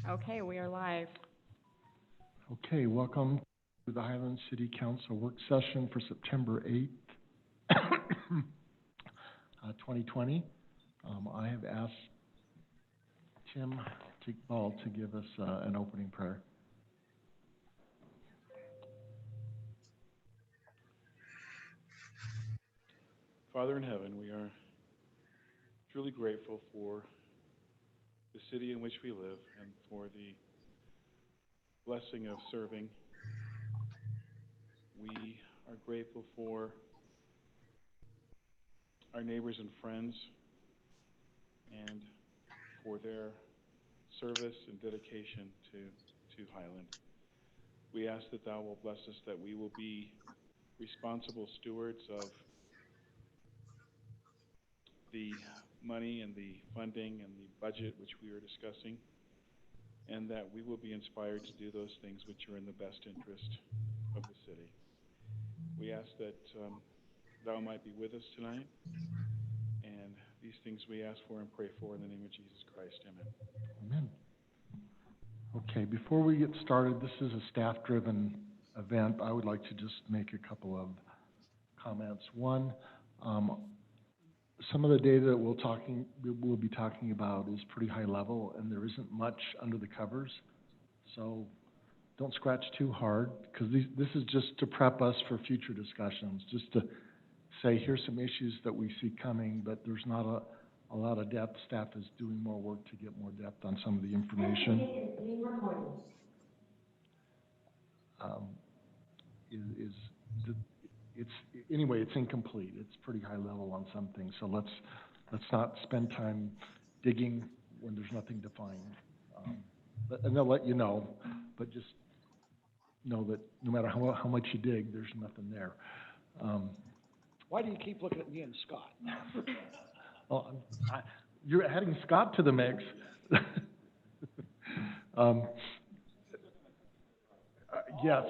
Okay, we are live. Okay, welcome to the Highland City Council work session for September 8th, 2020. I have asked Tim Tickball to give us an opening prayer. Father in heaven, we are truly grateful for the city in which we live and for the blessing of serving. We are grateful for our neighbors and friends and for their service and dedication to Highland. We ask that Thou will bless us, that we will be responsible stewards of the money and the funding and the budget which we are discussing, and that we will be inspired to do those things which are in the best interest of the city. We ask that Thou might be with us tonight, and these things we ask for and pray for in the name of Jesus Christ. Amen. Amen. Okay, before we get started, this is a staff-driven event. I would like to just make a couple of comments. One, some of the data that we'll be talking about is pretty high level, and there isn't much under the covers. So don't scratch too hard, because this is just to prep us for future discussions, just to say here's some issues that we see coming, but there's not a lot of depth. Staff is doing more work to get more depth on some of the information. It's incomplete. It's pretty high level on some things. So let's not spend time digging when there's nothing to find. And they'll let you know, but just know that no matter how much you dig, there's nothing there. Why do you keep looking at me and Scott? Well, you're adding Scott to the mix. Yes.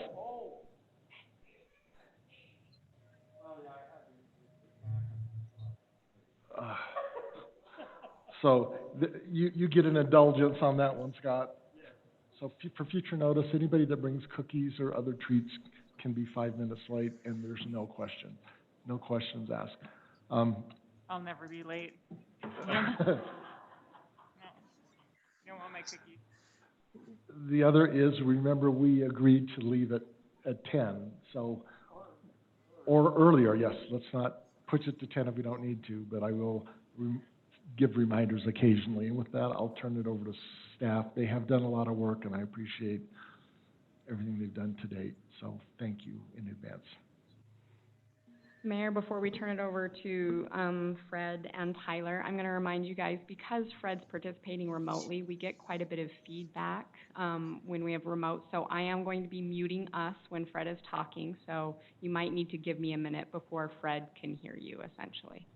So you get an indulgence on that one, Scott. So for future notice, anybody that brings cookies or other treats can be 5 minutes late, and there's no questions asked. I'll never be late. No. You don't want my cookies. The other is, remember, we agreed to leave at 10, so, or earlier, yes. Let's not push it to 10 if we don't need to, but I will give reminders occasionally. And with that, I'll turn it over to staff. They have done a lot of work, and I appreciate everything they've done to date, so thank you in advance. Mayor, before we turn it over to Fred and Tyler, I'm going to remind you guys, because Fred's participating remotely, we get quite a bit of feedback when we have remote. So I am going to be muting us when Fred is talking. So you might need to give me a minute before Fred can hear you, essentially.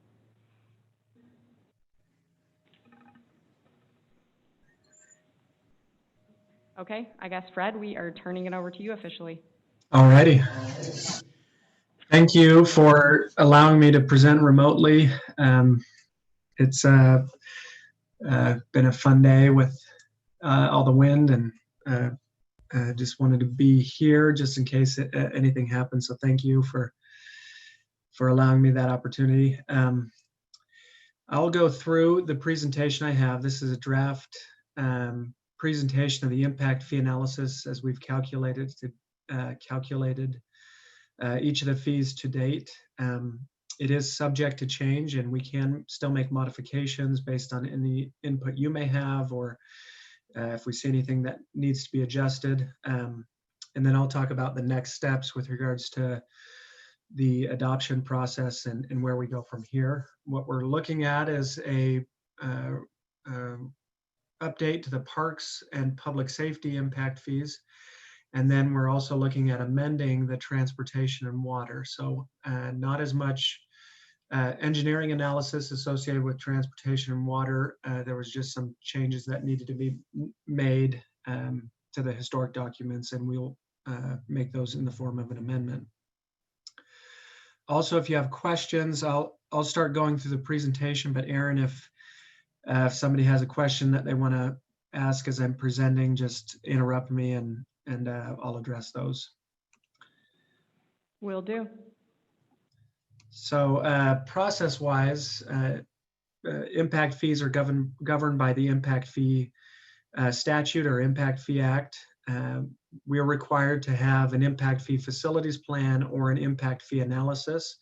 Okay, I guess, Fred, we are turning it over to you officially. All righty. Thank you for allowing me to present remotely. It's been a fun day with all the wind, and just wanted to be here just in case anything happens. So thank you for allowing me that opportunity. I'll go through the presentation I have. This is a draft presentation of the impact fee analysis as we've calculated each of the fees to date. It is subject to change, and we can still make modifications based on any input you may have, or if we see anything that needs to be adjusted. And then I'll talk about the next steps with regards to the adoption process and where we go from here. What we're looking at is a update to the parks and public safety impact fees. And then we're also looking at amending the transportation and water. So not as much engineering analysis associated with transportation and water. There was just some changes that needed to be made to the historic documents, and we'll make those in the form of an amendment. Also, if you have questions, I'll start going through the presentation, but Aaron, if somebody has a question that they want to ask as I'm presenting, just interrupt me and I'll address those. Will do. So process-wise, impact fees are governed by the impact fee statute or impact fee act. We are required to have an impact fee facilities plan or an impact fee analysis.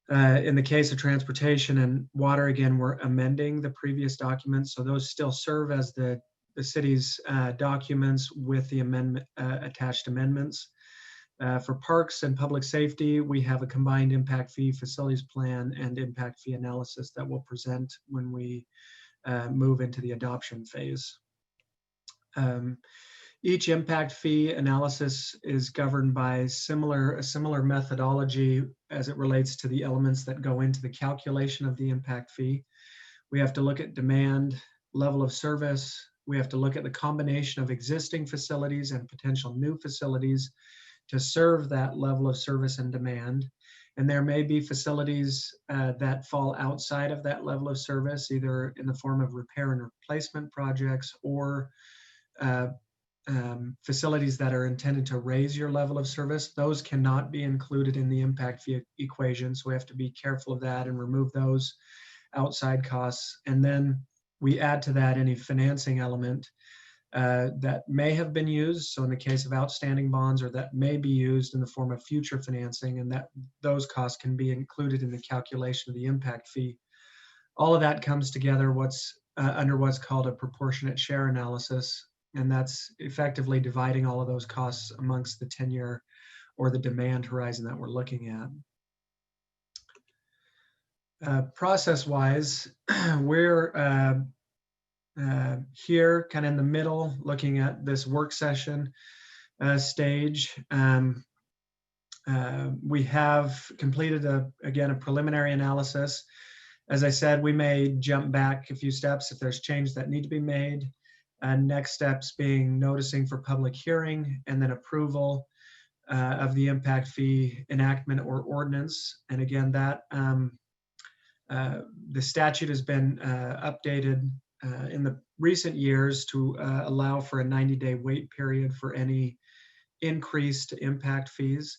In the case of transportation and water, again, we're amending the previous documents, so those still serve as the city's documents with the amendment attached amendments. For parks and public safety, we have a combined impact fee facilities plan and impact fee analysis that we'll present when we move into the adoption phase. Each impact fee analysis is governed by a similar methodology as it relates to the elements that go into the calculation of the impact fee. We have to look at demand, level of service. We have to look at the combination of existing facilities and potential new facilities to serve that level of service and demand. And there may be facilities that fall outside of that level of service, either in the form of repair and replacement projects or facilities that are intended to raise your level of service. Those cannot be included in the impact fee equation. So we have to be careful of that and remove those outside costs. And then we add to that any financing element that may have been used. So in the case of outstanding bonds, or that may be used in the form of future financing, and that those costs can be included in the calculation of the impact fee. All of that comes together under what's called a proportionate share analysis. And that's effectively dividing all of those costs amongst the tenure or the demand horizon that we're looking at. Process-wise, we're here kind of in the middle looking at this work session stage. We have completed, again, a preliminary analysis. As I said, we may jump back a few steps if there's changes that need to be made. Next steps being noticing for public hearing and then approval of the impact fee enactment or ordinance. And again, that the statute has been updated in the recent years to allow for a 90-day wait period for any increased impact fees.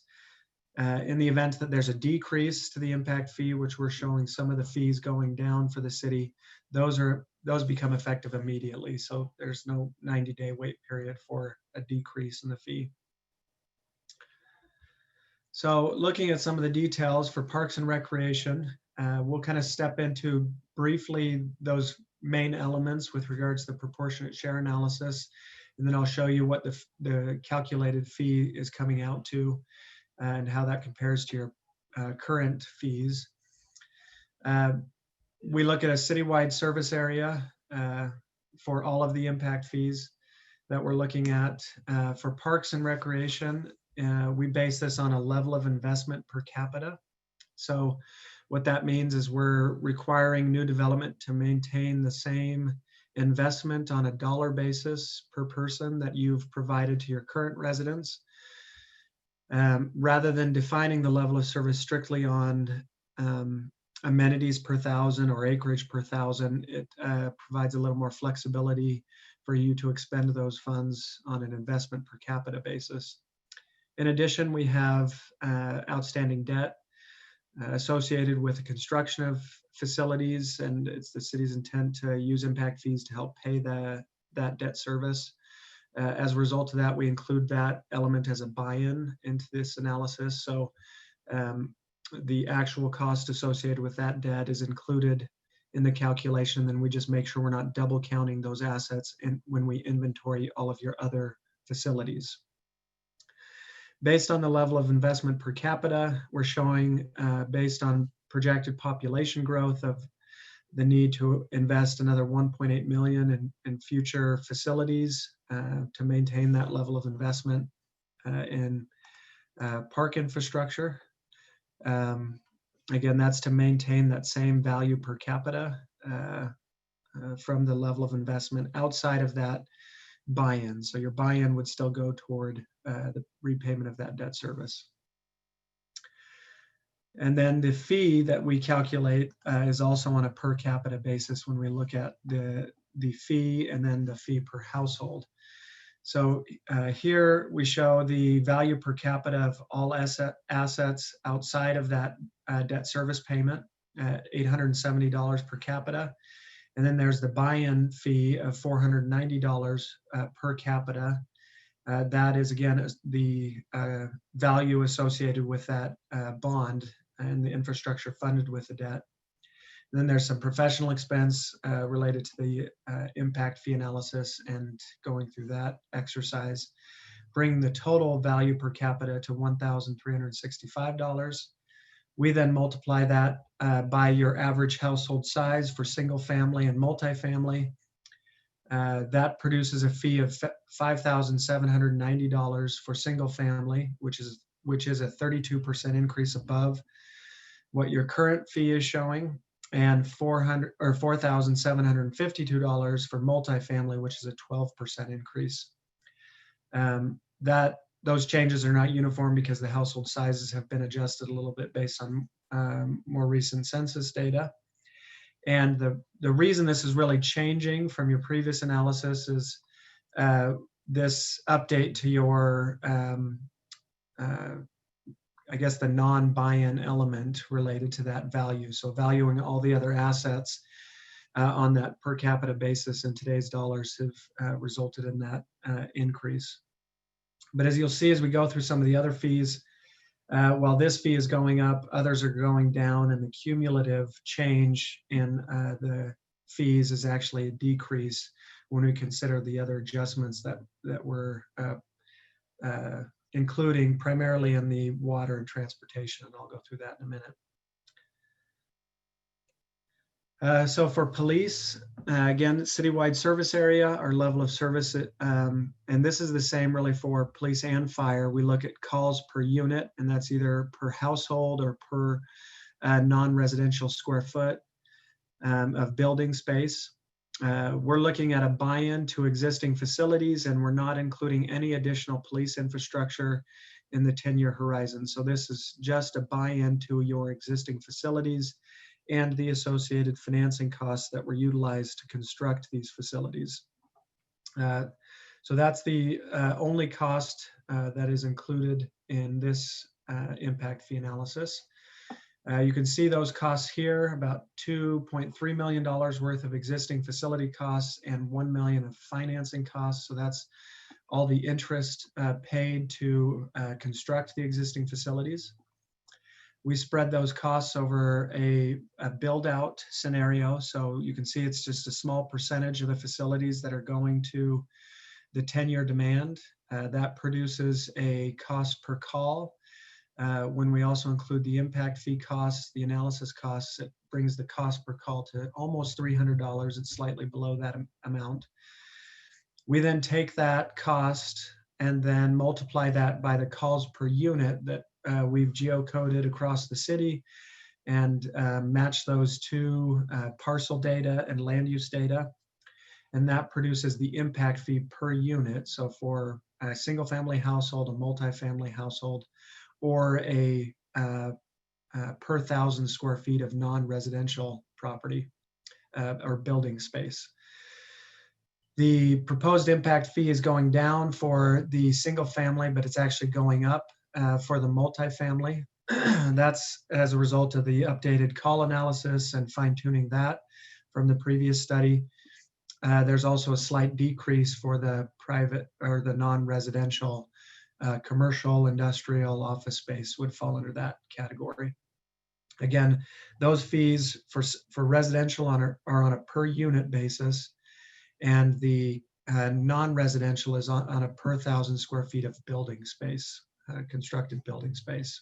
In the event that there's a decrease to the impact fee, which we're showing some of the fees going down for the city, those become effective immediately. So there's no 90-day wait period for a decrease in the fee. So looking at some of the details for Parks and Recreation, we'll kind of step into briefly those main elements with regards to the proportionate share analysis. And then I'll show you what the calculated fee is coming out to and how that compares to your current fees. We look at a citywide service area for all of the impact fees that we're looking at. For Parks and Recreation, we base this on a level of investment per capita. So what that means is we're requiring new development to maintain the same investment on a dollar basis per person that you've provided to your current residents. Rather than defining the level of service strictly on amenities per thousand or acreage per thousand, it provides a little more flexibility for you to expend those funds on an investment per capita basis. In addition, we have outstanding debt associated with the construction of facilities, and it's the city's intent to use impact fees to help pay that debt service. As a result of that, we include that element as a buy-in into this analysis. So the actual cost associated with that debt is included in the calculation. Then we just make sure we're not double counting those assets when we inventory all of your other facilities. Based on the level of investment per capita, we're showing, based on projected population growth, of the need to invest another 1.8 million in future facilities to maintain that level of investment in park infrastructure. Again, that's to maintain that same value per capita from the level of investment outside of that buy-in. So your buy-in would still go toward the repayment of that debt service. And then the fee that we calculate is also on a per capita basis when we look at the fee and then the fee per household. So here we show the value per capita of all assets outside of that debt service payment at $870 per capita. And then there's the buy-in fee of $490 per capita. That is, again, the value associated with that bond and the infrastructure funded with the debt. And then there's some professional expense related to the impact fee analysis and going through that exercise, bringing the total value per capita to $1,365. We then multiply that by your average household size for single family and multifamily. That produces a fee of $5,790 for single family, which is a 32% increase above what your current fee is showing, and $4,752 for multifamily, which is a 12% increase. Those changes are not uniform because the household sizes have been adjusted a little bit based on more recent census data. And the reason this is really changing from your previous analysis is this update to your, I guess, the non-buy-in element related to that value. So valuing all the other assets on that per capita basis in today's dollars have resulted in that increase. But as you'll see as we go through some of the other fees, while this fee is going up, others are going down, and the cumulative change in the fees is actually a decrease when we consider the other adjustments that we're including primarily in the water and transportation, and I'll go through that in a minute. So for police, again, citywide service area, our level of service, and this is the same really for police and fire. We look at calls per unit, and that's either per household or per non-residential square foot of building space. We're looking at a buy-in to existing facilities, and we're not including any additional police infrastructure in the 10-year horizon. So this is just a buy-in to your existing facilities and the associated financing costs that were utilized to construct these facilities. So that's the only cost that is included in this impact fee analysis. You can see those costs here, about $2.3 million worth of existing facility costs and $1 million of financing costs. So that's all the interest paid to construct the existing facilities. We spread those costs over a build-out scenario. So you can see it's just a small percentage of the facilities that are going to the 10-year demand. That produces a cost per call. When we also include the impact fee costs, the analysis costs, it brings the cost per call to almost $300. It's slightly below that amount. We then take that cost and then multiply that by the calls per unit that we've geocoded across the city and match those to parcel data and land use data. And that produces the impact fee per unit. So for a single family household, a multifamily household, or a per 1,000 square feet of non-residential property or building space. The proposed impact fee is going down for the single family, but it's actually going up for the multifamily. That's as a result of the updated call analysis and fine-tuning that from the previous study. There's also a slight decrease for the private or the non-residential commercial, industrial, office space would fall under that category. Again, those fees for residential are on a per unit basis, and the non-residential is on a per 1,000 square feet of building space, constructed building space.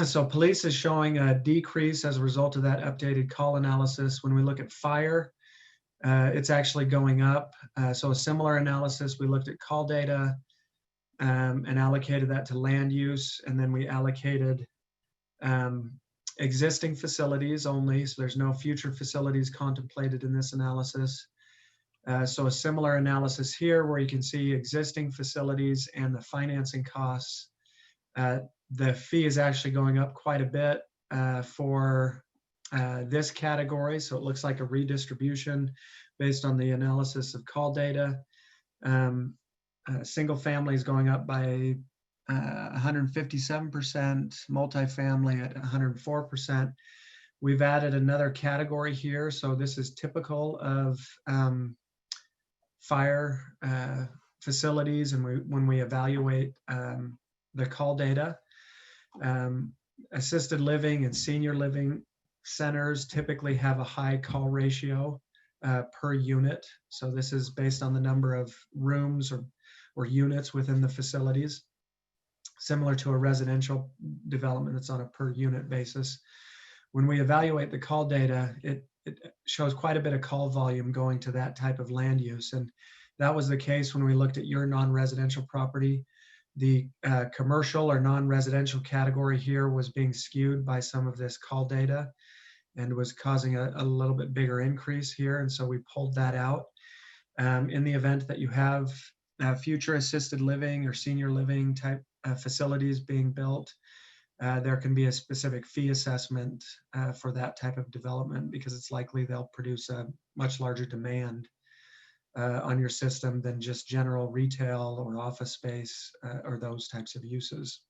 So police is showing a decrease as a result of that updated call analysis. When we look at fire, it's actually going up. So a similar analysis, we looked at call data and allocated that to land use, and then we allocated existing facilities only, so there's no future facilities contemplated in this analysis. So a similar analysis here where you can see existing facilities and the financing costs the fee is actually going up quite a bit for this category. So it looks like a redistribution based on the analysis of call data. Single family is going up by 157%, multifamily at 104%. We've added another category here. So this is typical of fire facilities, and when we evaluate the call data. Assisted living and senior living centers typically have a high call ratio per unit. So this is based on the number of rooms or units within the facilities, similar to a residential development that's on a per unit basis. When we evaluate the call data, it shows quite a bit of call volume going to that type of land use. And that was the case when we looked at your non-residential property. The commercial or non-residential category here was being skewed by some of this call data and was causing a little bit bigger increase here. And so we pulled that out. In the event that you have future assisted living or senior living type facilities being built, there can be a specific fee assessment for that type of development, because it's likely they'll produce a much larger demand on your system than just general retail or office space or those types of uses.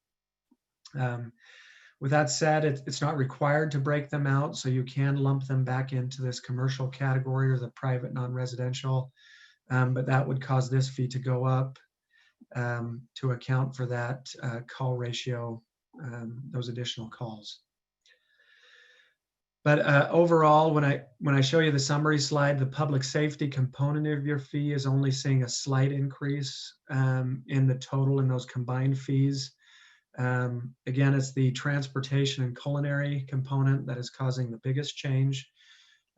With that said, it's not required to break them out, so you can lump them back into this commercial category or the private non-residential, but that would cause this fee to go up to account for that call ratio, those additional calls. But overall, when I show you the summary slide, the public safety component of your fee is only seeing a slight increase in the total in those combined fees. Again, it's the transportation and culinary component that is causing the biggest change.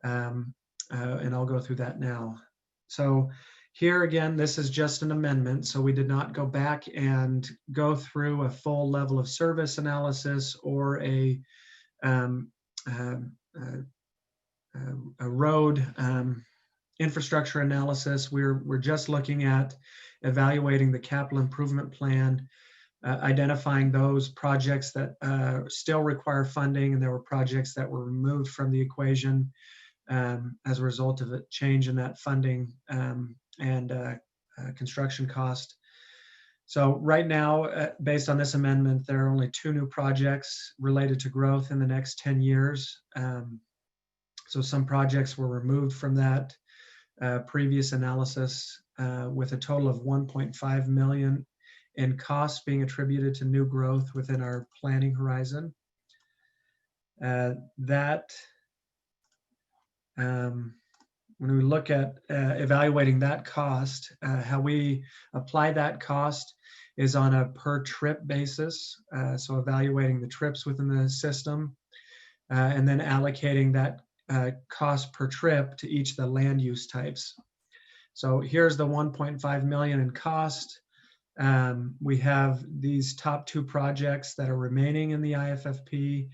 And I'll go through that now. So here again, this is just an amendment. So we did not go back and go through a full level of service analysis or a road infrastructure analysis. We're just looking at evaluating the capital improvement plan, identifying those projects that still require funding, and there were projects that were removed from the equation as a result of a change in that funding and construction cost. So right now, based on this amendment, there are only 2 new projects related to growth in the next 10 years. So some projects were removed from that previous analysis with a total of $1.5 million in costs being attributed to new growth within our planning horizon. When we look at evaluating that cost, how we apply that cost is on a per trip basis. So evaluating the trips within the system and then allocating that cost per trip to each of the land use types. So here's the 1.5 million in cost. We have these top 2 projects that are remaining in the IFFP.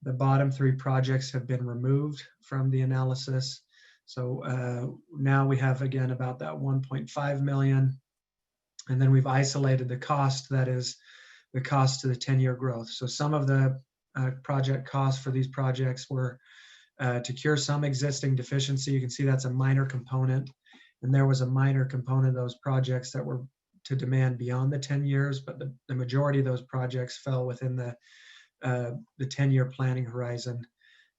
The bottom 3 projects have been removed from the analysis. So now we have, again, about that 1.5 million. And then we've isolated the cost, that is the cost to the 10-year growth. So some of the project costs for these projects were to cure some existing deficiency. You can see that's a minor component. And there was a minor component of those projects that were to demand beyond the 10 years, but the majority of those projects fell within the 10-year planning horizon.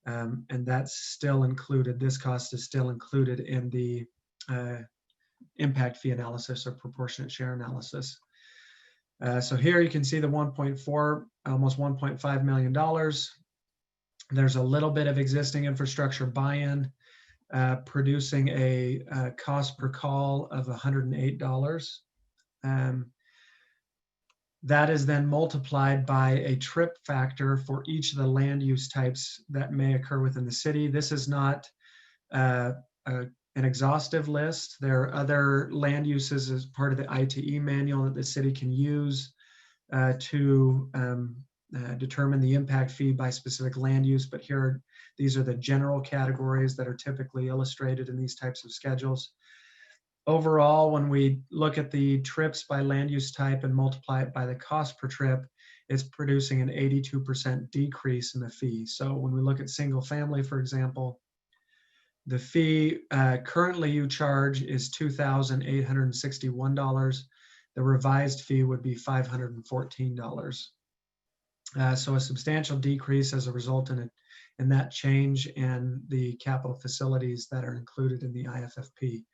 And that's still included, this cost is still included in the impact fee analysis or proportionate share analysis. So here you can see the 1.4, almost $1.5 million. There's a little bit of existing infrastructure buy-in, producing a cost per call of $108. That is then multiplied by a trip factor for each of the land use types that may occur within the city. This is not an exhaustive list. There are other land uses as part of the ITE manual that the city can use to determine the impact fee by specific land use. But here, these are the general categories that are typically illustrated in these types of schedules. Overall, when we look at the trips by land use type and multiply it by the cost per trip, it's producing an 82% decrease in the fee. So when we look at single family, for example, the fee currently you charge is $2,861. The revised fee would be $514. So a substantial decrease as a result in that change in the capital facilities that are included in the IFFP.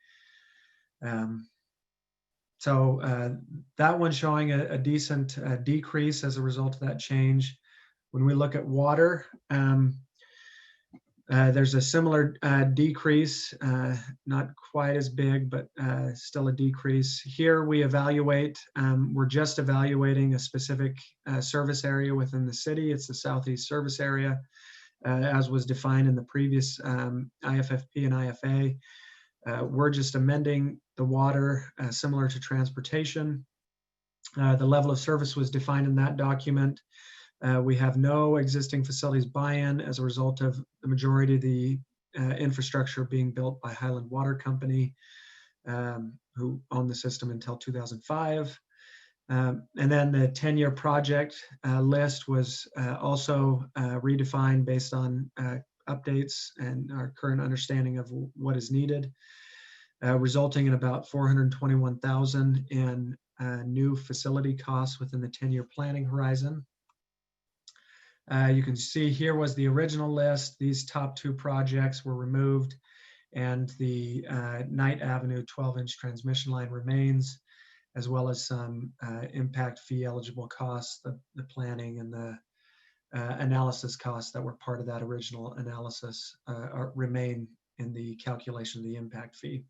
So that one's showing a decent decrease as a result of that change. When we look at water, there's a similar decrease, not quite as big, but still a decrease. Here we evaluate, we're just evaluating a specific service area within the city. It's the Southeast Service Area, as was defined in the previous IFFP and IFA. We're just amending the water similar to transportation. The level of service was defined in that document. We have no existing facilities buy-in as a result of the majority of the infrastructure being built by Highland Water Company, who owned the system until 2005. And then the 10-year project list was also redefined based on updates and our current understanding of what is needed, resulting in about $421,000 in new facility costs within the 10-year planning horizon. You can see here was the original list. These top two projects were removed, and the Knight Avenue 12-inch transmission line remains, as well as some impact fee eligible costs, the planning and the analysis costs that were part of that original analysis remain in the calculation of the impact fee.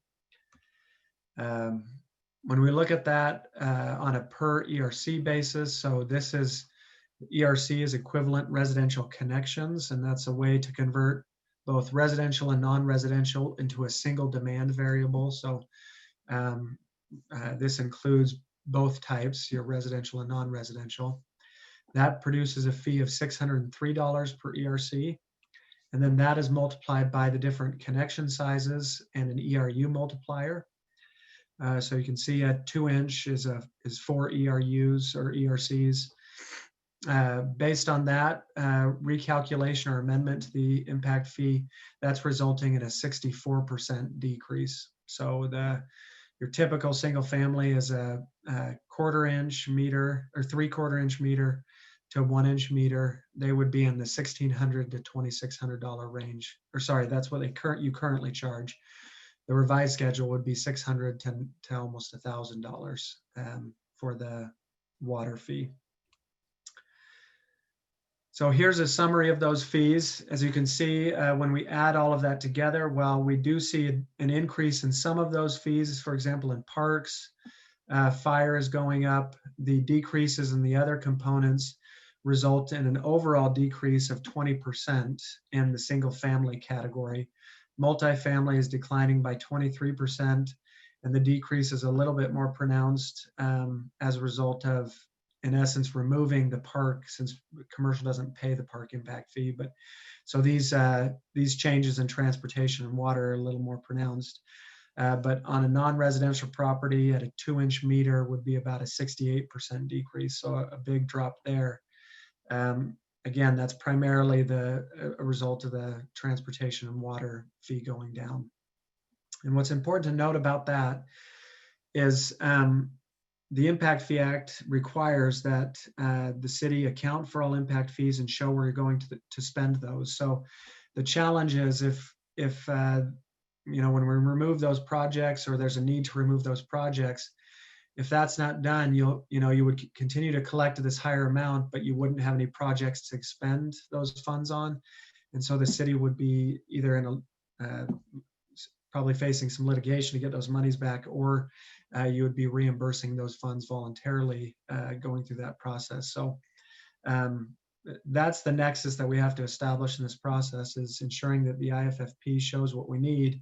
When we look at that on a per ERC basis, so this is ERC is equivalent residential connections, and that's a way to convert both residential and non-residential into a single demand variable. So this includes both types, your residential and non-residential. That produces a fee of $603 per ERC. And then that is multiplied by the different connection sizes and an ERU multiplier. So you can see a 2-inch is 4 ERUs or ERCs. Based on that recalculation or amendment to the impact fee, that's resulting in a 64% decrease. So your typical single family is a 1/4-inch meter or 3/4-inch meter to 1-inch meter. They would be in the $1,600 to $2,600 range. Or sorry, that's what you currently charge. The revised schedule would be $600 to almost $1,000 for the water fee. So here's a summary of those fees. As you can see, when we add all of that together, while we do see an increase in some of those fees, for example, in parks, fire is going up, the decreases in the other components result in an overall decrease of 20% in the single family category. Multifamily is declining by 23%, and the decrease is a little bit more pronounced as a result of, in essence, removing the park, since commercial doesn't pay the park impact fee. But so these changes in transportation and water are a little more pronounced. But on a non-residential property at a 2-inch meter would be about a 68% decrease. So a big drop there. Again, that's primarily a result of the transportation and water fee going down. And what's important to note about that is the Impact Fee Act requires that the city account for all impact fees and show where you're going to spend those. So the challenge is if when we remove those projects, or there's a need to remove those projects, if that's not done, you would continue to collect this higher amount, but you wouldn't have any projects to expend those funds on. And so the city would be either in probably facing some litigation to get those monies back, or you would be reimbursing those funds voluntarily going through that process. So that's the nexus that we have to establish in this process, is ensuring that the IFFP shows what we need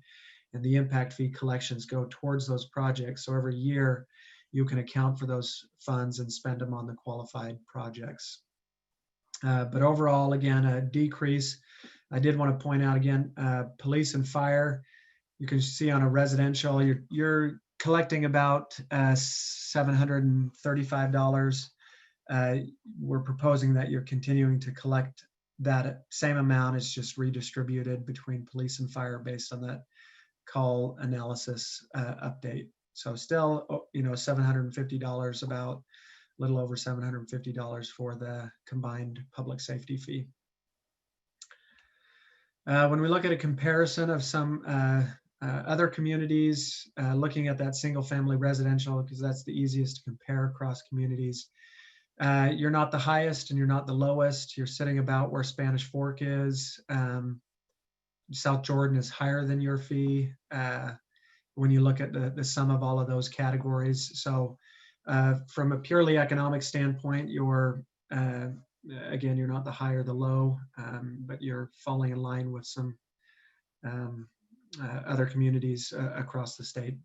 and the impact fee collections go towards those projects. So every year you can account for those funds and spend them on the qualified projects. But overall, again, a decrease. I did want to point out again, police and fire, you can see on a residential, you're collecting about $735 uh, we're proposing that you're continuing to collect that same amount. It's just redistributed between police and fire based on that call analysis update. So still, $750, about a little over $750 for the combined public safety fee. When we look at a comparison of some other communities, looking at that single family residential, because that's the easiest to compare across communities, you're not the highest and you're not the lowest. You're sitting about where Spanish Fork is. South Jordan is higher than your fee when you look at the sum of all of those categories. So from a purely economic standpoint, you're again, you're not the high or the low, but you're falling in line with some other communities across the state.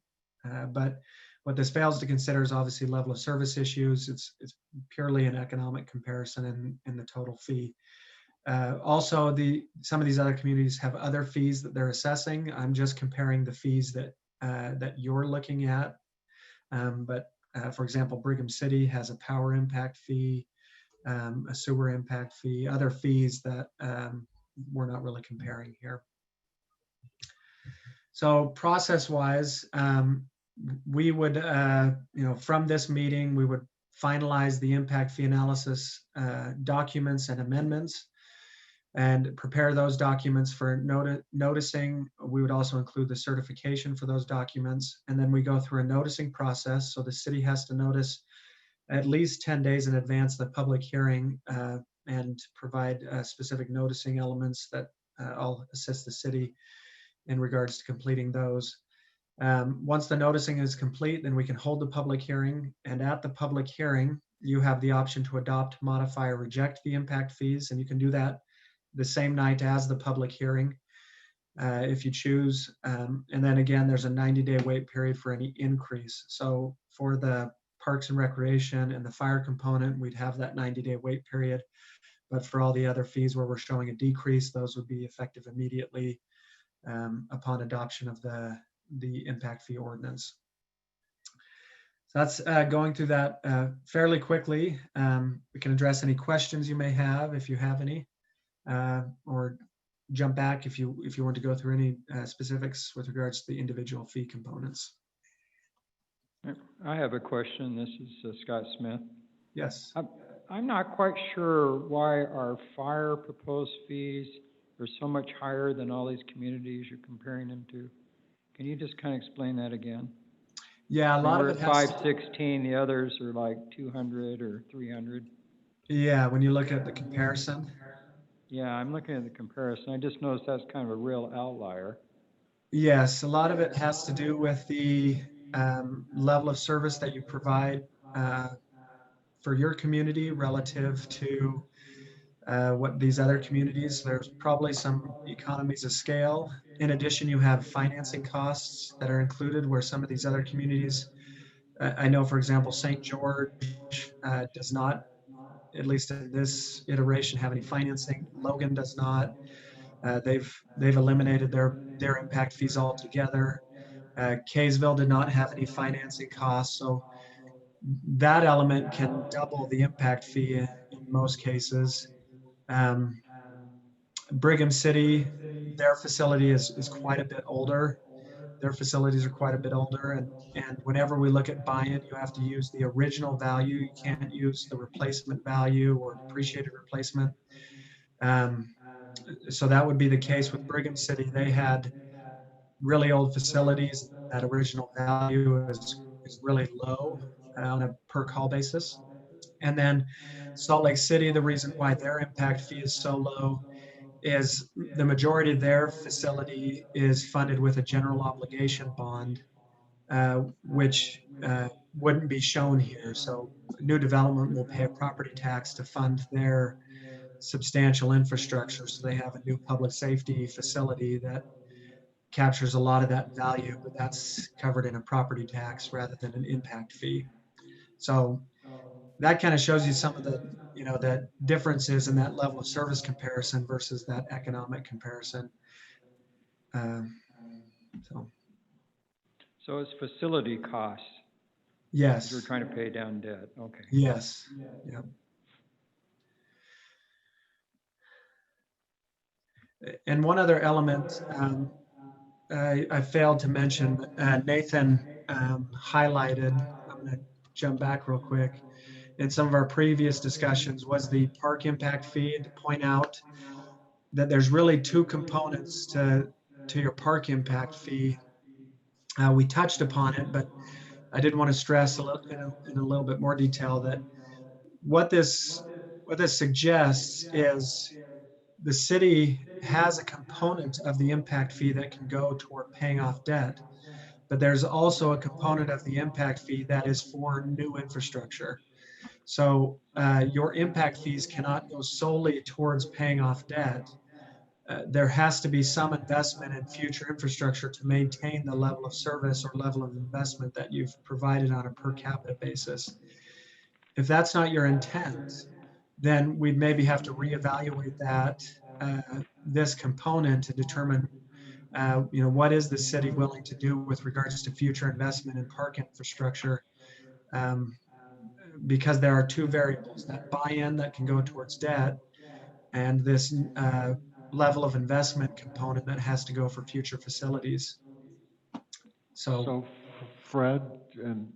But what this fails to consider is obviously level of service issues. It's purely an economic comparison in the total fee. Also, some of these other communities have other fees that they're assessing. I'm just comparing the fees that you're looking at. But for example, Brigham City has a power impact fee, a sewer impact fee, other fees that we're not really comparing here. So process-wise, we would, from this meeting, we would finalize the impact fee analysis documents and amendments and prepare those documents for noticing. We would also include the certification for those documents. And then we go through a noticing process. So the city has to notice at least 10 days in advance the public hearing and provide specific noticing elements that I'll assist the city in regards to completing those. Once the noticing is complete, then we can hold the public hearing. And at the public hearing, you have the option to adopt, modify, or reject the impact fees. And you can do that the same night as the public hearing if you choose. And then again, there's a 90-day wait period for any increase. So for the Parks and Recreation and the fire component, we'd have that 90-day wait period. But for all the other fees where we're showing a decrease, those would be effective immediately upon adoption of the impact fee ordinance. So that's going through that fairly quickly. We can address any questions you may have if you have any, or jump back if you want to go through any specifics with regards to the individual fee components. I have a question. This is Scott Smith. Yes. I'm not quite sure why our fire proposed fees are so much higher than all these communities you're comparing them to. Can you just kind of explain that again? Yeah, a lot of it has we're at 516, the others are like 200 or 300. Yeah, when you look at the comparison. Yeah, I'm looking at the comparison. I just noticed that's kind of a real outlier. Yes, a lot of it has to do with the level of service that you provide for your community relative to what these other communities. There's probably some economies of scale. In addition, you have financing costs that are included where some of these other communities, I know, for example, St. George does not, at least in this iteration, have any financing. Logan does not. They've eliminated their impact fees altogether. Kaysville did not have any financing costs, so that element can double the impact fee in most cases. Brigham City, their facility is quite a bit older. Their facilities are quite a bit older, and whenever we look at buy-in, you have to use the original value. You can't use the replacement value or depreciated replacement. So that would be the case with Brigham City. They had really old facilities. That original value is really low on a per call basis. And then Salt Lake City, the reason why their impact fee is so low is the majority of their facility is funded with a general obligation bond, which wouldn't be shown here. So new development will pay a property tax to fund their substantial infrastructure. So they have a new public safety facility that captures a lot of that value, but that's covered in a property tax rather than an impact fee. So that kind of shows you some of the, the differences in that level of service comparison versus that economic comparison. So it's facility costs. Yes. You're trying to pay down debt, okay. Yes. Yep. And one other element I failed to mention, Nathan highlighted, I'm going to jump back real quick, in some of our previous discussions was the park impact fee, and to point out that there's really two components to your park impact fee. We touched upon it, but I did want to stress in a little bit more detail that what this suggests is the city has a component of the impact fee that can go toward paying off debt, but there's also a component of the impact fee that is for new infrastructure. So your impact fees cannot go solely towards paying off debt. There has to be some investment in future infrastructure to maintain the level of service or level of investment that you've provided on a per capita basis. If that's not your intent, then we'd maybe have to reevaluate this component to determine, what is the city willing to do with regards to future investment in park infrastructure, because there are two variables: that buy-in that can go towards debt, and this level of investment component that has to go for future facilities. So Fred, and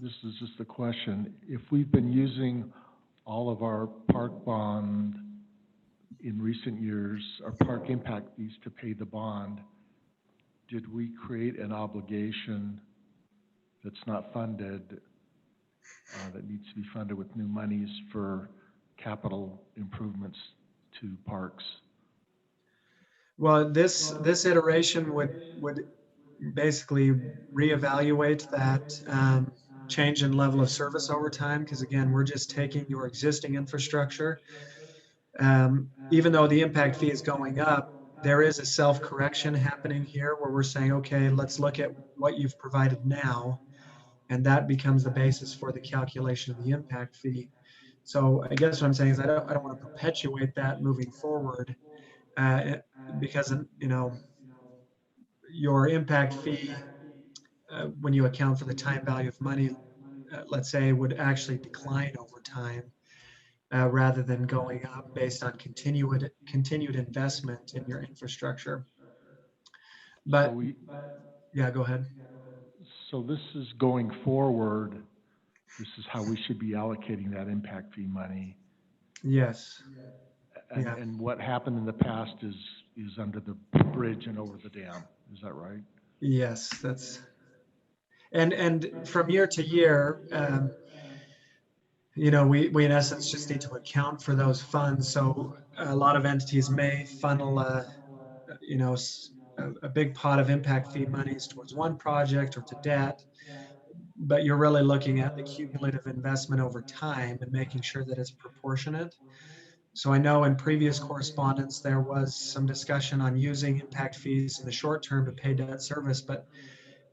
this is just a question, if we've been using all of our park bond in recent years, our park impact fees to pay the bond, did we create an obligation that's not funded, that needs to be funded with new monies for capital improvements to parks? Well, this iteration would basically reevaluate that change in level of service over time, because again, we're just taking your existing infrastructure. Even though the impact fee is going up, there is a self-correction happening here where we're saying, okay, let's look at what you've provided now, and that becomes the basis for the calculation of the impact fee. So I guess what I'm saying is I don't want to perpetuate that moving forward, because your impact fee, when you account for the time value of money, let's say, would actually decline over time, rather than going up based on continued investment in your infrastructure. But yeah, go ahead. So this is going forward, this is how we should be allocating that impact fee money. Yes. And, Yeah. and what happened in the past is under the bridge and over the dam. Is that right? Yes, that's, and from year to year, we in essence just need to account for those funds. So a lot of entities may funnel a big pot of impact fee monies towards one project or to debt, but you're really looking at the cumulative investment over time and making sure that it's proportionate. So I know in previous correspondence, there was some discussion on using impact fees in the short term to pay debt service, but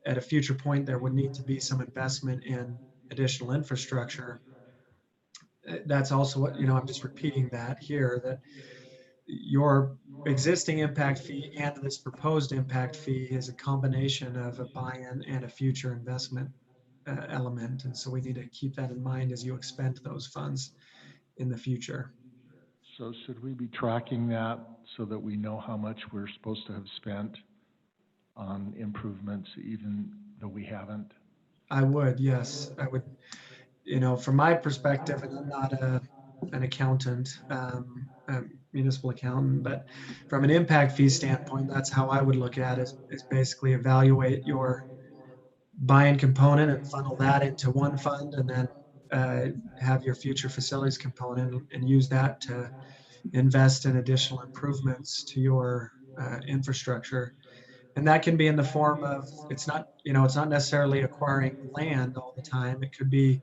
at a future point, there would need to be some investment in additional infrastructure. That's also what, I'm just repeating that here, that your existing impact fee and this proposed impact fee is a combination of a buy-in and a future investment element. And so we need to keep that in mind as you expend those funds in the future. So should we be tracking that so that we know how much we're supposed to have spent on improvements, even though we haven't? I would, yes. I would, from my perspective, and I'm not an accountant, a municipal accountant, but from an impact fee standpoint, that's how I would look at it, is basically evaluate your buy-in component and funnel that into one fund, and then have your future facilities component and use that to invest in additional improvements to your infrastructure. And that can be in the form of, it's not necessarily acquiring land all the time. It could be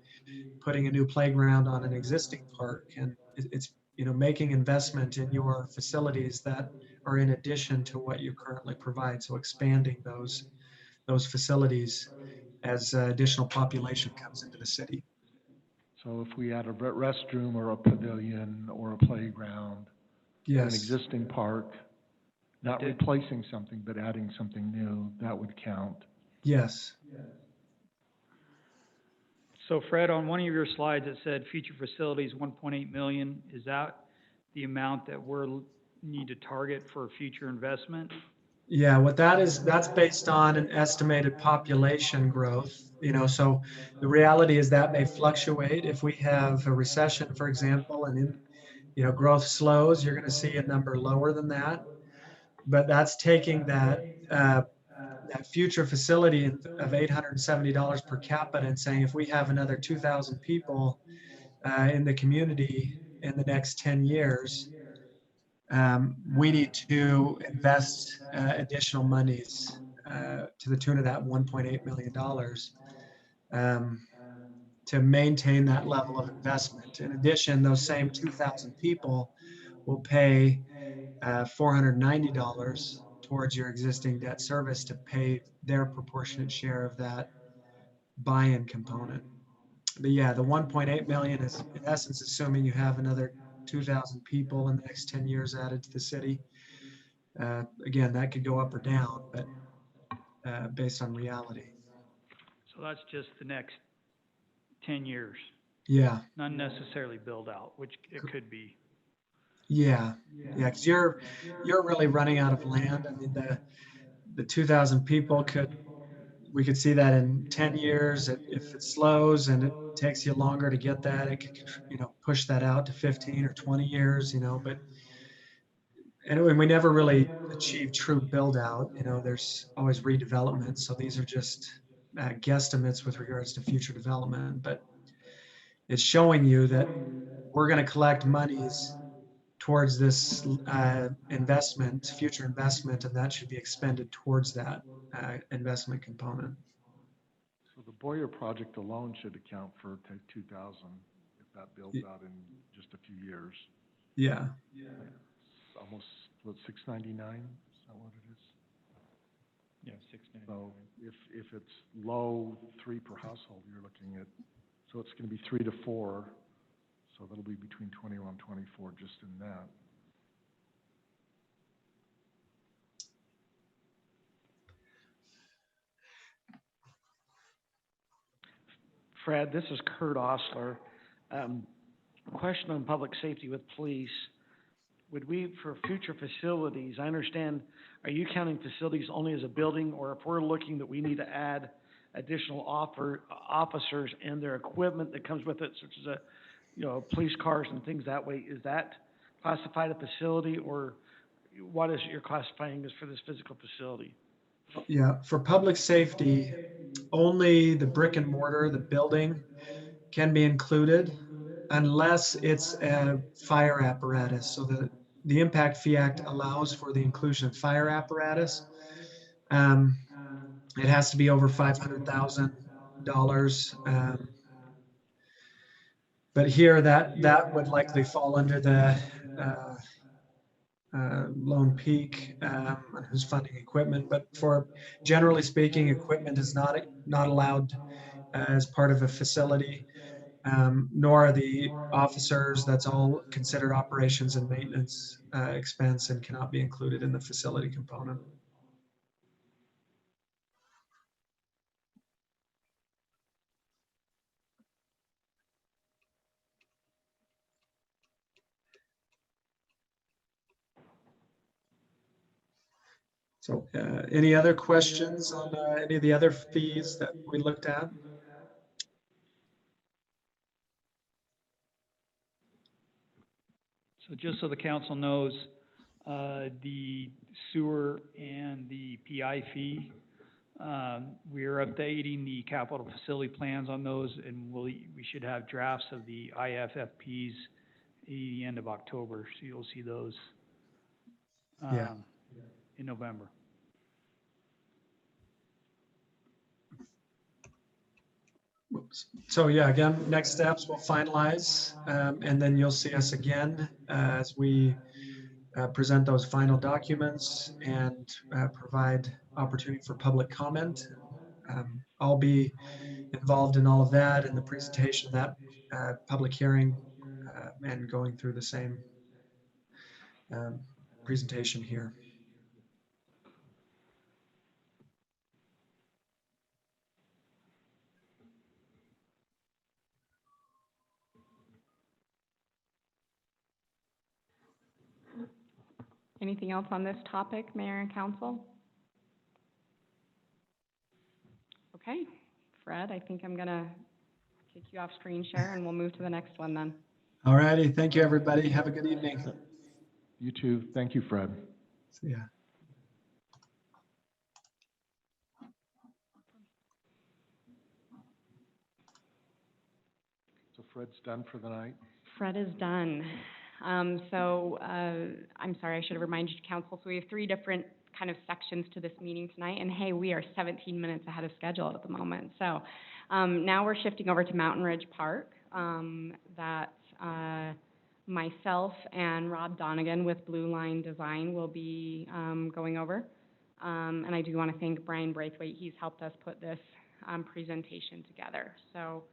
putting a new playground on an existing park, and it's making investment in your facilities that are in addition to what you currently provide. So expanding those facilities as additional population comes into the city. So if we add a restroom or a pavilion or a playground, Yes. an existing park, not replacing something, but adding something new, that would count. Yes. So Fred, on one of your slides, it said future facilities, 1.8 million. Is that the amount that need to target for future investment? Yeah, what that is, that's based on an estimated population growth, so the reality is that may fluctuate. If we have a recession, for example, and growth slows, you're going to see a number lower than that. But that's taking that future facility of $870 per capita and saying, if we have another 2,000 people in the community in the next 10 years, we need to invest additional monies to the tune of that $1.8 million to maintain that level of investment. In addition, those same 2,000 people will pay $490 towards your existing debt service to pay their proportionate share of that buy-in component. But yeah, the 1.8 million is in essence assuming you have another 2,000 people in the next 10 years added to the city. Again, that could go up or down, but based on reality. So that's just the next 10 years, Yeah, not necessarily build out, which it could be. yeah, because you're really running out of land. I mean, the 2,000 people we could see that in 10 years. If it slows and it takes you longer to get that, it could, push that out to 15 or 20 years, but anyway, we never really achieve true build out. There's always redevelopment. So these are just guesstimates with regards to future development, but it's showing you that we're going to collect monies towards this future investment, and that should be expended towards that investment component. So the Boyer project alone should account for 2,000 if that builds out in just a few years. Yeah. It's almost, what, 699? Is that what it is? Yeah, 699. So if it's low 3 per household, you're looking at, so it's going to be 3 to 4. So that'll be between 21 and 24 just in that. Fred, this is Kurt Osler. Question on public safety with police. Would we, for future facilities, I understand, are you counting facilities only as a building, or if we're looking that we need to add additional officers and their equipment that comes with it, such as police cars and things that way, is that classified a facility, or what is you're classifying as for this physical facility? Yeah, for public safety, only the brick and mortar, the building, can be included unless it's a fire apparatus. So the Impact Fee Act allows for the inclusion of fire apparatus. It has to be over $500,000. But here, that would likely fall under the Lone Peak, who's funding equipment. But for generally speaking, equipment is not allowed as part of a facility, nor are the officers. That's all considered operations and maintenance expense and cannot be included in the facility component. So any other questions on any of the other fees that we looked at? So just so the council knows, the sewer and the PI fee, we are updating the capital facility plans on those, and we should have drafts of the IFFPs at the end of October, so you'll see those in November. So yeah, again, next steps we'll finalize, and then you'll see us again as we present those final documents and provide opportunity for public comment. I'll be involved in all of that and the presentation of that public hearing and going through the same presentation here. Anything else on this topic, Mayor and Council? Okay, Fred, I think I'm gonna kick you off screen share and we'll move to the next one then. All righty. Thank you, everybody. Have a good evening. You too. Thank you, Fred. See ya. So Fred's done for the night? Fred is done. I'm sorry, I should have reminded you, Council, so we have 3 different kind of sections to this meeting tonight, and hey, we are 17 minutes ahead of schedule at the moment. So, now we're shifting over to Mountain Ridge Park, that, myself and Rob Donegan with Blue Line Design will be, going over. And I do want to thank Brian Braithwaite, he's helped us put this, presentation together. So,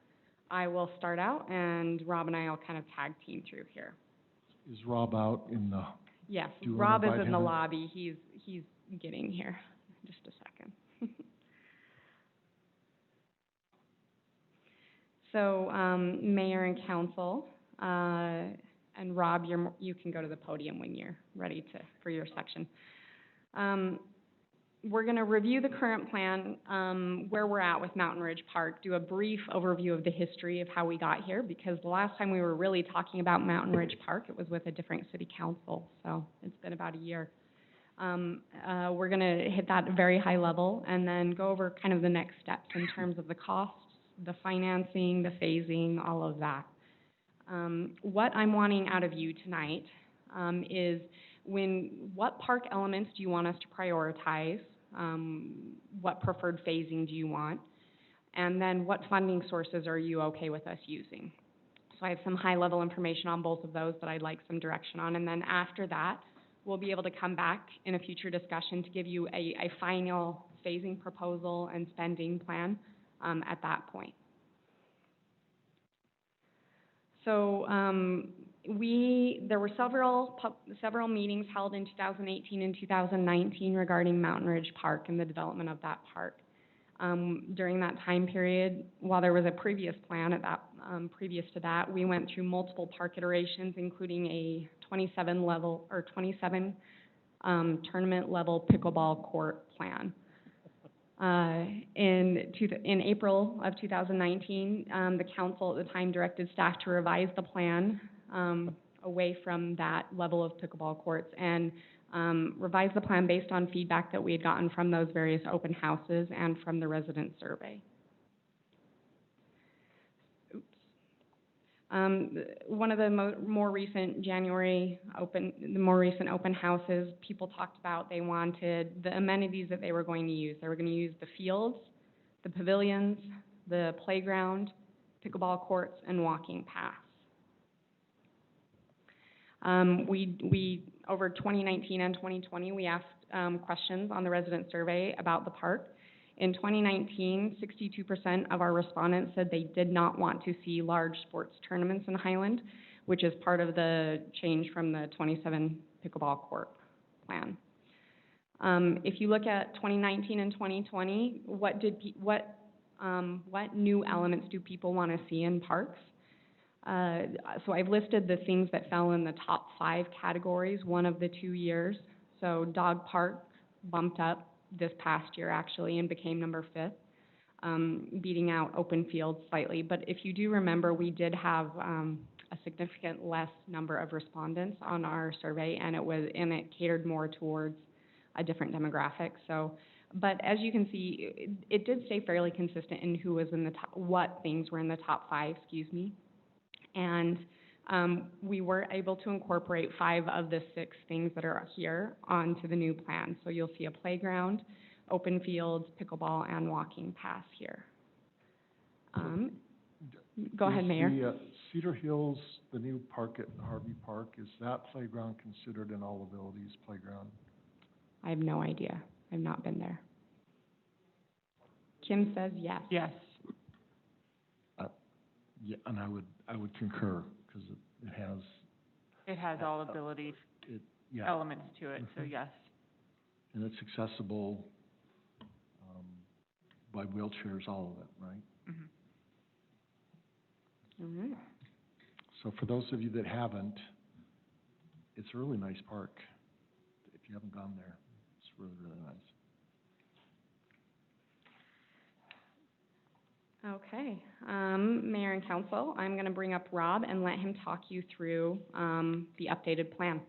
I will start out, and Rob and I will kind of tag team through here. Is Rob out in the, Yes, Do you wanna Rob is invite in the him in? lobby, he's getting here, just a second. So, Mayor and Council, and Rob, you can go to the podium when you're ready for your section. We're gonna review the current plan, where we're at with Mountain Ridge Park, do a brief overview of the history of how we got here, because the last time we were really talking about Mountain Ridge Park, it was with a different city council, so it's been about a year. We're gonna hit that very high level, and then go over kind of the next steps in terms of the costs, the financing, the phasing, all of that. What I'm wanting out of you tonight, is what park elements do you want us to prioritize? What preferred phasing do you want? And then what funding sources are you okay with us using? So I have some high-level information on both of those that I'd like some direction on, and then after that, we'll be able to come back in a future discussion to give you a final phasing proposal and spending plan, at that point. So, there were several meetings held in 2018 and 2019 regarding Mountain Ridge Park and the development of that park. During that time period, while there was a previous plan previous to that, we went through multiple park iterations, including a 27 tournament level pickleball court plan. In April of 2019, the council at the time directed staff to revise the plan away from that level of pickleball courts and revise the plan based on feedback that we had gotten from those various open houses and from the resident survey. One of the more recent open houses, people talked about they wanted the amenities that they were going to use. They were going to use the fields, the pavilions, the playground, pickleball courts, and walking paths. Over 2019 and 2020, we asked questions on the resident survey about the park. In 2019, 62% of our respondents said they did not want to see large sports tournaments in Highland, which is part of the change from the 27 pickleball court plan. If you look at 2019 and 2020, what new elements do people want to see in parks? So I've listed the things that fell in the top 5 categories, one of the 2 years. So dog park bumped up this past year actually and became number 5, beating out open fields slightly. But if you do remember, we did have a significant less number of respondents on our survey, and it catered more towards a different demographic. So, but as you can see, it did stay fairly consistent in who was in the top, what things were in the top 5, and we were able to incorporate 5 of the 6 things that are here onto the new plan. So you'll see a playground, open fields, pickleball, and walking paths here. Go ahead, Mayor. The Cedar Hills, the new park at Harvey Park, is that playground considered an all abilities playground? I have no idea. I've not been there. Kim says yes. Yes. Yeah, and I would concur, because it has, It has all ability yeah, elements to it, so yes. and it's accessible, by wheelchairs, all of it, right? Mhm. All right. So for those of you that haven't, it's a really nice park. you haven't gone there. It's really, really nice. Okay, Mayor and Council, I'm gonna bring up Rob and let him talk you through, the updated plan.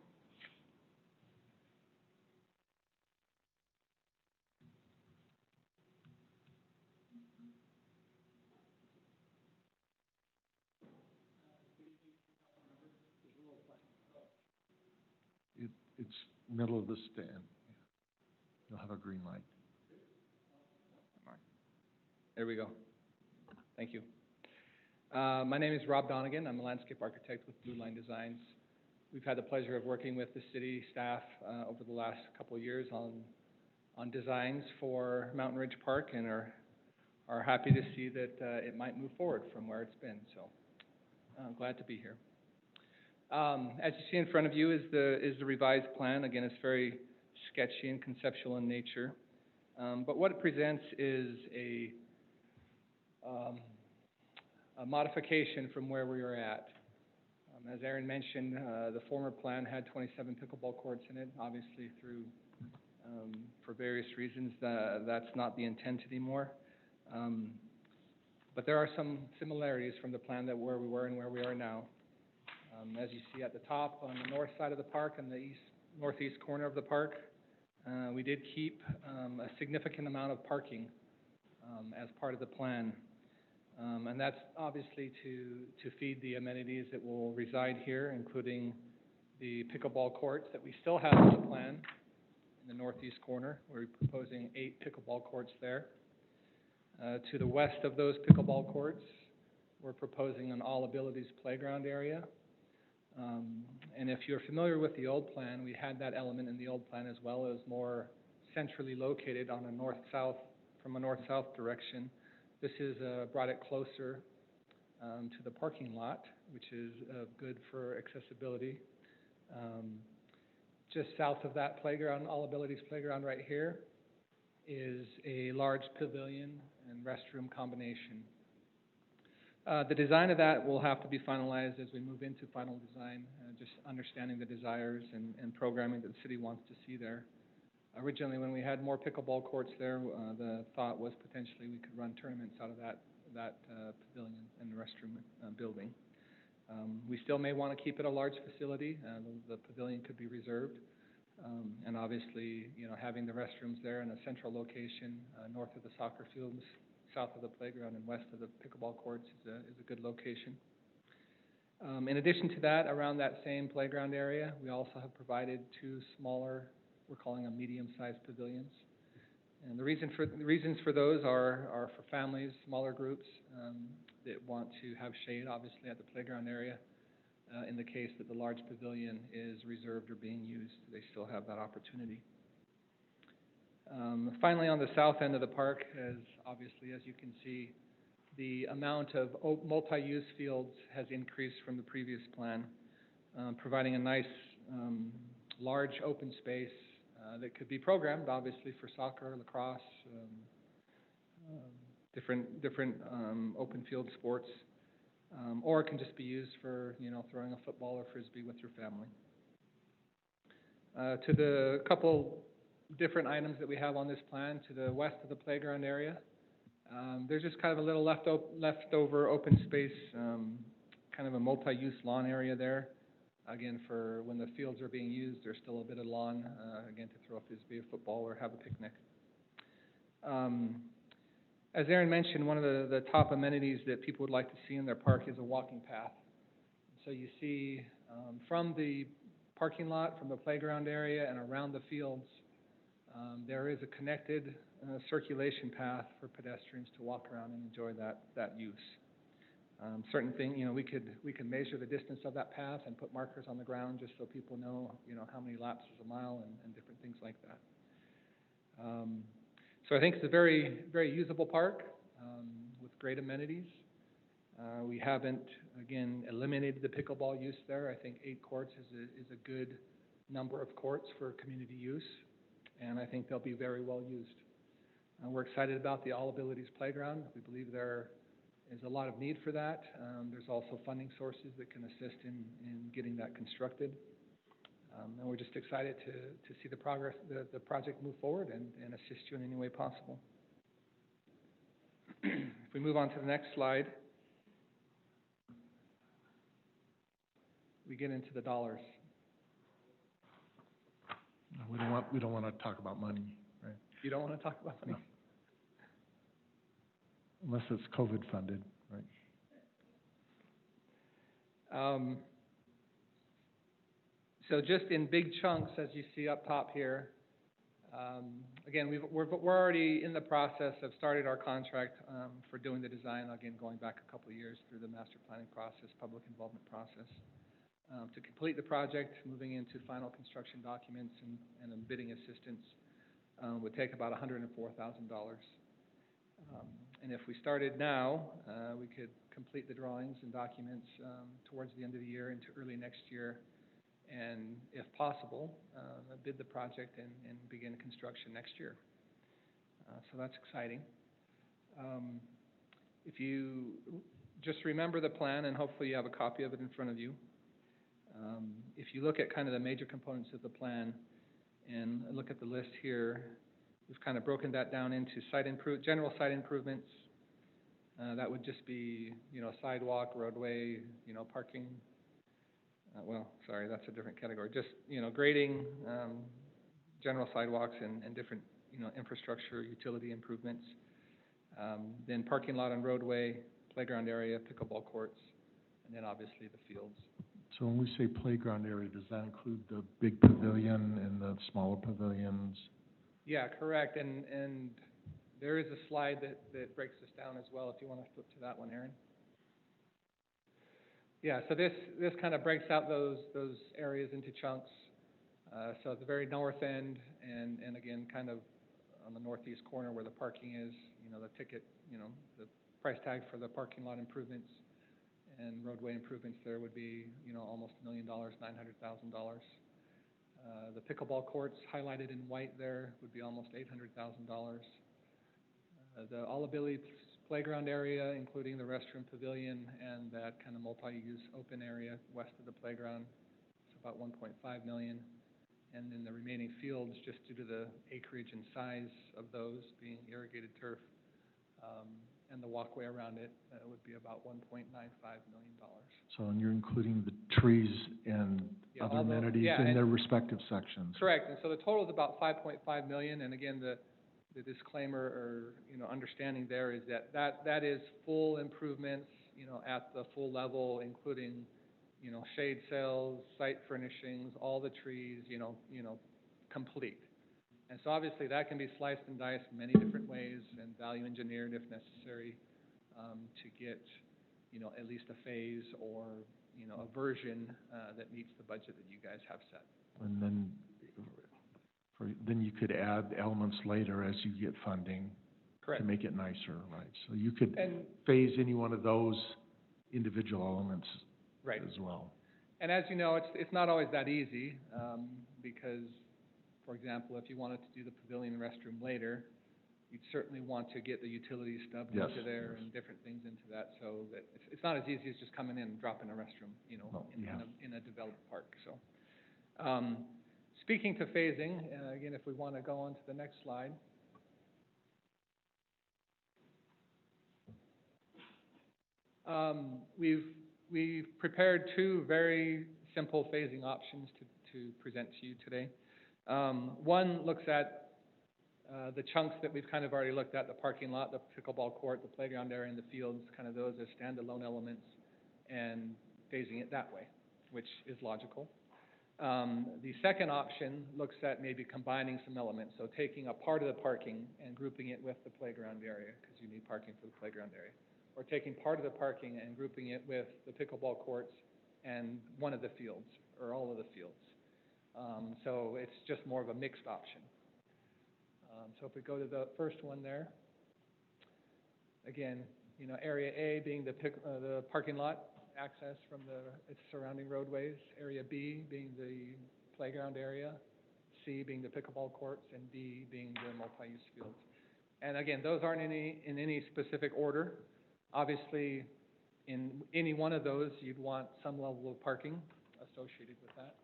It's middle of the stand. You'll have a green light. There we go. Thank you. My name is Rob Donegan. I'm a landscape architect with Blue Line Designs. We've had the pleasure of working with the city staff over the last couple of years on designs for Mountain Ridge Park, and are happy to see that it might move forward from where it's been. So I'm glad to be here. As you see in front of you is the revised plan. Again, it's very sketchy and conceptual in nature, but what it presents is a modification from where we were at. As Aaron mentioned, the former plan had 27 pickleball courts in it. Obviously, for various reasons, that's not the intent anymore. But there are some similarities from the plan that where we were and where we are now. As you see at the top, on the north side of the park and the northeast corner of the park, we did keep a significant amount of parking as part of the plan. And that's obviously to feed the amenities that will reside here, including the pickleball courts that we still have in the plan in the northeast corner. We're proposing 8 pickleball courts there. To the west of those pickleball courts, we're proposing an all-abilities playground area. And if you're familiar with the old plan, we had that element in the old plan as well, as more centrally located on a north-south, from a north-south direction. This is brought it closer to the parking lot, which is good for accessibility. Just south of that playground, all-abilities playground right here, is a large pavilion and restroom combination. The design of that will have to be finalized as we move into final design, just understanding the desires and programming that the city wants to see there. Originally, when we had more pickleball courts there, the thought was potentially we could run tournaments out of that pavilion and the restroom building. We still may want to keep it a large facility. The pavilion could be reserved. And obviously, having the restrooms there in a central location, north of the soccer fields, south of the playground, and west of the pickleball courts is a good location. In addition to that, around that same playground area, we also have provided 2 smaller, we're calling them medium-sized pavilions. And the reasons for those are for families, smaller groups that want to have shade, obviously, at the playground area. In the case that the large pavilion is reserved or being used, they still have that opportunity. Finally, on the south end of the park, obviously, as you can see, the amount of multi-use fields has increased from the previous plan, providing a nice, large open space that could be programmed, obviously, for soccer, lacrosse, different open field sports, or it can just be used for, throwing a football or frisbee with your family. To the couple different items that we have on this plan, to the west of the playground area, there's just kind of a little leftover open space, kind of a multi-use lawn area there. Again, for when the fields are being used, there's still a bit of lawn, again, to throw a frisbee, a football, or have a picnic. As Aaron mentioned, one of the top amenities that people would like to see in their park is a walking path. So you see from the parking lot, from the playground area, and around the fields, there is a connected circulation path for pedestrians to walk around and enjoy that use. Certain thing, we can measure the distance of that path and put markers on the ground just so people know, how many laps is a mile and different things like that. So I think it's a very, very usable park with great amenities. We haven't, again, eliminated the pickleball use there. I think 8 courts is a good number of courts for community use, and I think they'll be very well used. We're excited about the All Abilities Playground. We believe there is a lot of need for that. There's also funding sources that can assist in getting that constructed. And we're just excited to see the progress, the project move forward and assist you in any way possible. If we move on to the next slide, we get into the dollars. We don't want to talk about money, right? You don't want to talk about money? Unless it's COVID funded, right? So just in big chunks, as you see up top here, again, we're already in the process of started our contract for doing the design, again, going back a couple of years through the master planning process, public involvement process. To complete the project, moving into final construction documents and bidding assistance would take about $104,000. And if we started now, we could complete the drawings and documents towards the end of the year into early next year, and if possible, bid the project and begin construction next year. So that's exciting. If you just remember the plan, and hopefully you have a copy of it in front of you. If you look at kind of the major components of the plan and look at the list here, we've kind of broken that down into general site improvements. That would just be, sidewalk, roadway, parking. Well, sorry, that's a different category. Just, grading, general sidewalks and different, infrastructure, utility improvements. Then parking lot and roadway, playground area, pickleball courts, and then obviously the fields. So when we say playground area, does that include the big pavilion and the smaller pavilions? Yeah, correct. And there is a slide that breaks this down as well, if you want to flip to that one, Aaron. Yeah, so this kind of breaks out those areas into chunks. So at the very north end, and again, kind of on the northeast corner where the parking is, the ticket, the price tag for the parking lot improvements and roadway improvements there would be, almost $1 million, $900,000. The pickleball courts highlighted in white there would be almost $800,000. The all-ability playground area, including the restroom pavilion and that kind of multi-use open area west of the playground, it's about $1.5 million. And then the remaining fields, just due to the acreage and size of those being irrigated turf, and the walkway around it, would be about $1.95 million. So, and you're including the trees and other amenities in their respective sections? Correct, and so the total is about $5.5 million, and again, the disclaimer or, understanding there is that is full improvements, at the full level, including, shade sails, site furnishings, all the trees, complete. And so obviously that can be sliced and diced many different ways and value engineered if necessary, to get, at least a phase or, a version that meets the budget that you guys have set. And then you could add elements later as you get funding. Correct. To make it nicer, right? So you could phase any one of those individual elements as well. And as you know, it's not always that easy, because, for example, if you wanted to do the pavilion and restroom later, you'd certainly want to get the utility stubbed into there and different things into that, so that it's not as easy as just coming in and dropping a restroom, in a developed park. So, speaking to phasing, again, if we want to go on to the next slide. We've prepared two very simple phasing options to present to you today. One looks at the chunks that we've kind of already looked at, the parking lot, the pickleball court, the playground area, and the fields, kind of those as standalone elements, and phasing it that way, which is logical. The second option looks at maybe combining some elements, so taking a part of the parking and grouping it with the playground area, because you need parking for the playground area, or taking part of the parking and grouping it with the pickleball courts and one of the fields, or all of the fields. So it's just more of a mixed option. So if we go to the first one there, again, area A being the parking lot access from its surrounding roadways, area B being the playground area, C being the pickleball courts, and D being the multi-use fields. And again, those aren't in any specific order. Obviously, in any one of those, you'd want some level of parking associated with that.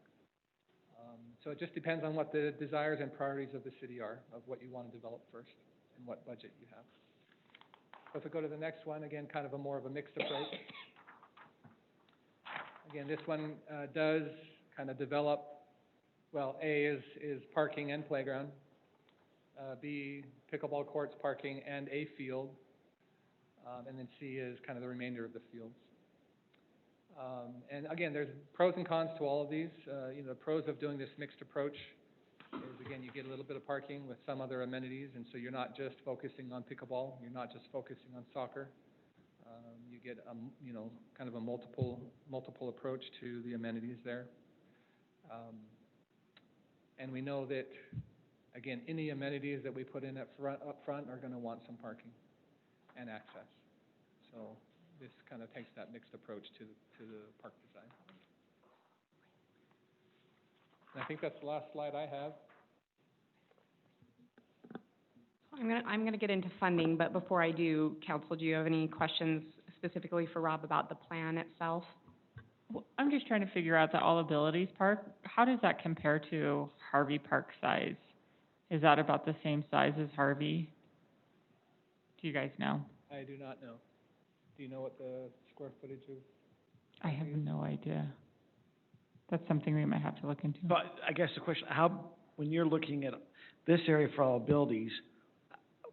So it just depends on what the desires and priorities of the city are, of what you want to develop first, and what budget you have. So if we go to the next one, again, kind of a more of a mixed approach. Again, this one, does kind of develop, well, A is parking and playground. B, pickleball courts, parking, and a field. And then C is kind of the remainder of the fields. And again, there's pros and cons to all of these. The pros of doing this mixed approach is, again, you get a little bit of parking with some other amenities, and so you're not just focusing on pickleball, you're not just focusing on soccer. You get, kind of a multiple approach to the amenities there. And we know that, again, any amenities that we put in up front are gonna want some parking and access. So this kind of takes that mixed approach to the park design. And I think that's the last slide I have. I'm gonna get into funding, but before I do, council, do you have any questions specifically for Rob about the plan itself? Well, I'm just trying to figure out the All Abilities Park. How does that compare to Harvey Park size? Is that about the same size as Harvey? Do you guys know? I do not know. Do you know what the square footage of? I have no idea. That's something we might have to look into. But I guess the question, when you're looking at this area for all abilities,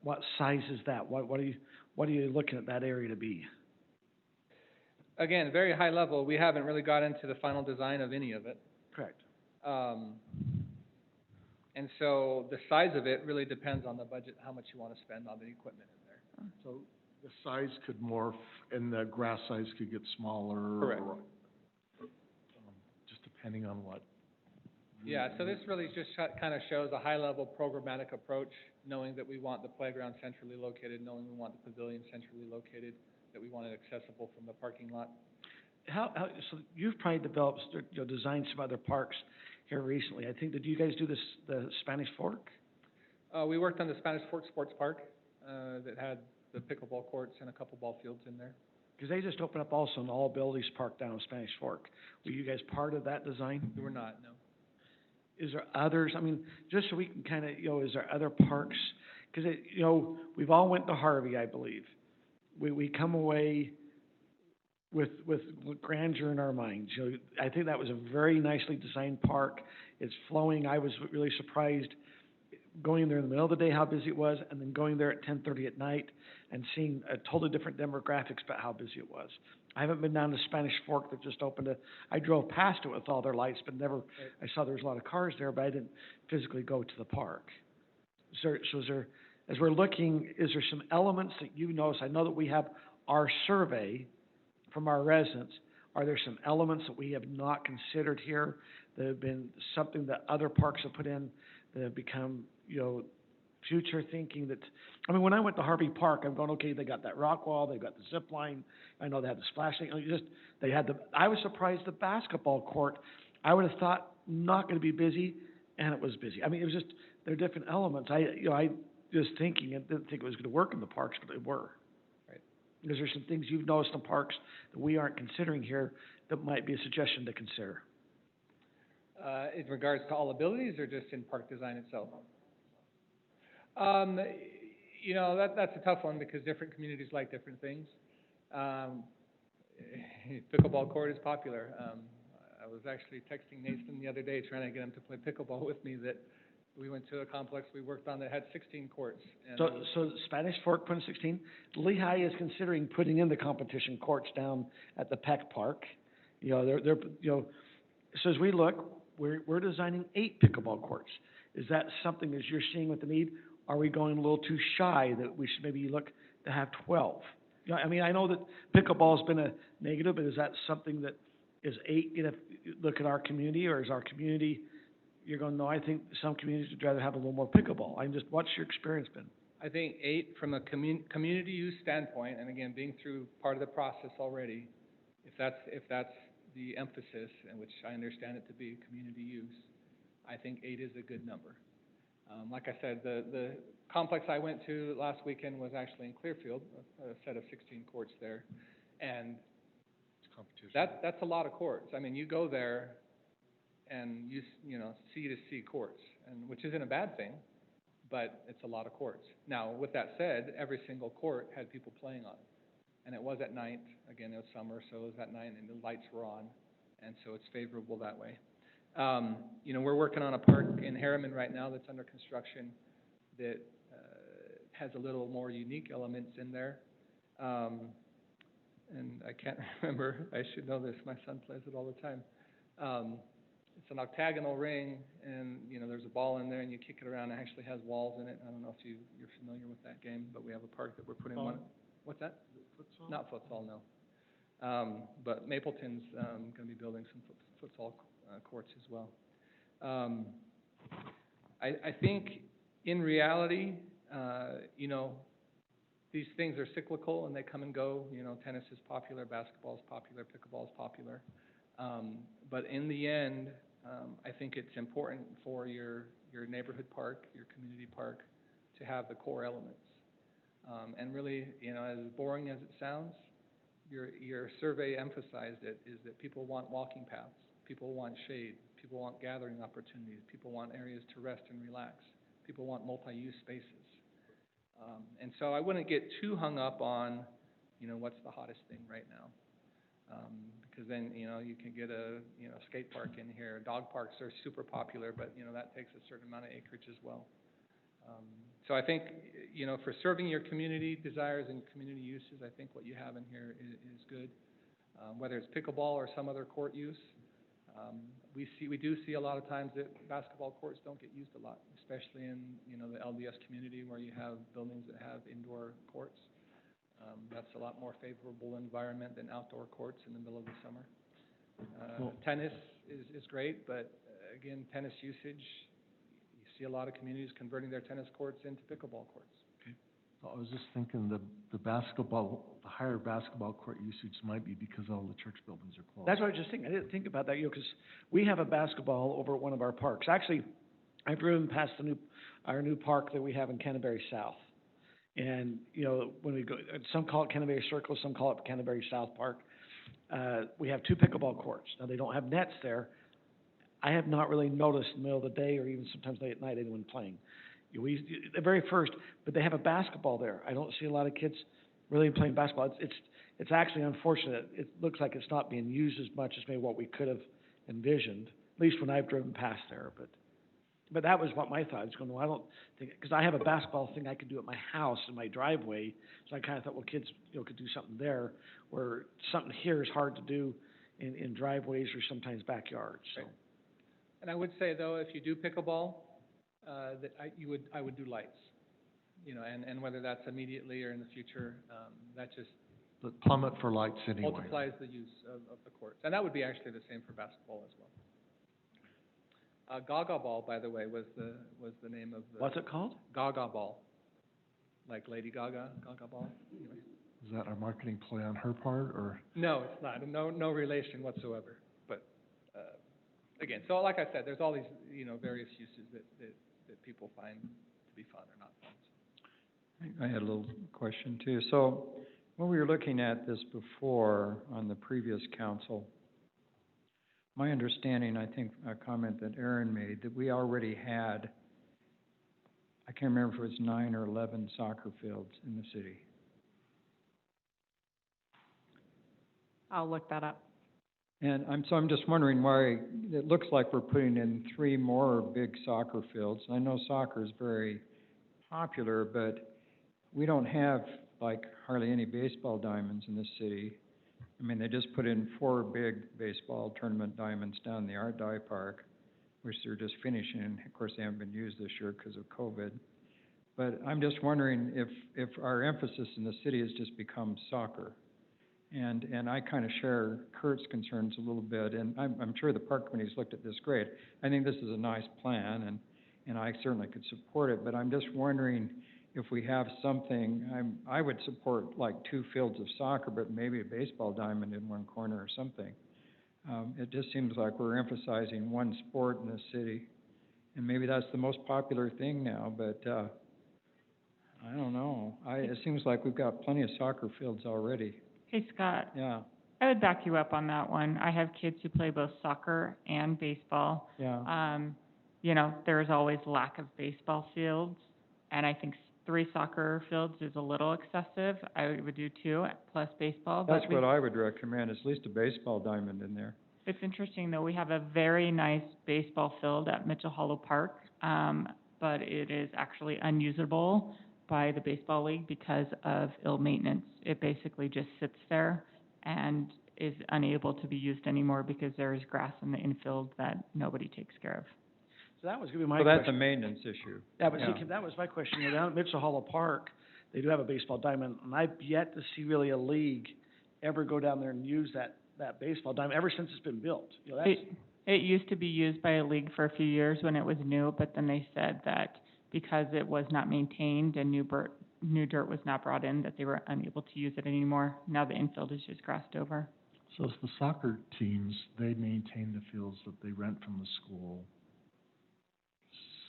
what size is that? What are you looking at that area to be? Again, very high level. We haven't really got into the final design of any of it. Correct. And so the size of it really depends on the budget, how much you want to spend on the equipment in there. So the size could morph and the grass size could get smaller. Correct. Just depending on what. Yeah, so this really just kind of shows a high-level programmatic approach, knowing that we want the playground centrally located, knowing we want the pavilion centrally located, that we want it accessible from the parking lot. So you've probably developed, designed some other parks here recently. I think, did you guys do this, the Spanish Fork? We worked on the Spanish Fork Sports Park, that had the pickleball courts and a couple ball fields in there. Because they just opened up also an all-abilities park down in Spanish Fork. Were you guys part of that design? We were not, no. Is there others, I mean, just so we can kind of, is there other parks? Because, we've all went to Harvey, I believe. We come away with grandeur in our minds. I think that was a very nicely designed park. It's flowing. I was really surprised going there in the middle of the day, how busy it was, and then going there at 10:30 at night and seeing a totally different demographics about how busy it was. I haven't been down to Spanish Fork that just opened I drove past it with all their lights, but never, I saw there was a lot of cars there, but I didn't physically go to the park. So is there, as we're looking, is there some elements that you notice? I know that we have our survey from our residents. Are there some elements that we have not considered here that have been something that other parks have put in that have become, future thinking that, when I went to Harvey Park, I'm going, okay, they got that rock wall, they've got the zip line, I know they had the splash thing, I was surprised the basketball court, I would have thought not going to be busy, and it was busy. It was just, there are different elements. I just thinking, I didn't think it was going to work in the parks, but they were. Right. Is there some things you've noticed in parks that we aren't considering here that might be a suggestion to consider? In regards to all abilities or just in park design itself? That's a tough one because different communities like different things. Pickleball court is popular. I was actually texting Nathan the other day trying to get him to play pickleball with me, that we went to a complex we worked on that had 16 courts. And So Spanish Fork put in 16. Lehigh is considering putting in the competition courts down at the Peck Park. So as we look, we're designing 8 pickleball courts. Is that something as you're seeing with the need? Are we going a little too shy that we should maybe look to have 12? I know that pickleball's been a negative, but is that something that is 8 going to look at our community, or is our community, you're going, no, I think some communities would rather have a little more pickleball. What's your experience been? I think 8 from a community use standpoint, and again, being through part of the process already, if that's the emphasis, and which I understand it to be community use, I think 8 is a good number. Like I said, the complex I went to last weekend was actually in Clearfield, a set of 16 courts there, and that's a lot of courts. You go there, and C-to-C courts, and, which isn't a bad thing, but it's a lot of courts. Now, with that said, every single court had people playing on it. And it was at night, again, it was summer, so it was at night, and the lights were on, and so it's favorable that way. We're working on a park in Harriman right now that's under construction that has a little more unique elements in there. And I can't remember, I should know this, my son plays it all the time. It's an octagonal ring, and, there's a ball in there, and you kick it around, it actually has walls in it. I don't know if you're familiar with that game, but we have a park that we're putting one. What's that? Futsal? Not futsal, no. But Mapleton's gonna be building some futsal courts as well. I think in reality, these things are cyclical and they come and go. Tennis is popular, basketball is popular, pickleball is popular. But in the end, I think it's important for your neighborhood park, your community park, to have the core elements. And really, as boring as it sounds, your survey emphasized it, is that people want walking paths, people want shade, people want gathering opportunities, people want areas to rest and relax, people want multi-use spaces. And so I wouldn't get too hung up on, what's the hottest thing right now. Because then, you can get a, skate park in here. Dog parks are super popular, but, that takes a certain amount of acreage as well. So I think, for serving your community desires and community uses, I think what you have in here is good. Whether it's pickleball or some other court use, we do see a lot of times that basketball courts don't get used a lot, especially in, the LDS community where you have buildings that have indoor courts. That's a lot more favorable environment than outdoor courts in the middle of the summer. Tennis is great, but again, tennis usage, you see a lot of communities converting their tennis courts into pickleball courts. Okay. I was just thinking the higher basketball court usage might be because all the church buildings are closed. That's what I was just thinking. I didn't think about that, because we have a basketball over at one of our parks. Actually, I've driven past our new park that we have in Canterbury South. And, when we go, some call it Canterbury Circle, some call it Canterbury South Park. We have 2 pickleball courts. Now, they don't have nets there. I have not really noticed in the middle of the day or even sometimes late at night anyone playing. The very first, but they have a basketball there. I don't see a lot of kids really playing basketball. It's actually unfortunate. It looks like it's not being used as much as maybe what we could have envisioned, at least when I've driven past there. But that was what my thought was going. Well, I don't think, because I have a basketball thing I could do at my house in my driveway, so I kind of thought, well, kids, could do something there, where something here is hard to do in driveways or sometimes backyards. So. Right. And I would say though, if you do pickleball, that I would do lights, and whether that's immediately or in the future, that just The plummet for lights anyway. multiplies the use of the courts. And that would be actually the same for basketball as well. Gaga Ball, by the way, was the name of the... What's it called? Gaga Ball. Like Lady Gaga, Gaga Ball. Anyway. Is that a marketing play on her part, or? No, it's not. No relation whatsoever. But, again, so like I said, there's all these, various uses that people find to be fun or not fun. I had a little question too. So when we were looking at this before on the previous council, my understanding, I think a comment that Aaron made, that we already had, I can't remember if it was 9 or 11 soccer fields in the city. I'll look that up. And I'm just wondering why it looks like we're putting in 3 more big soccer fields. I know soccer is very popular, but we don't have like hardly any baseball diamonds in this city. I mean, they just put in 4 big baseball tournament diamonds down the Art Dye Park, which they're just finishing. Of course, they haven't been used this year because of COVID. But I'm just wondering if our emphasis in the city has just become soccer. And I kind of share Kurt's concerns a little bit, and I'm sure the park committee's looked at this great. I think this is a nice plan, and I certainly could support it, but I'm just wondering if we have something, I would support like 2 fields of soccer, but maybe a baseball diamond in one corner or something. It just seems like we're emphasizing one sport in the city, and maybe that's the most popular thing now, but I don't know. It seems like we've got plenty of soccer fields already. Hey, Scott. Yeah. I would back you up on that one. I have kids who play both soccer and baseball. Yeah. You know, there's always lack of baseball fields, and I think 3 soccer fields is a little excessive. I would do 2 plus baseball, but That's what I would recommend, is at least a baseball diamond in there. it's interesting though, we have a very nice baseball field at Mitchell Hollow Park, but it is actually unusable by the baseball league because of ill maintenance. It basically just sits there and is unable to be used anymore because there is grass in the infield that nobody takes care of. So that was gonna be my So question. that's a maintenance issue. Yeah, but see, Yeah. that was my question. You know, down at Mitchell Hollow Park, they do have a baseball diamond, and I've yet to see really a league ever go down there and use that baseball diamond, ever since it's been built. You know, that's, It used to be used by a league for a few years when it was new, but then they said that because it was not maintained and new dirt was not brought in, that they were unable to use it anymore. Now the infield is just grassed over. So it's the soccer teams, they maintain the fields that they rent from the school.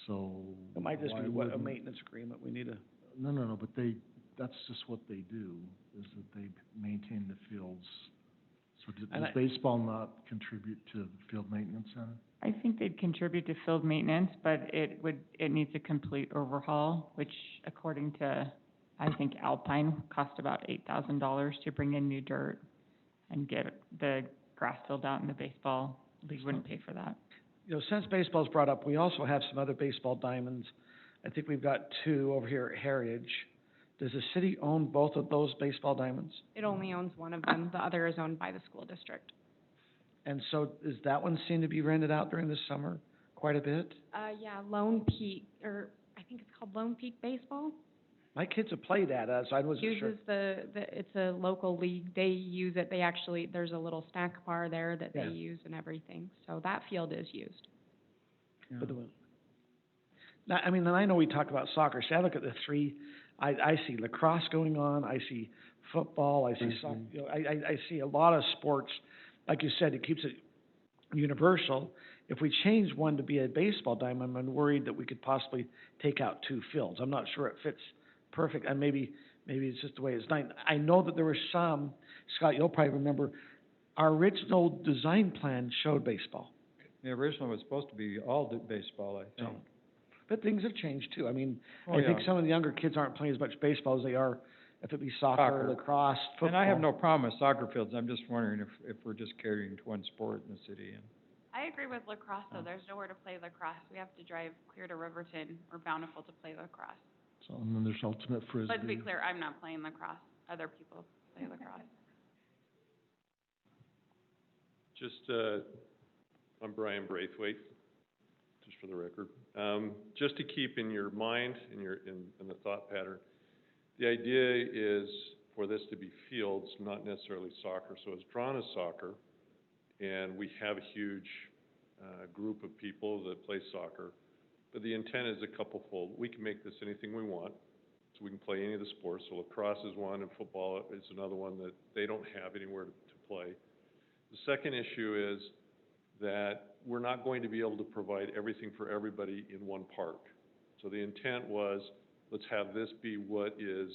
So it might just why be a wouldn't- maintenance agreement we need to. No, but that's just what they do, is that they maintain the fields. So And does baseball not contribute to field maintenance then? I think they'd contribute to field maintenance, but it needs a complete overhaul, which according to, I think Alpine, cost about $8,000 to bring in new dirt and get the grass filled out, and the baseball league wouldn't pay for that. You know, since baseball's brought up, we also have some other baseball diamonds. I think we've got 2 over here at Heritage. Does the city own both of those baseball diamonds? It only owns one of them, the other is owned by the school district. And so does that one seem to be rented out during the summer quite a bit? Yeah, Lone Peak, or I think it's called Lone Peak Baseball. My kids have played at it, so I wasn't sure. Uses it's a local league, they use it, they actually, there's a little snack bar there that they Yeah. use and everything, so that field is used. But now, I mean, and I know we talk about soccer, see, I look at the 3, I see lacrosse going on, I see football, I see soccer, you know, I see a lot of sports. Like you said, it keeps it universal. If we change one to be a baseball diamond, I'm worried that we could possibly take out 2 fields. I'm not sure it fits perfect, and maybe it's just the way it's done. I know that there were some, Scott, you'll probably remember, our original design plan showed baseball. The original was supposed to be all baseball, I think. But things have changed too. I mean, Oh, I think yeah. some of the younger kids aren't playing as much baseball as they are, if it be soccer, Soccer. lacrosse, football. And I have no problem with soccer fields, I'm just wondering if we're just catering to one sport in the city, and I agree with lacrosse, though. There's nowhere to play lacrosse. We have to drive clear to Riverton or Bountiful to play lacrosse. So, and then there's ultimate frisbee. Let's be clear, I'm not playing lacrosse. Other people play lacrosse. I'm Brian Braithwaite, just for the record. Just to keep in your mind, in the thought pattern, the idea is for this to be fields, not necessarily soccer. So it's drawn as soccer, and we have a huge group of people that play soccer. But the intent is a couple-fold. We can make this anything we want, so we can play any of the sports. So lacrosse is one, and football is another one that they don't have anywhere to play. The second issue is that we're not going to be able to provide everything for everybody in one park. So the intent was, let's have this be what is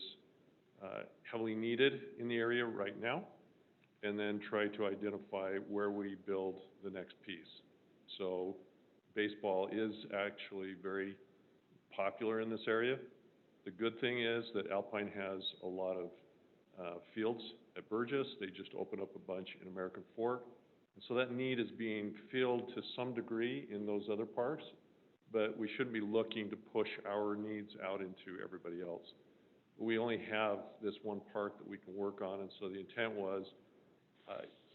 heavily needed in the area right now, and then try to identify where we build the next piece. So baseball is actually very popular in this area. The good thing is that Alpine has a lot of fields at Burgess. They just opened up a bunch in American Fork. And so that need is being filled to some degree in those other parks, but we shouldn't be looking to push our needs out into everybody else. We only have this one park that we can work on, and so the intent was,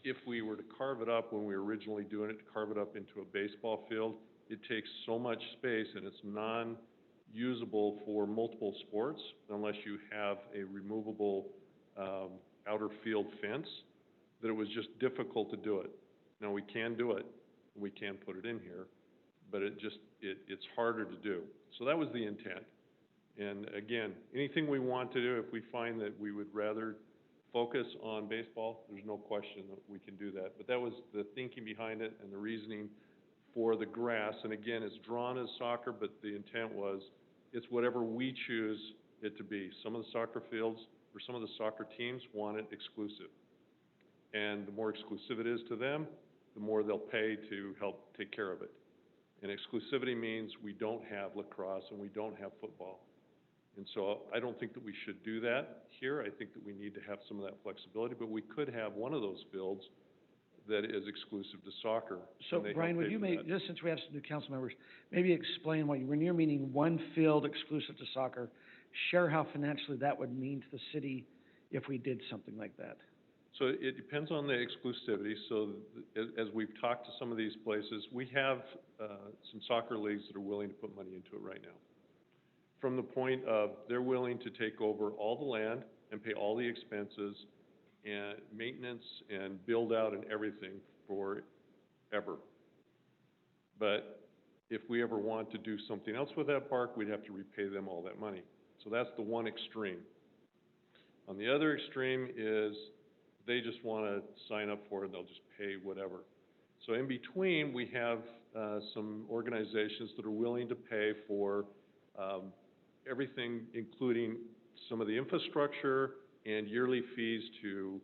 if we were to carve it up when we were originally doing it, to carve it up into a baseball field, it takes so much space and it's non-usable for multiple sports unless you have a removable outer field fence, that it was just difficult to do it. Now, we can do it, we can put it in here, but it's harder to do. So that was the intent. And again, anything we want to do, if we find that we would rather focus on baseball, there's no question that we can do that. But that was the thinking behind it and the reasoning for the grass. And again, it's drawn as soccer, but the intent was, it's whatever we choose it to be. Some of the soccer fields or some of the soccer teams want it exclusive. And the more exclusive it is to them, the more they'll pay to help take care of it. And exclusivity means we don't have lacrosse and we don't have football. And so I don't think that we should do that here. I think that we need to have some of that flexibility, but we could have one of those fields that is exclusive to soccer. So and they Brian, help would pay you for make, that. just since we have some new council members, maybe explain when you're meaning one field exclusive to soccer, share how financially that would mean to the city if we did something like that. So it depends on the exclusivity. So as we've talked to some of these places, we have some soccer leagues that are willing to put money into it right now. From the point of they're willing to take over all the land and pay all the expenses and maintenance and build out and everything forever. But if we ever want to do something else with that park, we'd have to repay them all that money. So that's the one extreme. On the other extreme is they just want to sign up for it and they'll just pay whatever. So in between, we have some organizations that are willing to pay for everything, including some of the infrastructure and yearly fees to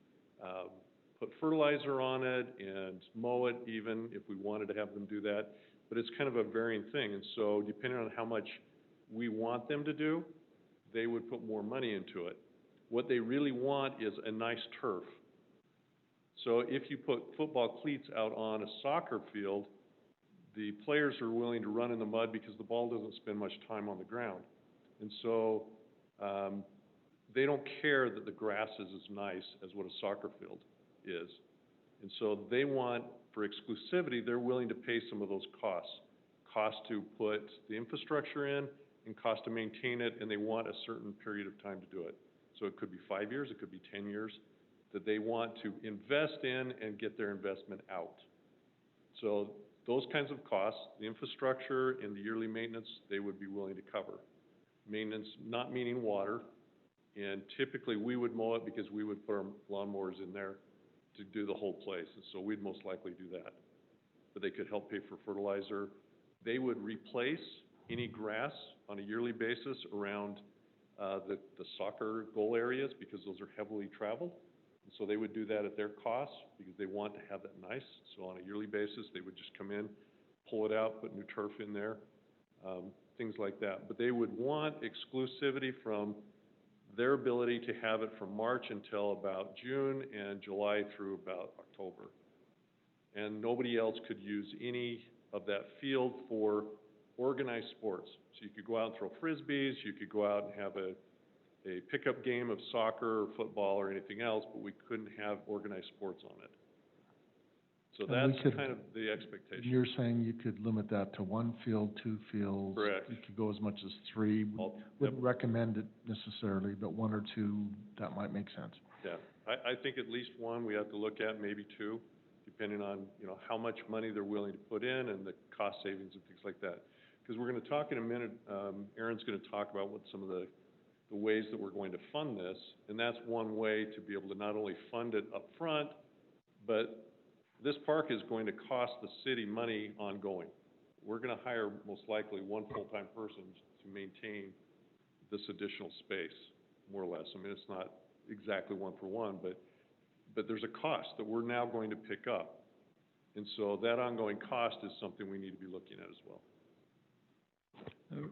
put fertilizer on it and mow it even if we wanted to have them do that. But it's kind of a varying thing. And so depending on how much we want them to do, they would put more money into it. What they really want is a nice turf. So if you put football cleats out on a soccer field, the players are willing to run in the mud because the ball doesn't spend much time on the ground. And so they don't care that the grass is as nice as what a soccer field is. And so they want, for exclusivity, they're willing to pay some of those costs. Cost to put the infrastructure in and cost to maintain it, and they want a certain period of time to do it. So it could be 5 years, it could be 10 years, that they want to invest in and get their investment out. So those kinds of costs, the infrastructure and the yearly maintenance, they would be willing to cover. Maintenance, not meaning water, and typically we would mow it because we would put our lawnmowers in there to do the whole place, and so we'd most likely do that. But they could help pay for fertilizer. They would replace any grass on a yearly basis around the soccer goal areas because those are heavily traveled. And so they would do that at their cost because they want to have that nice. So on a yearly basis, they would just come in, pull it out, put new turf in there, things like that. But they would want exclusivity from their ability to have it from March until about June and July through about October. And nobody else could use any of that field for organized sports. So you could go out and throw frisbees, you could go out and have a pickup game of soccer or football or anything else, but we couldn't have organized sports on it. So And we that's could- kind of the expectation. You're saying you could limit that to one field, two fields? Correct. You could go as much as three. Wouldn't recommend it necessarily, but one or two, that might make sense. Yeah, I think at least one we have to look at, maybe two, depending on, you know, how much money they're willing to put in and the cost savings and things like that. Because we're going to talk in a minute, Aaron's going to talk about what some of the ways that we're going to fund this, and that's one way to be able to not only fund it up front, but this park is going to cost the city money ongoing. We're going to hire most likely one full-time person to maintain this additional space, more or less. I mean, it's not exactly one for one, but there's a cost that we're now going to pick up. And so that ongoing cost is something we need to be looking at as well.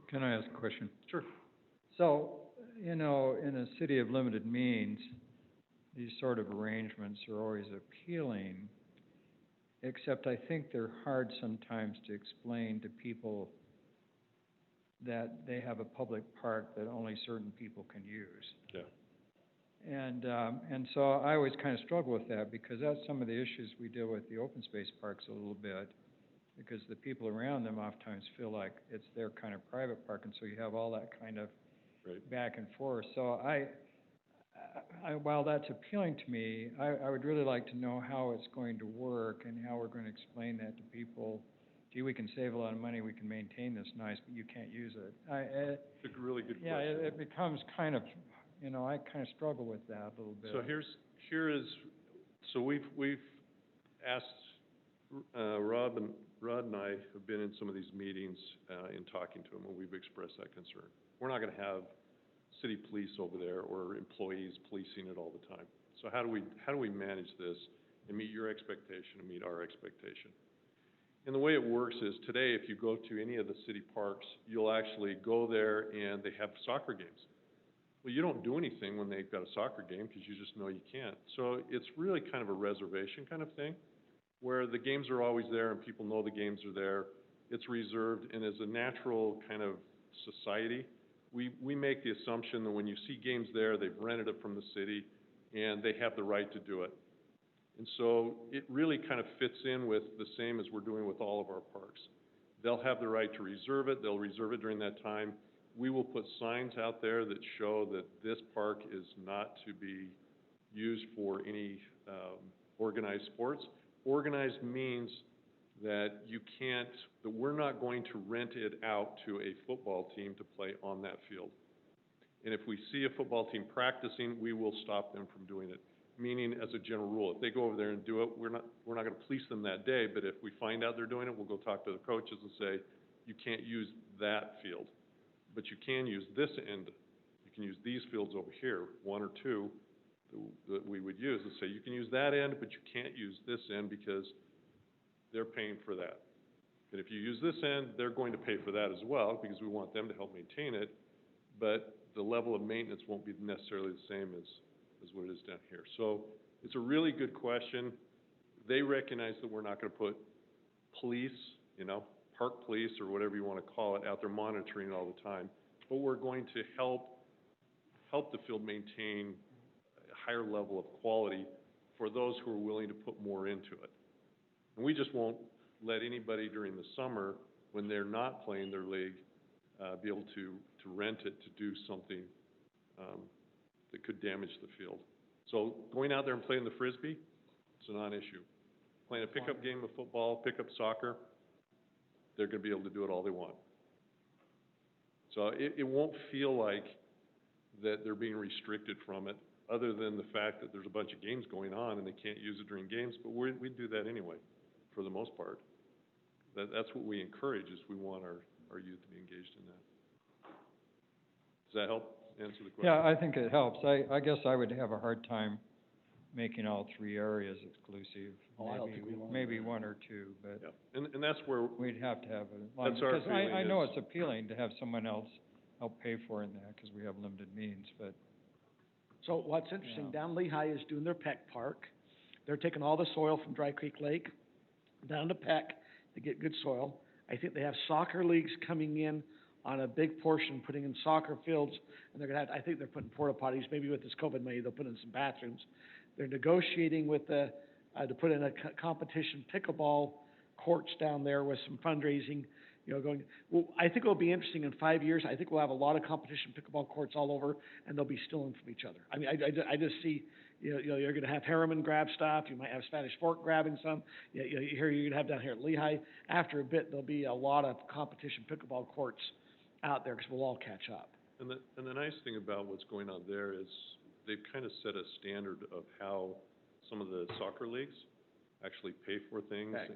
Can I ask a question? Sure. So, you know, in a city of limited means, these sort of arrangements are always appealing, except I think they're hard sometimes to explain to people that they have a public park that only certain people can use. Yeah. And so I always kind of struggle with that because that's some of the issues we deal with the open space parks a little bit, because the people around them oftentimes feel like it's their kind of private park, and so you have all that kind of back and forth. So I, while that's appealing to me, I would really like to know how it's going to work and how we're going to explain that to people. Gee, we can save a lot of money, we can maintain this nice, but you can't use it. It's a really good question. Yeah, it becomes kind of, you know, I kind of struggle with that a little bit. So so we've asked, Rod and I have been in some of these meetings, in talking to them, and we've expressed that concern. We're not gonna have city police over there or employees policing it all the time. So how do we manage this and meet your expectation and meet our expectation? And the way it works is today, if you go to any of the city parks, you'll actually go there and they have soccer games. Well, you don't do anything when they've got a soccer game because you just know you can't. So it's really kind of a reservation kind of thing, where the games are always there and people know the games are there. It's reserved, and as a natural kind of society, we make the assumption that when you see games there, they've rented it from the city and they have the right to do it. And so it really kind of fits in with the same as we're doing with all of our parks. They'll have the right to reserve it. They'll reserve it during that time. We will put signs out there that show that this park is not to be used for any organized sports. Organized means that that we're not going to rent it out to a football team to play on that field. And if we see a football team practicing, we will stop them from doing it. Meaning, as a general rule, if they go over there and do it, we're not going to police them that day, but if we find out they're doing it, we'll go talk to the coaches and say, you can't use that field, but you can use this end. You can use these fields over here, one or two that we would use, and say, you can use that end, but you can't use this end because they're paying for that. And if you use this end, they're going to pay for that as well because we want them to help maintain it, but the level of maintenance won't be necessarily the same as what it is down here. So it's a really good question. They recognize that we're not going to put police, park police or whatever you want to call it, out there monitoring it all the time, but we're going to help the field maintain a higher level of quality for those who are willing to put more into it. And we just won't let anybody during the summer, when they're not playing their league, be able to rent it to do something that could damage the field. So going out there and playing the Frisbee, it's a non-issue. Playing a pickup game of football, pickup soccer, they're going to be able to do it all they want. So it won't feel like that they're being restricted from it, other than the fact that there's a bunch of games going on and they can't use it during games, but we do that anyway, for the most part. That's what we encourage, is we want our youth to be engaged in that. Does that help answer the question? Yeah, I think it helps. I guess I would have a hard time making all three areas exclusive. I don't think we want Maybe one or two, but Yeah, and that's where, we'd have to have a, That's our because I feeling know is- it's appealing to have someone else help pay for it in that, because we have limited means, but So what's interesting, Yeah. down Lehigh is doing their Peck Park. They're taking all the soil from Dry Creek Lake down to Peck to get good soil. I think they have soccer leagues coming in on a big portion, putting in soccer fields, and they're gonna have, I think they're putting porta potties, maybe with this COVID money, they'll put in some bathrooms. They're negotiating with to put in a competition pickleball courts down there with some fundraising, going, well, I think it'll be interesting in 5 years. I think we'll have a lot of competition pickleball courts all over, and they'll be stealing from each other. I mean, I just see, you're gonna have Harriman grab stuff, you might have Spanish Fork grabbing some, you're gonna have down here at Lehigh. After a bit, there'll be a lot of competition pickleball courts out there, because we'll all catch up. and the nice thing about what's going on there is they've kind of set a standard of how some of the soccer leagues actually pay for things Correct.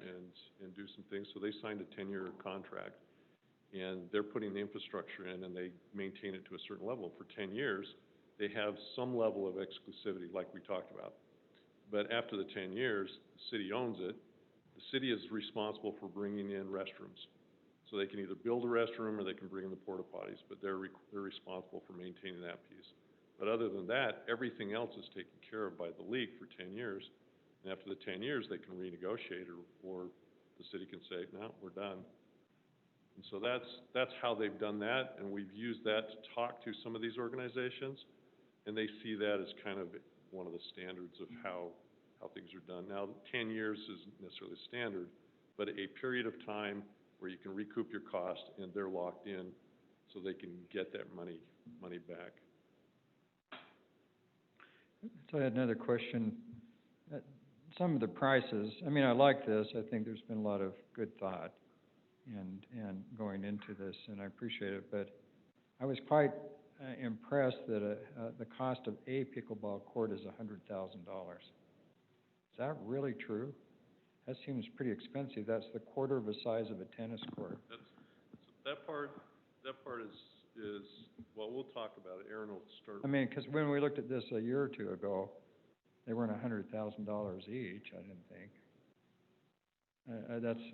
and do some things. So they signed a 10-year contract, and they're putting the infrastructure in, and they maintain it to a certain level. For 10 years, they have some level of exclusivity, like we talked about. But after the 10 years, the city owns it. The city is responsible for bringing in restrooms. So they can either build a restroom or they can bring in the porta potties, but they're responsible for maintaining that piece. But other than that, everything else is taken care of by the league for 10 years. And after the 10 years, they can renegotiate, or the city can say, no, we're done. And so that's how they've done that, and we've used that to talk to some of these organizations, and they see that as kind of one of the standards of how things are done. Now, 10 years isn't necessarily standard, but a period of time where you can recoup your cost and they're locked in, so they can get that money back. So I had another question. Some of the prices, I mean, I like this. I think there's been a lot of good thought and going into this, and I appreciate it. But I was quite impressed that the cost of a pickleball court is $100,000. Is that really true? That seems pretty expensive. That's the quarter of the size of a tennis court. That part is, well, we'll talk about it. Aaron will start. I mean, because when we looked at this a year or two ago, they weren't $100,000 each, I didn't think. That's,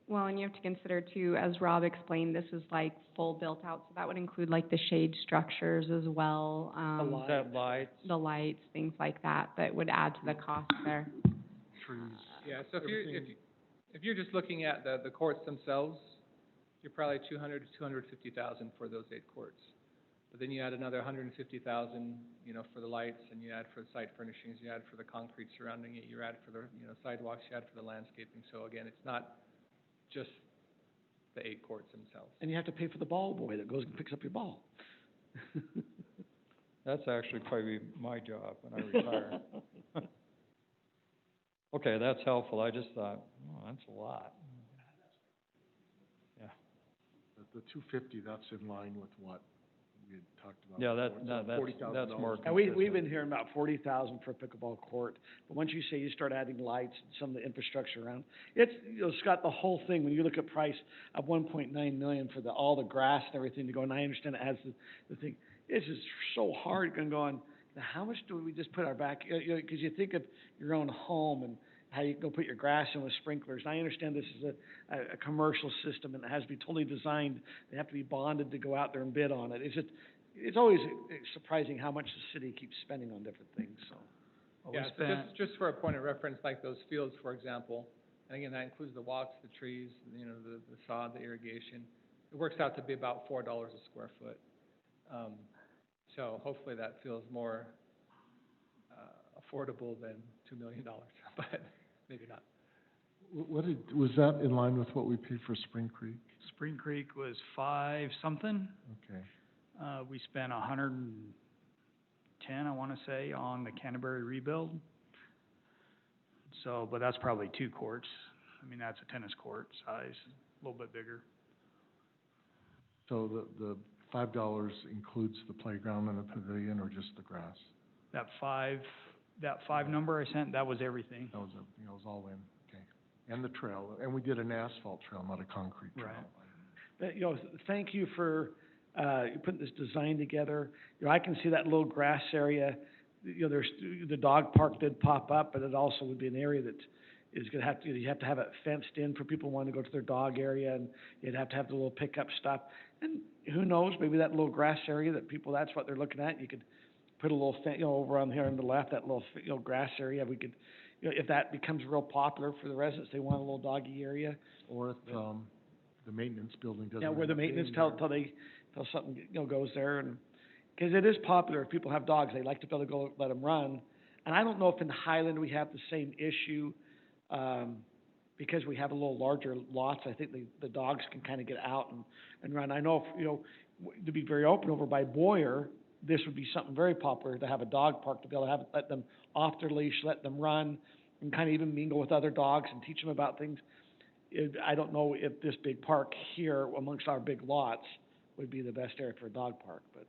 Well, and you have to consider too, as Rob explained, this is like full built out, so that would include like the shade structures as well, that lights. the lights, things like that, that would add to the cost there. Trees. Yeah, so Everything. if you're just looking at the courts themselves, you're probably 200 to 250,000 for those 8 courts. But then you add another 150,000, you know, for the lights, and you add for the site furnishings, you add for the concrete surrounding it, you add for the, you know, sidewalks, you add for the landscaping. So again, it's not just the 8 courts themselves. And you have to pay for the ball boy that goes and picks up your ball. That's actually probably my job when I retire. Okay, that's helpful. I just thought, oh, that's a lot. Yeah. The 250, that's in line with what we had talked about. Yeah, before. So that's more And we've been hearing about 40,000 for a pickleball court, but once you say you start adding lights and some of the infrastructure around, it's, you know, Scott, the whole thing, when you look at price of 1.9 million for all the grass and everything to go, and I understand it has the thing, it's just so hard going, now how much do we just put our back, you know, because you think of your own home and how you go put your grass in with sprinklers. And I understand this is a commercial system and it has to be totally designed. They have to be bonded to go out there and bid on it. It's always surprising how much the city keeps spending on different things, so. Yeah, so just for a point of reference, like those fields, for example, and again, that includes the walks, the trees, you know, the sod, the irrigation. It works out to be about $4 a square foot. So hopefully that feels more affordable than $2 million, but maybe not. Was that in line with what we paid for Spring Creek? Spring Creek was 5 something. Okay. We spent 110, I wanna say, on the Canterbury rebuild. So, but that's probably 2 courts. I mean, that's a tennis court size, a little bit bigger. So the $5 includes the playground and the pavilion, or just the grass? That five number I sent, that was everything. That was, it was all in, okay. And the trail, and we did an asphalt trail, not a concrete trail. Right. But, you know, thank you for, you putting this design together. You know, I can see that little grass area, you know, there's, the dog park did pop up, but it also would be an area that is gonna have to, you have to have it fenced in for people wanting to go to their dog area, and you'd have to have the little pickup stop. And who knows, maybe that little grass area that people, that's what they're looking at, you could put a little you know, over on here on the left, that little, you know, grass area, we could, you know, if that becomes real popular for the residents, they want a little doggy area. Or if, the maintenance building doesn't. Yeah, where the have a maintenance thing till something, you know, goes there, and, because it is popular, if people have dogs, they like to be able to go let them run. And I don't know if in Highland we have the same issue, because we have a little larger lots, I think the dogs can kind of get out and run. I know, if, you know, to be very open, over by Boyer, this would be something very popular, to have a dog park, to be able to let them off their leash, let them run, and kind of even mingle with other dogs and teach them about things. I don't know if this big park here amongst our big lots would be the best area for a dog park, but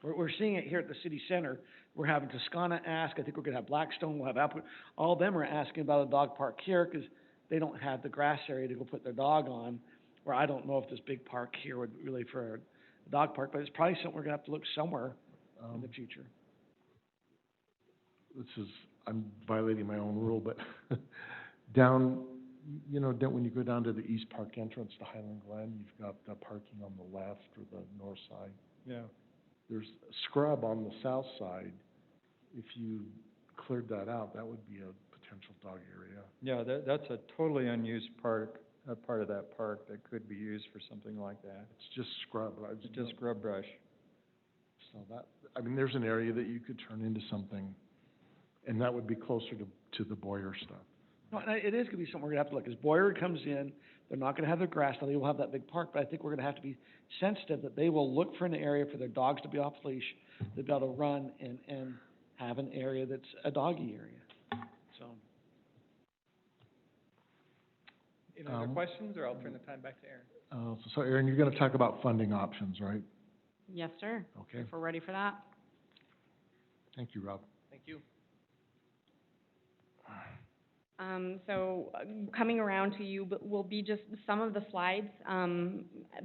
we're seeing it here at the city center. We're having Toscana ask, I think we're gonna have Blackstone, we'll have Apple, all of them are asking about a dog park here, because they don't have the grass area to go put their dog on, where I don't know if this big park here would really for a dog park, but it's probably something we're gonna have to look somewhere in the future. I'm violating my own rule, but down, you know, when you go down to the East Park entrance to Highland Glen, you've got the parking on the left or the north side. Yeah. There's scrub on the south side. If you cleared that out, that would be a potential dog area. Yeah, that's a totally unused part of that park that could be used for something like that. It's just scrub. It's just scrub brush. So that, I mean, there's an area that you could turn into something, and that would be closer to the Boyer stuff. No, and it is gonna be something we're gonna have to look, as Boyer comes in, they're not gonna have their grass, now they will have that big park, but I think we're gonna have to be sensitive that they will look for an area for their dogs to be off leash, to be able to run and have an area that's a doggy area, so. Any other questions, or I'll turn the time back to Aaron? So Aaron, you're gonna talk about funding options, right? Yes, sir. Okay, If we're ready for that. thank you, Rob. Thank you. Coming around to you, but will be just some of the slides,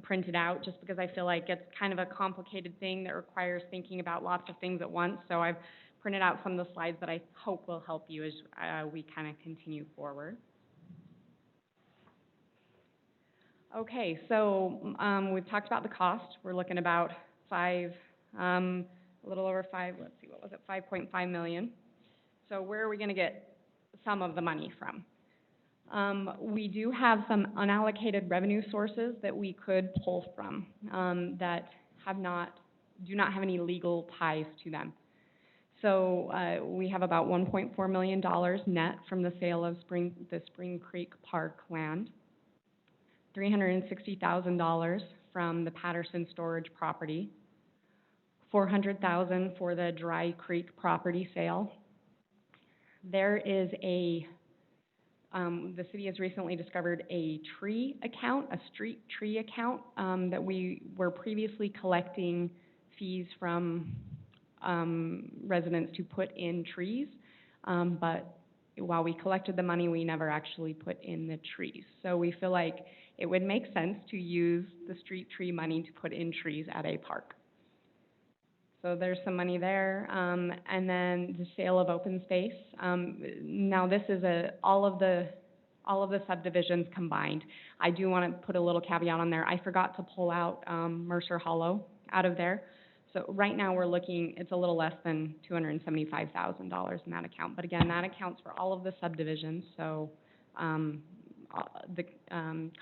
printed out, just because I feel like it's kind of a complicated thing that requires thinking about lots of things at once. So I've printed out some of the slides that I hope will help you as, we kind of continue forward. Okay, so, we've talked about the cost. We're looking about a little over five, let's see, what was it, 5.5 million. So where are we gonna get some of the money from? We do have some unallocated revenue sources that we could pull from, that do not have any legal ties to them. So, we have about $1.4 million net from the sale of the Spring Creek Park land, $360,000 from the Patterson storage property, $400,000 for the Dry Creek property sale. There is the city has recently discovered a tree account, a street tree account, that we were previously collecting fees from, residents to put in trees. But while we collected the money, we never actually put in the trees. So we feel like it would make sense to use the street tree money to put in trees at a park. So there's some money there, and then the sale of open space. Now this is all of the subdivisions combined. I do want to put a little caveat on there. I forgot to pull out, Mercer Hollow out of there. So right now we're looking, it's a little less than $275,000 in that account. But again, that accounts for all of the subdivisions, so, the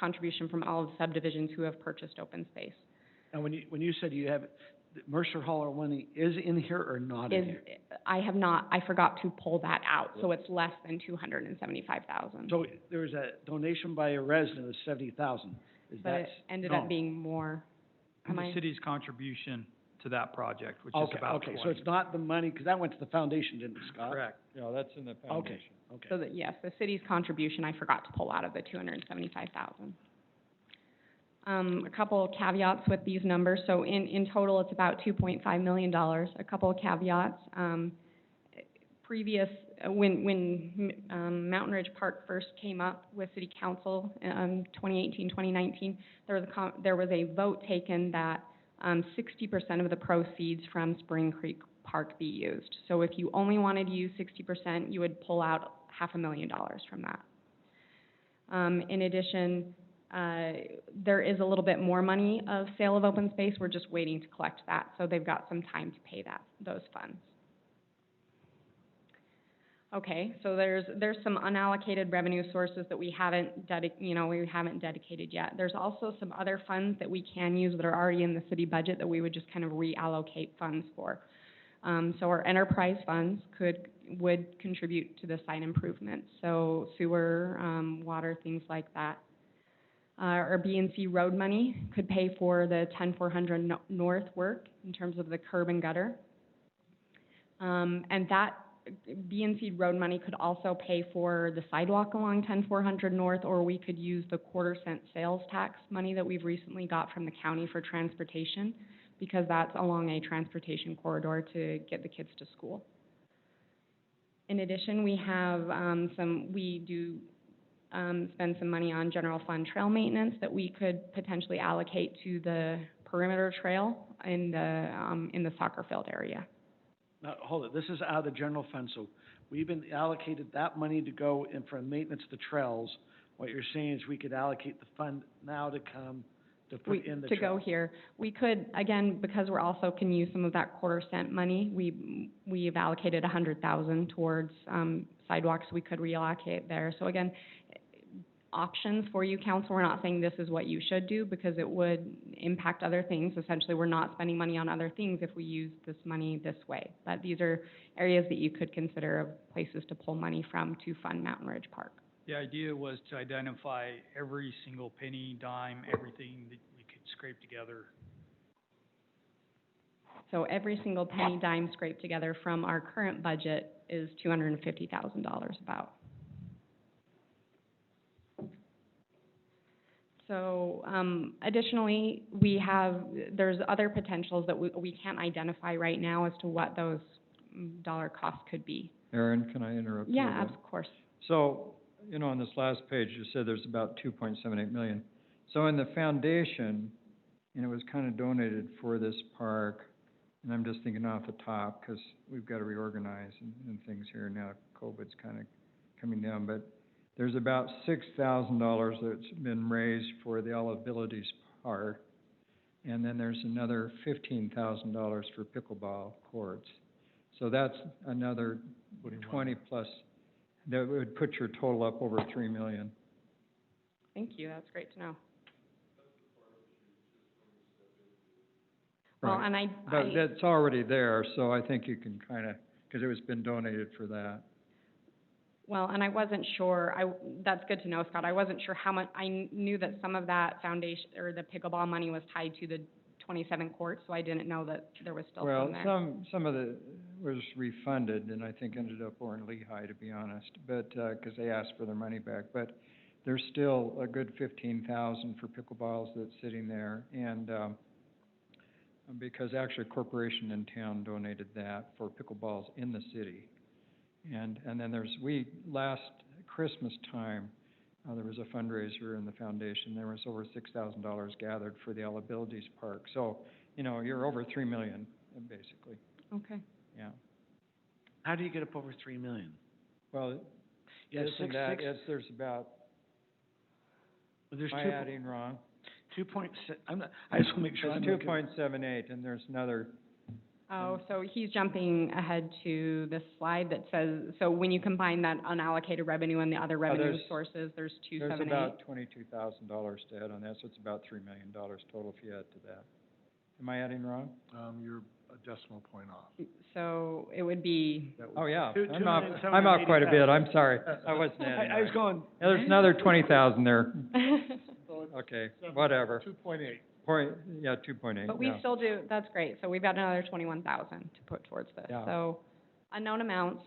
contribution from all of the subdivisions who have purchased open space. And when you said you have, Mercer Hollow money is in here or not in here? I forgot to pull that out, so it's less than $275,000. So there was a donation by a resident of $70,000. But it ended up being more. The city's contribution to that project, which is about 20. Okay, so it's not the money, because that went to the foundation, didn't it, Scott? Correct. Yeah, that's in the foundation. Okay. So that, yes, the city's contribution, I forgot to pull out of the $275,000. A couple of caveats with these numbers. So in total, it's about $2.5 million. A couple of caveats. When Mountain Ridge Park first came up with City Council in 2018, 2019, there was a vote taken that 60% of the proceeds from Spring Creek Park be used. So if you only wanted to use 60%, you would pull out $500,000 from that. In addition, there is a little bit more money of sale of open space. We're just waiting to collect that, so they've got some time to pay those funds. Okay, so there's some unallocated revenue sources that we haven't dedicated yet. There's also some other funds that we can use that are already in the city budget that we would just kind of reallocate funds for. So our enterprise funds would contribute to the site improvements, so sewer, water, things like that. Our B&C road money could pay for the 10400 North work in terms of the curb and gutter. And that B&C road money could also pay for the sidewalk along 10400 North, or we could use the quarter-cent sales tax money that we've recently got from the county for transportation, because that's along a transportation corridor to get the kids to school. In addition, we have spend some money on general fund trail maintenance that we could potentially allocate to the perimeter trail in the soccer field area. Now, hold it, this is out of the general fund, so we've been allocated that money to go in for maintenance of the trails. What you're saying is we could allocate the fund now to come to put in the trails. To go here. We could, again, because we're also can use some of that quarter-cent money, we've allocated $100,000 towards sidewalks we could reallocate there. So again, options for you, council. We're not saying this is what you should do, because it would impact other things. Essentially, we're not spending money on other things if we use this money this way. But these are areas that you could consider of places to pull money from to fund Mountain Ridge Park. The idea was to identify every single penny, dime, everything that we could scrape together. So every single penny, dime scraped together from our current budget is $250,000 about. So, additionally, there's other potentials that we can't identify right now as to what those dollar costs could be. Erin, can I interrupt you? Yeah, of course. So, on this last page, you said there's about 2.78 million. So in the foundation, and it was kind of donated for this park, And I'm just thinking off the top, because we've got to reorganize and things here now. COVID's kind of coming down, but there's about $6,000 that's been raised for the All Abilities part. And then there's another $15,000 for pickleball courts. So that's another 20 plus, that would put your total up over 3 million. Thank you, that's great to know. Right. Well, and But that's already there, so I think you can kind of, because it was been donated for that. well, and I wasn't sure, that's good to know, Scott, I wasn't sure how much, I knew that some of that foundation, or the pickleball money was tied to the 27 courts, so I didn't know that there was still some there. Well, some of the was refunded, and I think ended up over in Lehigh, to be honest, but, because they asked for their money back. But there's still a good 15,000 for pickleballs that's sitting there, and, because actually a corporation in town donated that for pickleballs in the city. And then last Christmas time, there was a fundraiser in the foundation. There was over $6,000 gathered for the All Abilities Park. So, you're over 3 million, basically, Okay. yeah. How do you get up over 3 million? Well, Yeah, there's about, there's am I adding wrong? 2.6, I just want to make sure I'm There's looking. 2.78, and there's another, Oh, so he's jumping ahead to the slide that says, so when you combine that unallocated revenue and the other revenue there's- sources, there's there's 278? about $22,000 to add on that, so it's about $3 million total if you add to that. Am I adding wrong? You're a decimal point off. So it would be, Oh, yeah, Two I'm off, million, I'm off quite a bit, 780,000. I'm sorry, I wasn't adding I was right. going, Yeah, there's another 20,000 there, So it's okay, whatever. 2.8. 2.8, but we yeah. still do, that's great, so we've got another 21,000 to put towards this. Yeah. So unknown amounts,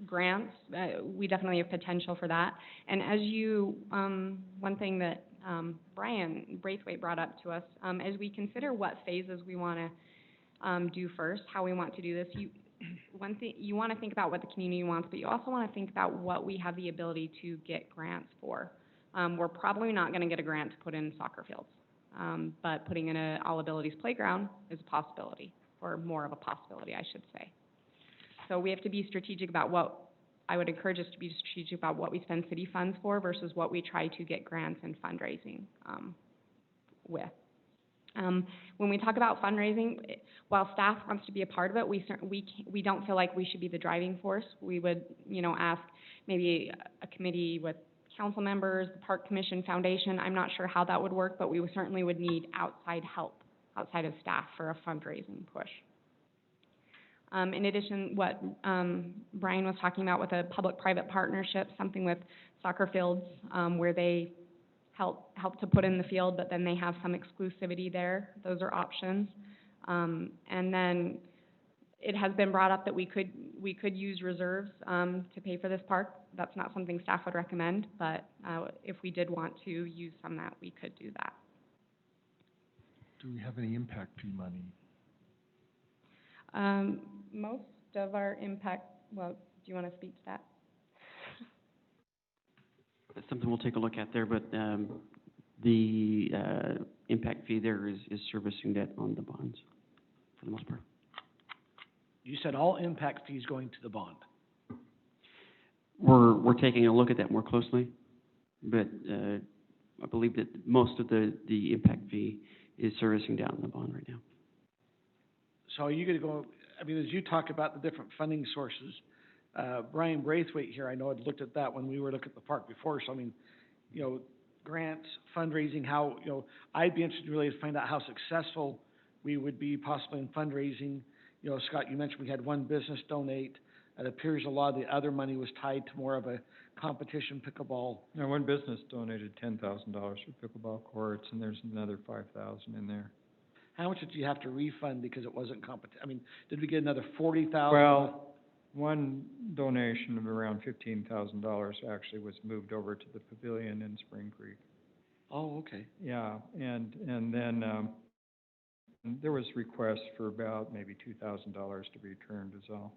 grants, we definitely have potential for that. And as you, one thing that, Brian Braithwaite brought up to us, as we consider what phases we want to, do first, how we want to do this, one thing, you want to think about what the community wants, but you also want to think about what we have the ability to get grants for. We're probably not going to get a grant to put in soccer fields, but putting in a All Abilities playground is a possibility, or more of a possibility, I should say. So we have to be strategic about what, I would encourage us to be strategic about what we spend city funds for versus what we try to get grants and fundraising, with. When we talk about fundraising, while staff wants to be a part of it, we don't feel like we should be the driving force. We would, ask maybe a committee with council members, the Park Commission Foundation. I'm not sure how that would work, but we certainly would need outside help, outside of staff, for a fundraising push. In addition, what Brian was talking about with a public-private partnership, something with soccer fields, where they help to put in the field, but then they have some exclusivity there. Those are options. And then it has been brought up that we could use reserves to pay for this park. That's not something staff would recommend, but if we did want to use some of that, we could do that. Do we have any impact fee money? Most of our impact, well, do you want to speak to that? That's something we'll take a look at there, but the impact fee there is servicing debt on the bonds, for the most part. you said all impact fees going to the bond. We're taking a look at that more closely, but I believe that most of the impact fee is servicing down the bond right now. So are you gonna go, as you talk about the different funding sources, Brian Braithwaite here, I know had looked at that when we were looking at the park before, so grants, fundraising, how, I'd be interested really to find out how successful we would be possibly in fundraising. Scott, you mentioned we had one business donate. It appears a lot of the other money was tied to more of a competition pickleball. Now, one business donated $10,000 for pickleball courts, and there's another $5,000 in there. How much did you have to refund because it wasn't did we get another $40,000? Well, one donation of around $15,000 actually was moved over to the pavilion in Spring Creek. Oh, okay. Yeah, and then, there was requests for about maybe $2,000 to be returned as well.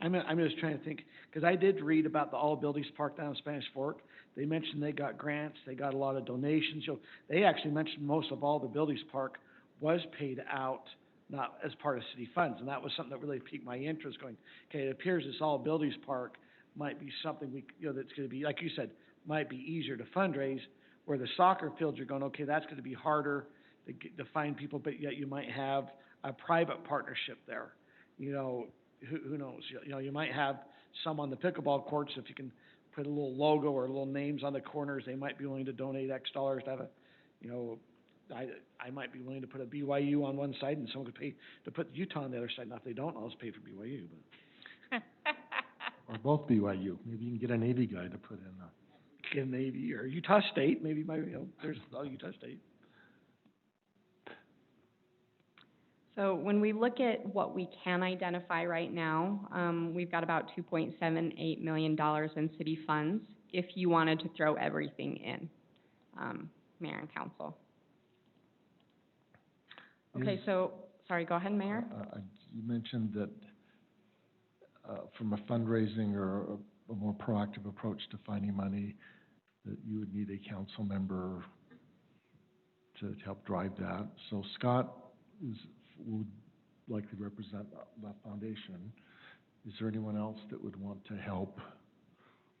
I'm just trying to think, because I did read about the All Abilities Park down in Spanish Fork. They mentioned they got grants, they got a lot of donations. They actually mentioned most of All the Abilities Park was paid out, not as part of city funds, and that was something that really piqued my interest, going, okay, it appears this All Abilities Park might be something we, that's gonna be, like you said, might be easier to fundraise, where the soccer fields, you're going, okay, that's gonna be harder to find people, but yet you might have a private partnership there. Who knows? You might have some on the pickleball courts, if you can put a little logo or little names on the corners, they might be willing to donate X dollars to have I might be willing to put a BYU on one side and someone could pay to put Utah on the other side. Now, if they don't, I'll just pay for BYU, but. Or both BYU. Maybe you can get a Navy guy to put in a. Get Navy or Utah State, maybe there's Utah State. So when we look at what we can identify right now, we've got about $2.78 million in city funds, if you wanted to throw everything in, Mayor and Council. Okay, so, sorry, go ahead, Mayor. You mentioned that, from a fundraising or a more proactive approach to finding money, that you would need a council member to help drive that. So Scott would likely represent that foundation. Is there anyone else that would want to help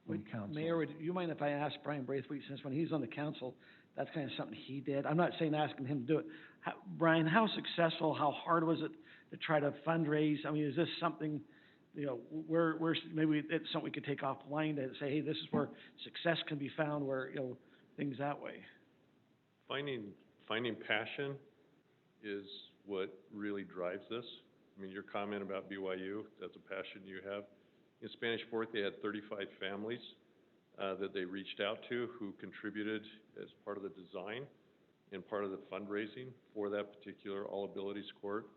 on council? Mayor, would you mind if I ask Brian Braithwaite, since when he's on the council, that's kind of something he did? I'm not saying asking him to do it. Brian, how successful, how hard was it to try to fundraise? I mean, is this something, where maybe it's something we could take offline to say, hey, this is where success can be found, where, things that way? Finding passion is what really drives this. I mean, your comment about BYU, that's a passion you have. In Spanish Fork, they had 35 families that they reached out to who contributed as part of the design and part of the fundraising for that particular All Abilities Court.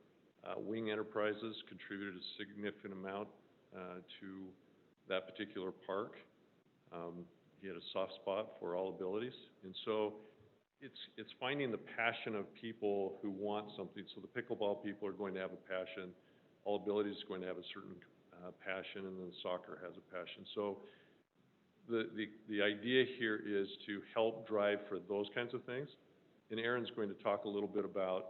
Wing Enterprises contributed a significant amount to that particular park. He had a soft spot for all abilities. And so it's finding the passion of people who want something. So the pickleball people are going to have a passion. All Abilities is going to have a certain passion, and then soccer has a passion. So the idea here is to help drive for those kinds of things. And Erin's going to talk a little bit about,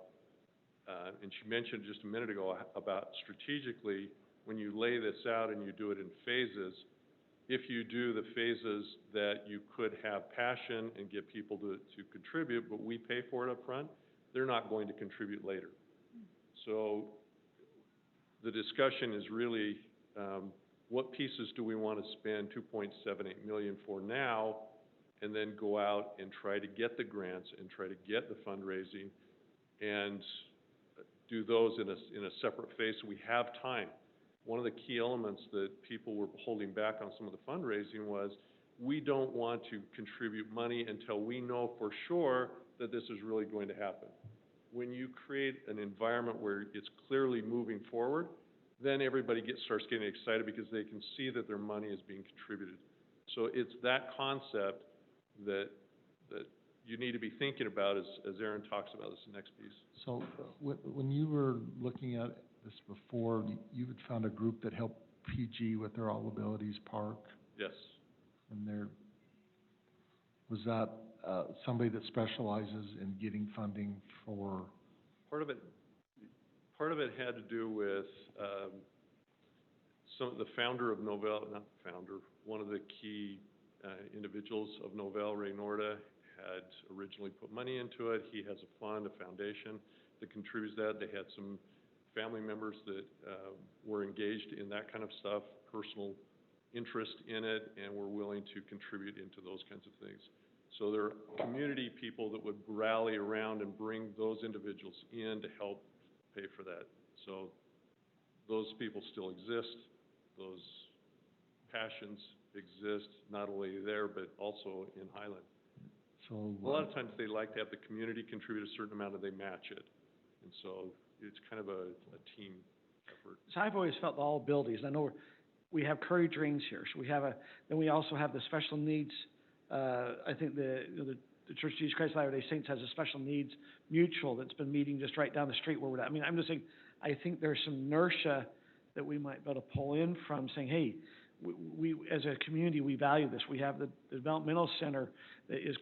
and she mentioned just a minute ago about strategically, when you lay this out and you do it in phases, if you do the phases that you could have passion and get people to contribute, but we pay for it up front, they're not going to contribute later. So the discussion is really, what pieces do we want to spend $2.78 million for now, and then go out and try to get the grants and try to get the fundraising and do those in a separate phase so we have time. One of the key elements that people were holding back on some of the fundraising was, we don't want to contribute money until we know for sure that this is really going to happen. When you create an environment where it's clearly moving forward, then everybody starts getting excited because they can see that their money is being contributed. So it's that concept that you need to be thinking about as Erin talks about this next piece. So when you were looking at this before, you had found a group that helped PG with their All Abilities Park? Yes. And was that somebody that specializes in getting funding for? Part of it had to do with the founder of Novell, not the founder, one of the key individuals of Novell, Ray Norda, had originally put money into it. He has a fund, a foundation that contributes that. They had some family members that were engaged in that kind of stuff, personal interest in it, and were willing to contribute into those kinds of things. So there are community people that would rally around and bring those individuals in to help pay for that. So those people still exist. Those passions exist, not only there, but also in Highland. So a lot of times they like to have the community contribute a certain amount and they match it. And so it's kind of a team effort. So I've always felt All Abilities, I know we have Courage Rings here, so then we also have the special needs, I think the Church of Jesus Christ of Latter-day Saints has a special needs mutual that's been meeting just right down the street where we're at. I mean, I'm just saying, I think there's some inertia that we might be able to pull in from saying, hey, we, as a community, we value this. We have the developmental center that is,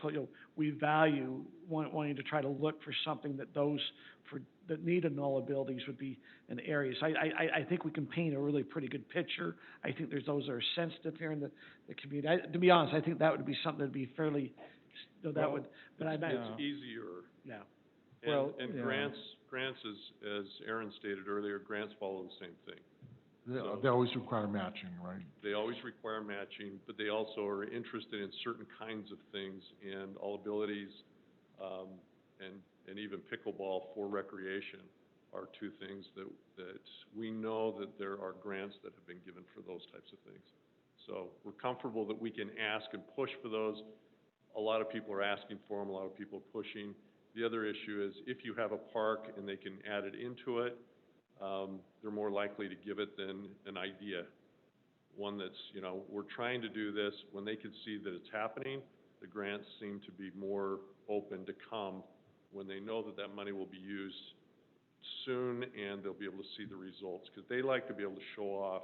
we value wanting to try to look for something that those that need a null abilities would be an area. So I think we can paint a really pretty good picture. I think there's those that are sensitive here in the community. To be honest, I think that would be something that'd be fairly, that would, but It's easier. Yeah. And grants, as Aaron stated earlier, grants follow the same thing. They always require matching, right? They always require matching, but they also are interested in certain kinds of things, and all abilities, and even pickleball for recreation are two things that we know that there are grants that have been given for those types of things. So we're comfortable that we can ask and push for those. A lot of people are asking for them, a lot of people are pushing. The other issue is if you have a park and they can add it into it, they're more likely to give it than an idea. One that's, we're trying to do this, when they can see that it's happening, the grants seem to be more open to come when they know that that money will be used soon and they'll be able to see the results. Because they like to be able to show off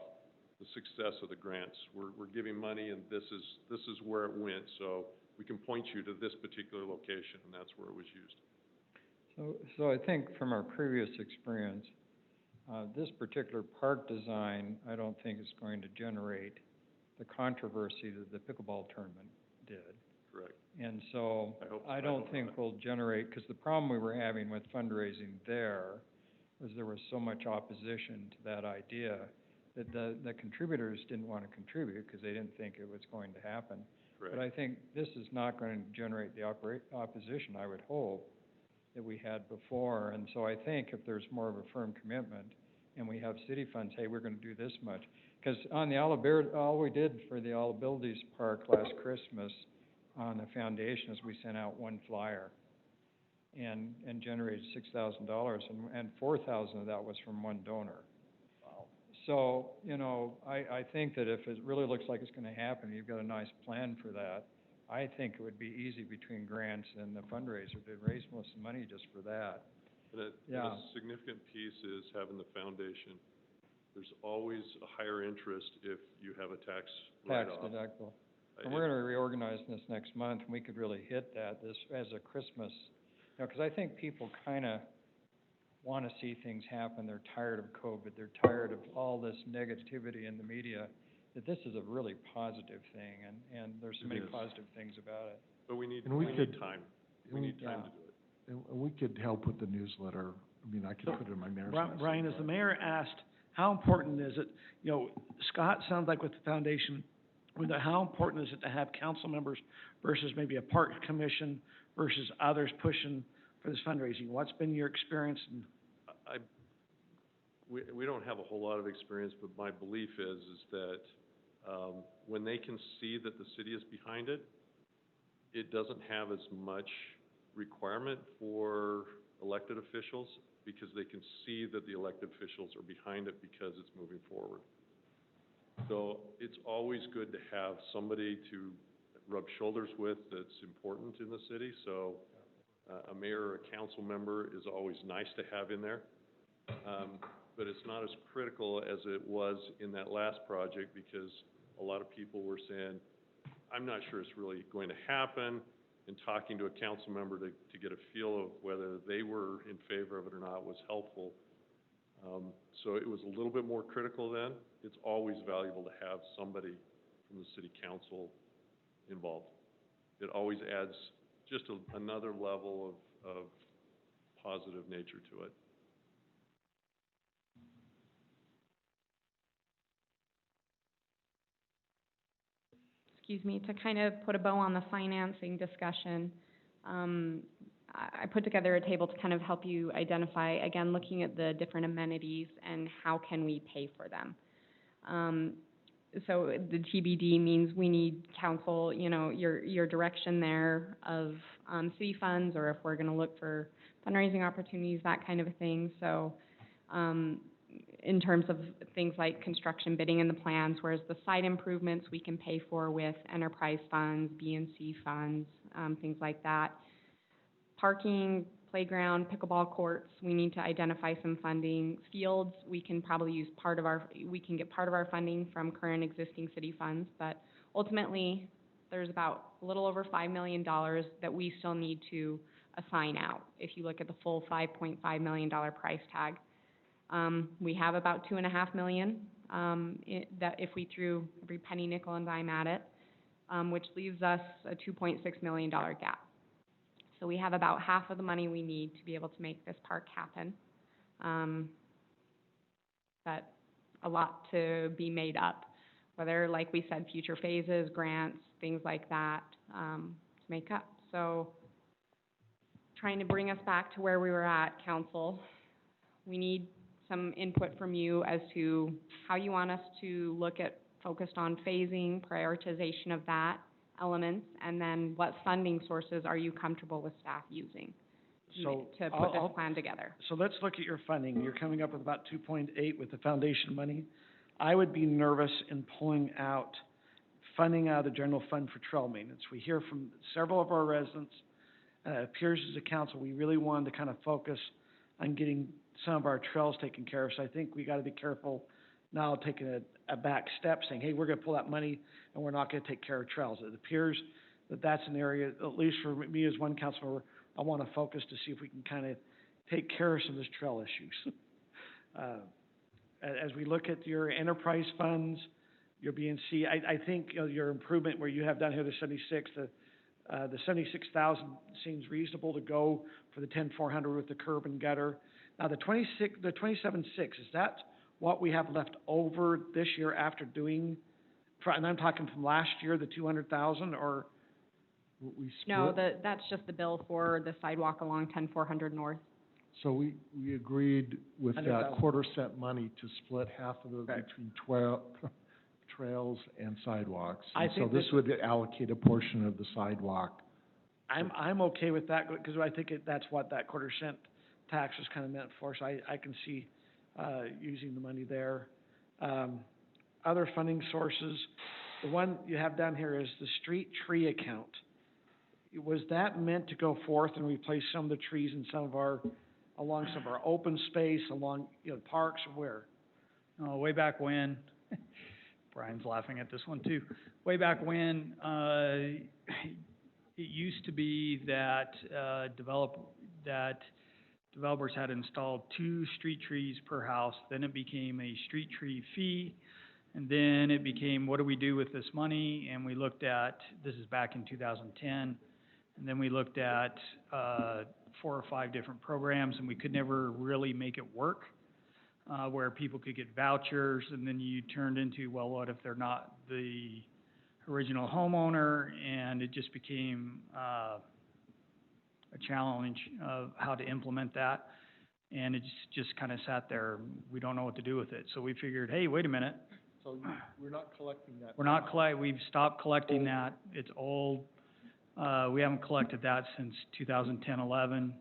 the success of the grants. We're giving money and this is where it went, so we can point you to this particular location, and that's where it was used. So I think from our previous experience, this particular park design, I don't think is going to generate the controversy that the pickleball tournament did. Correct. And so I don't think we'll generate, because the problem we were having with fundraising there was there was so much opposition to that idea that the contributors didn't want to contribute because they didn't think it was going to happen. Correct. But I think this is not going to generate the opposition, I would hope, that we had before. And so I think if there's more of a firm commitment and we have city funds, hey, we're going to do this much. Because on the all we did for the All Abilities Park last Christmas on the foundation is we sent out one flyer and generated $6,000, and $4,000 of that was from one donor. Wow. So, I think that if it really looks like it's going to happen, you've got a nice plan for that, I think it would be easy between grants and the fundraiser to raise most of the money just for that. And a significant piece is having the foundation. There's always a higher interest if you have a tax write-off. Tax deductible. And we're going to reorganize this next month, and we could really hit this as a Christmas, because I think people kind of want to see things happen. They're tired of COVID. They're tired of all this negativity in the media, that this is a really positive thing, and there's so many positive things about it. But we need we need time. We need time to do it. And we could help with the newsletter. I mean, I could put it in my mayor's message. Brian, as the mayor asked, how important is it, Scott sounds like with the foundation, how important is it to have council members versus maybe a park commission versus others pushing for this fundraising? What's been your experience? We don't have a whole lot of experience, but my belief is that when they can see that the city is behind it, it doesn't have as much requirement for elected officials because they can see that the elected officials are behind it because it's moving forward. So it's always good to have somebody to rub shoulders with that's important in the city. So a mayor or a council member is always nice to have in there. But it's not as critical as it was in that last project because a lot of people were saying, I'm not sure it's really going to happen, and talking to a council member to get a feel of whether they were in favor of it or not was helpful. So it was a little bit more critical then. It's always valuable to have somebody from the city council involved. It always adds just another level of positive nature to it. Excuse me, to kind of put a bow on the financing discussion, I put together a table to kind of help you identify, again, looking at the different amenities and how can we pay for them. So the TBD means we need council, your direction there of city funds, or if we're going to look for fundraising opportunities, that kind of a thing. So in terms of things like construction bidding in the plans, whereas the site improvements we can pay for with enterprise funds, B&C funds, things like that. Parking, playground, pickleball courts, we need to identify some funding. Fields, we can probably use we can get part of our funding from current existing city funds, but ultimately, there's about a little over $5 million that we still need to assign out, if you look at the full $5.5 million price tag. We have about $2.5 million, that if we threw every penny, nickel, and dime at it, which leaves us a $2.6 million gap. So we have about half of the money we need to be able to make this park happen. But a lot to be made up, whether, like we said, future phases, grants, things like that, to make up. So trying to bring us back to where we were at, council, we need some input from you as to how you want us to look at focused on phasing, prioritization of that elements, and then what funding sources are you comfortable with staff using So to put this plan together? So let's look at your funding. You're coming up with about 2.8 with the foundation money. I would be nervous in pulling out funding out of the general fund for trail maintenance. We hear from several of our residents, it appears as a council, we really wanted to kind of focus on getting some of our trails taken care of. So I think we got to be careful now taking a back step, saying, hey, we're going to pull that money and we're not going to take care of trails. It appears that that's an area, at least for me as one councilor, I want to focus to see if we can kind of take care of some of these trail issues. As we look at your enterprise funds, your BNC, I think, you know, your improvement where you have down here the 76,000 seems reasonable to go for the 10,400 with the curb and gutter. Now the 27.6, is that what we have left over this year after doing, and I'm talking from last year, the 200,000, or? We No, split, that's just the bill for the sidewalk along 10,400 north. so we agreed with that 100,000. quarter cent money to split half of it Right. between trails and sidewalks. I And so think this this- would allocate a portion of the sidewalk. I'm okay with that, because I think that's what that quarter cent tax was kind of meant for, so I can see, using the money there. Other funding sources, the one you have down here is the street tree account. Was that meant to go forth and replace some of the trees in along some of our open space, along, you know, parks, or where? Way back when, Brian's laughing at this one too. Way back when, it used to be that, developers had installed 2 street trees per house, then it became a street tree fee, and then it became, what do we do with this money? And we looked at, this is back in 2010, and then we looked at 4 or 5 different programs, and we could never really make it work, where people could get vouchers, and then you turned into, well, what if they're not the original homeowner? And it just became a challenge of how to implement that, and it just kind of sat there. We don't know what to do with it, so we figured, hey, wait a minute. So we're not collecting that. We've stopped collecting that. It's old. We haven't collected that since 2010, 11.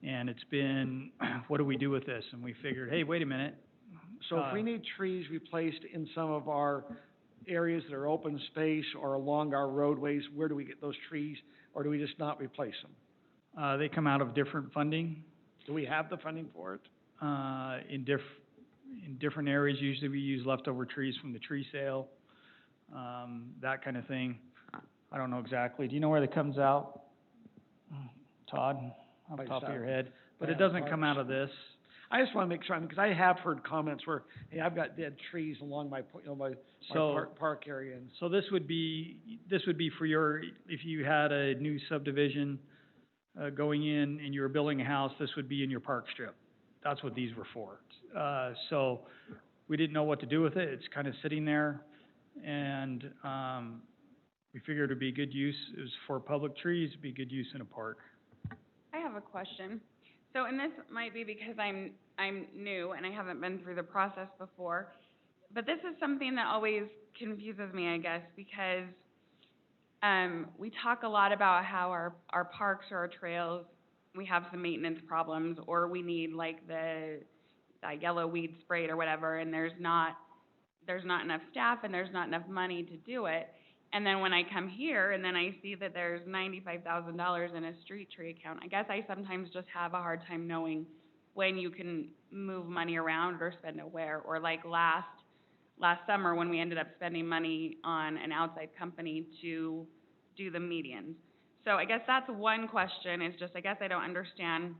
And it's been, what do we do with this? And we figured, hey, wait a minute. So if we need trees replaced in some of our areas that are open space or along our roadways, where do we get those trees, or do we just not replace them? They come out of different funding, Do we have the funding for it? in different areas. Usually we use leftover trees from the tree sale, that kind of thing. I don't know exactly. Do you know where that comes out, Todd, off the top of your head? But it doesn't come out of this. I just want to make sure, because I have heard comments where, hey, I've got dead trees along my, my So- park area, and So this would be for your, if you had a new subdivision, going in and you were building a house, this would be in your park strip. That's what these were for. So we didn't know what to do with it. It's kind of sitting there, and, we figured it'd be good use. It was for public trees, it'd be good use in a park. I have a question. So, and this might be because I'm new and I haven't been through the process before, but this is something that always confuses me, I guess, because we talk a lot about how our parks or our trails, we have some maintenance problems, or we need like the yellow weed sprayed or whatever, and there's not enough staff and there's not enough money to do it. And then when I come here and then I see that there's $95,000 in a street tree account, I guess I sometimes just have a hard time knowing when you can move money around or spend it where. Or like last summer when we ended up spending money on an outside company to do the medians. So I guess that's one question, is just I guess I don't understand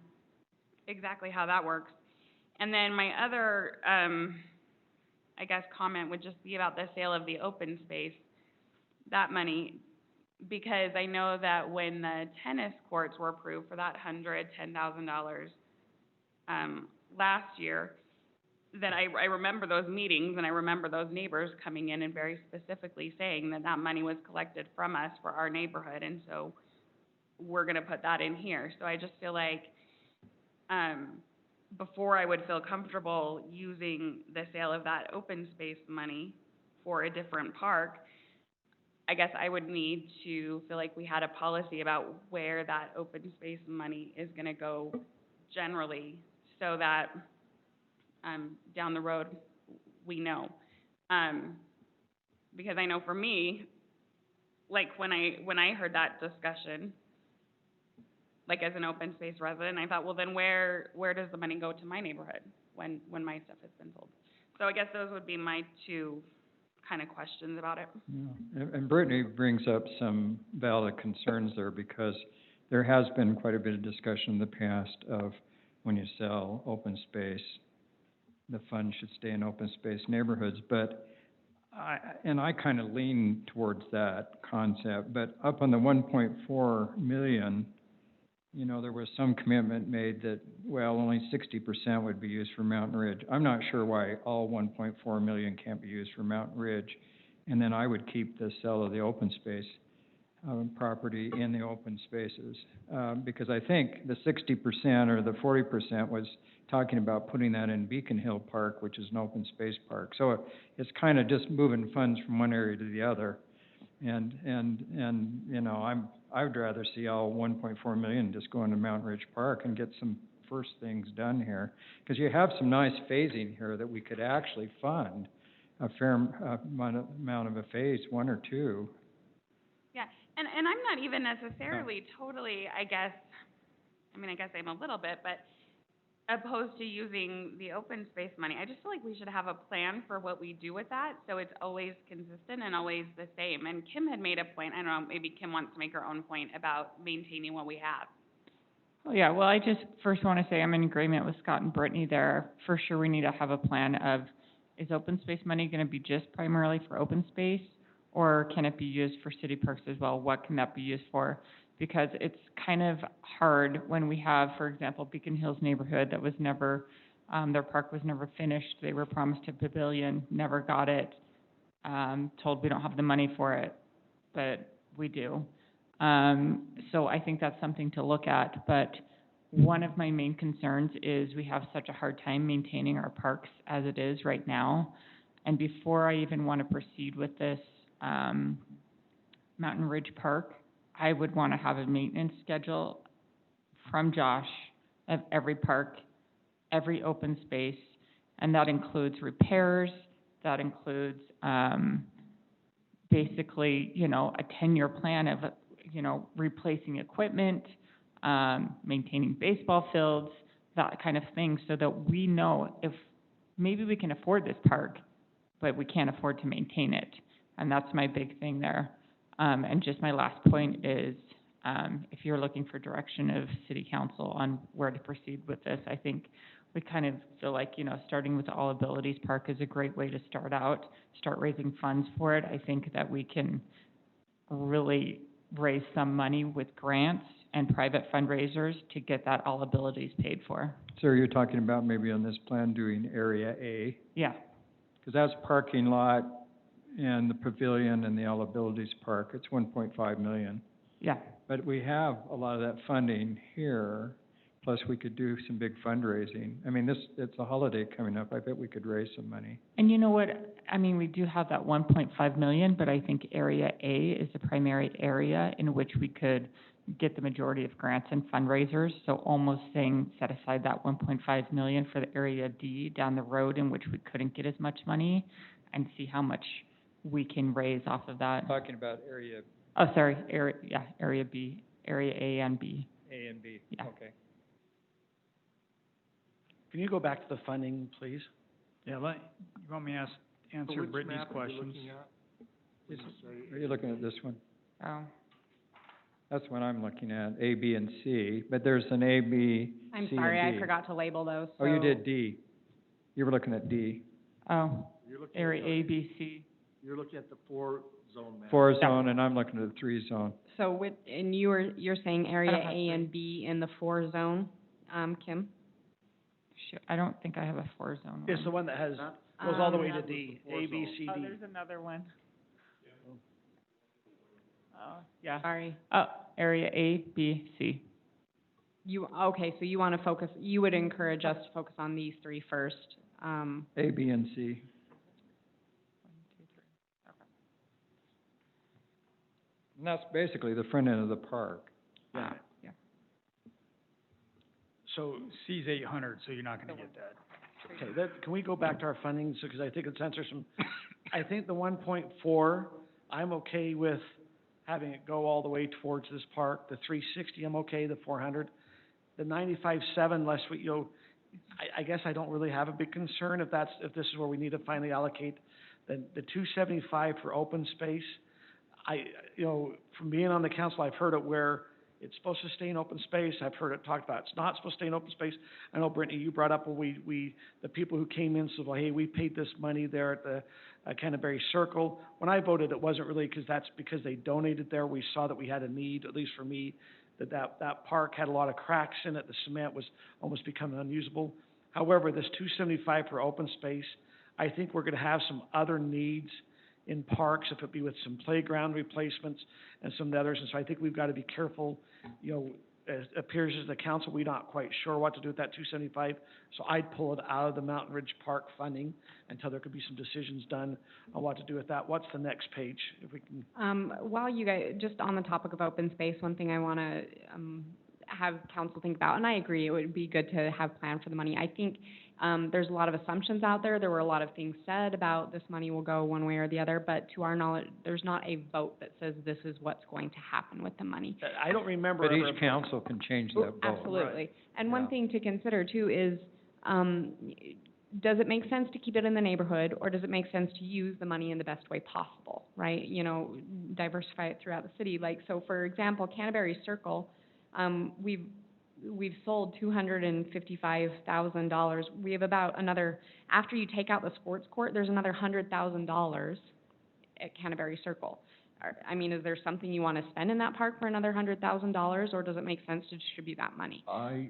exactly how that works. And then my other, I guess, comment would just be about the sale of the open space, that money, because I know that when the tennis courts were approved for that $110,000 last year, that I remember those meetings and I remember those neighbors coming in and very specifically saying that that money was collected from us for our neighborhood, and so we're gonna put that in here. So I just feel like, before I would feel comfortable using the sale of that open space money for a different park, I guess I would need to feel like we had a policy about where that open space money is gonna go generally, so that, down the road, we know. Because I know for me, like when I heard that discussion, like as an open space resident, I thought, well, then where does the money go to my neighborhood when my stuff has been sold? So I guess those would be my two kind of questions about it. Yeah. And Brittany brings up some valid concerns there, because there has been quite a bit of discussion in the past of when you sell open space, the fund should stay in open space neighborhoods. But I kind of lean towards that concept. But up on the 1.4 million, you know, there was some commitment made that, well, only 60% would be used for Mountain Ridge. I'm not sure why all 1.4 million can't be used for Mountain Ridge. And then I would keep the sale of the open space property in the open spaces. Because I think the 60% or the 40% was talking about putting that in Beacon Hill Park, which is an open space park. So it's kind of just moving funds from one area to the other. And you know, I would rather see all 1.4 million just go into Mountain Ridge Park and get some first things done here. Because you have some nice phasing here that we could actually fund a fair amount of a phase, one or two. Yeah, and I'm not even necessarily totally, I guess I'm a little bit, but opposed to using the open space money. I just feel like we should have a plan for what we do with that, so it's always consistent and always the same. And Kim had made a point, I don't know, maybe Kim wants to make her own point about maintaining what we have. Oh, yeah, well, I just first want to say I'm in agreement with Scott and Brittany there. For sure, we need to have a plan of, is open space money going to be just primarily for open space, or can it be used for city parks as well? What can that be used for? Because it's kind of hard when we have, for example, Beacon Hills neighborhood that was never, their park was never finished. They were promised a pavilion, never got it, told we don't have the money for it, but we do. So I think that's something to look at. But one of my main concerns is we have such a hard time maintaining our parks as it is right now. And before I even want to proceed with this Mountain Ridge Park, I would want to have a maintenance schedule from Josh of every park, every open space, and that includes repairs, that includes basically, you know, a 10-year plan of, you know, replacing equipment, maintaining baseball fields, that kind of thing, so that we know if maybe we can afford this park, but we can't afford to maintain it. And that's my big thing there. And just my last point is, if you're looking for direction of City Council on where to proceed with this, I think we kind of feel like, you know, starting with the All Abilities Park is a great way to start out, start raising funds for it. I think that we can really raise some money with grants and private fundraisers to get that All Abilities paid for. So you're talking about maybe on this plan doing Area A? Yeah. Because that's parking lot and the pavilion and the All Abilities Park. It's 1.5 million. Yeah. But we have a lot of that funding here, plus we could do some big fundraising. I mean, it's a holiday coming up. I bet we could raise some money. And you know what? I mean, we do have that 1.5 million, but I think Area A is the primary area in which we could get the majority of grants and fundraisers. So almost saying set aside that 1.5 million for the Area D down the road in which we couldn't get as much money, and see how much we can raise off of that. Talking about area Oh, sorry, area B, area A and B. A and B, Yeah. okay. Can you go back to the funding, please? Yeah, you want me to answer Brittany's questions? Are you looking at this one? Oh, That's what I'm looking at, A, B, and C, but there's an A, B, C, I'm and D. sorry, I forgot to label those, Oh, you so- did D. You were looking at D. oh, area A, B, C. You're looking at the four-zone map. 4 zone, and I'm looking at the 3 zone. So and you're saying area don't have A and B in the 4 zone, Kim? Shoot, I don't think I have a 4-zone It's the one. one that has, goes all the way to D, A, B, C, Oh, D. there's another one. Oh, yeah. Sorry. Oh, area A, B, C. Okay, so you wanna focus, you would encourage us to focus on these three first, A, B, and C. And that's basically the front end of the park. Yeah. So, C's 800, so you're not gonna get that. okay, can we go back to our funding, so, because I think it's answered some, I think the 1.4, I'm okay with having it go all the way towards this park. The 360, I'm okay, the 400. The 95.7, less we, I guess I don't really have a big concern if this is where we need to finally allocate. The 275 for open space, from being on the council, I've heard it where it's supposed to stay in open space. I've heard it talked about it's not supposed to stay in open space. I know, Brittany, you brought up, the people who came in said, well, hey, we paid this money there at the Canterbury Circle. When I voted, it wasn't really because they donated there. We saw that we had a need, at least for me, that park had a lot of cracks in it. The cement was almost becoming unusable. However, this 275 for open space, I think we're gonna have some other needs in parks, if it be with some playground replacements and some others. And so I think we've got to be careful, it appears as the council, we're not quite sure what to do with that 275. So I'd pull it out of the Mountain Ridge Park funding until there could be some decisions done on what to do with that. What's the next page, if we can? while you guys, just on the topic of open space, one thing I wanna, have council think about, and I agree, it would be good to have plan for the money. I think, there's a lot of assumptions out there. There were a lot of things said about this money will go one way or the other, but to our knowledge, there's not a vote that says this is what's going to happen with the money. I don't remember. But ever- each council can change that vote. Absolutely. And one Yeah. thing to consider too is, does it make sense to keep it in the neighborhood, or does it make sense to use the money in the best way possible, right? Diversify it throughout the city. Like, so for example, Canterbury Circle, we've sold $255,000. We have about another, after you take out the sports court, there's another $100,000 at Canterbury Circle. Is there something you wanna spend in that park for another $100,000, or does it make sense to distribute that money? I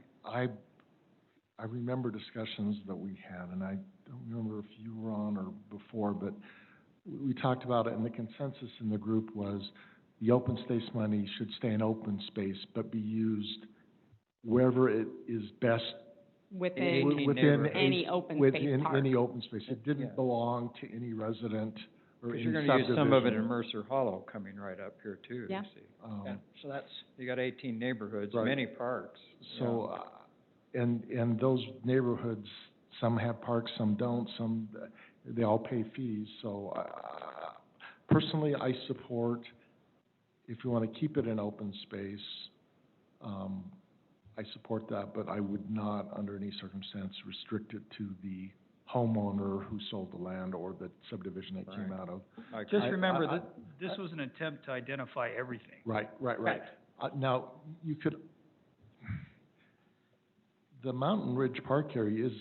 remember discussions that we had, and I don't remember if you were on or before, but we talked about it, and the consensus in the group was the open space money should stay in open space, but be used wherever it is best Within within any open space within park. any open space. It Yeah. didn't belong to any resident or Because any you're subdivision. gonna use some of it in Mercer Hollow coming right up here too, Yeah. you see. Yeah, so that's, You got 18 neighborhoods, Right. many parks. So, and those neighborhoods, some have parks, some don't, some, they all pay fees. So, personally, I support, if you wanna keep it in open space, I support that, but I would not, under any circumstance, restrict it to the homeowner who sold the land or the subdivision it came Right. out of. Just remember I- that this was an attempt to identify everything. Right. Now, you could, the Mountain Ridge Park area is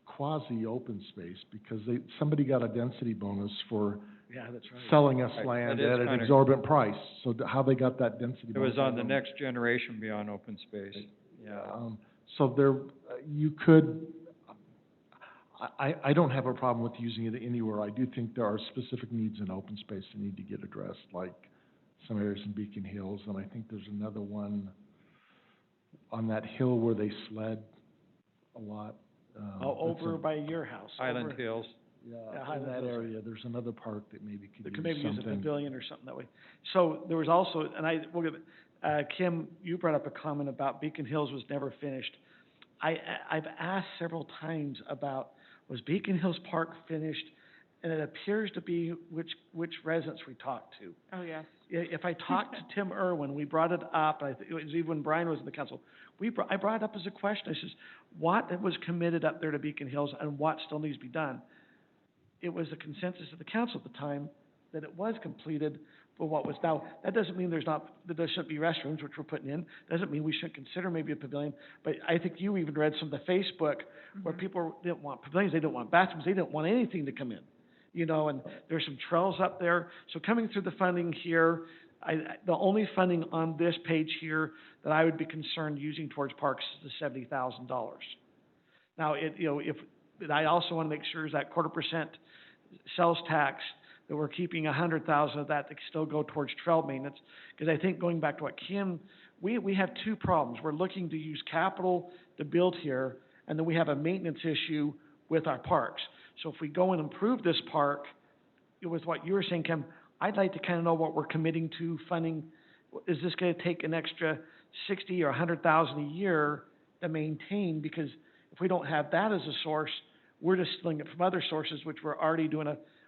quasi-open space because somebody got a density bonus for yeah, that's right. selling us Right. land That is at an kinda- exorbitant price. So how they got that density It bonus? was I on the don't know. next generation beyond open space, yeah. So there, you could, I don't have a problem with using it anywhere. I do think there are specific needs in open space that need to get addressed, like some areas in Beacon Hills, and I think there's another one on that hill where they sled a lot. Over by your house. Highland over- Hills. Yeah, Yeah, in Highland that Hills. area, there's another park that maybe could They use could maybe use a something. pavilion or something that way. So there was also, and we'll give it, Kim, you brought up a comment about Beacon Hills was never finished. I've asked several times about, was Beacon Hills Park finished and it appears to be which residents we talked to. Oh, yes. If I talked to Tim Irwin, we brought it up, I think it was even when Brian was in the council, I brought it up as a question, I says, what was committed up there to Beacon Hills and what still needs to be done? It was the consensus of the council at the time that it was completed for what was, now, that doesn't mean that there shouldn't be restrooms, which we're putting in, doesn't mean we shouldn't consider maybe a pavilion, but I think you even read some of the Facebook where people didn't want pavilions, they didn't want bathrooms, they didn't want anything to come in. You know, and there's some trails up there. So coming through the funding here, the only funding on this page here that I would be concerned using towards parks is the $70,000. Now, I also want to make sure is that 0.25% sales tax, that we're keeping 100,000 of that to still go towards trail maintenance. Because I think going back to what Kim, we have two problems. We're looking to use capital to build here, and then we have a maintenance issue with our parks. So if we go and improve this park, with what you were saying, Kim, I'd like to kind of know what we're committing to funding. Is this going to take an extra 60 or 100,000 a year to maintain? Because if we don't have that as a source, we're just stealing it from other sources, which we're already doing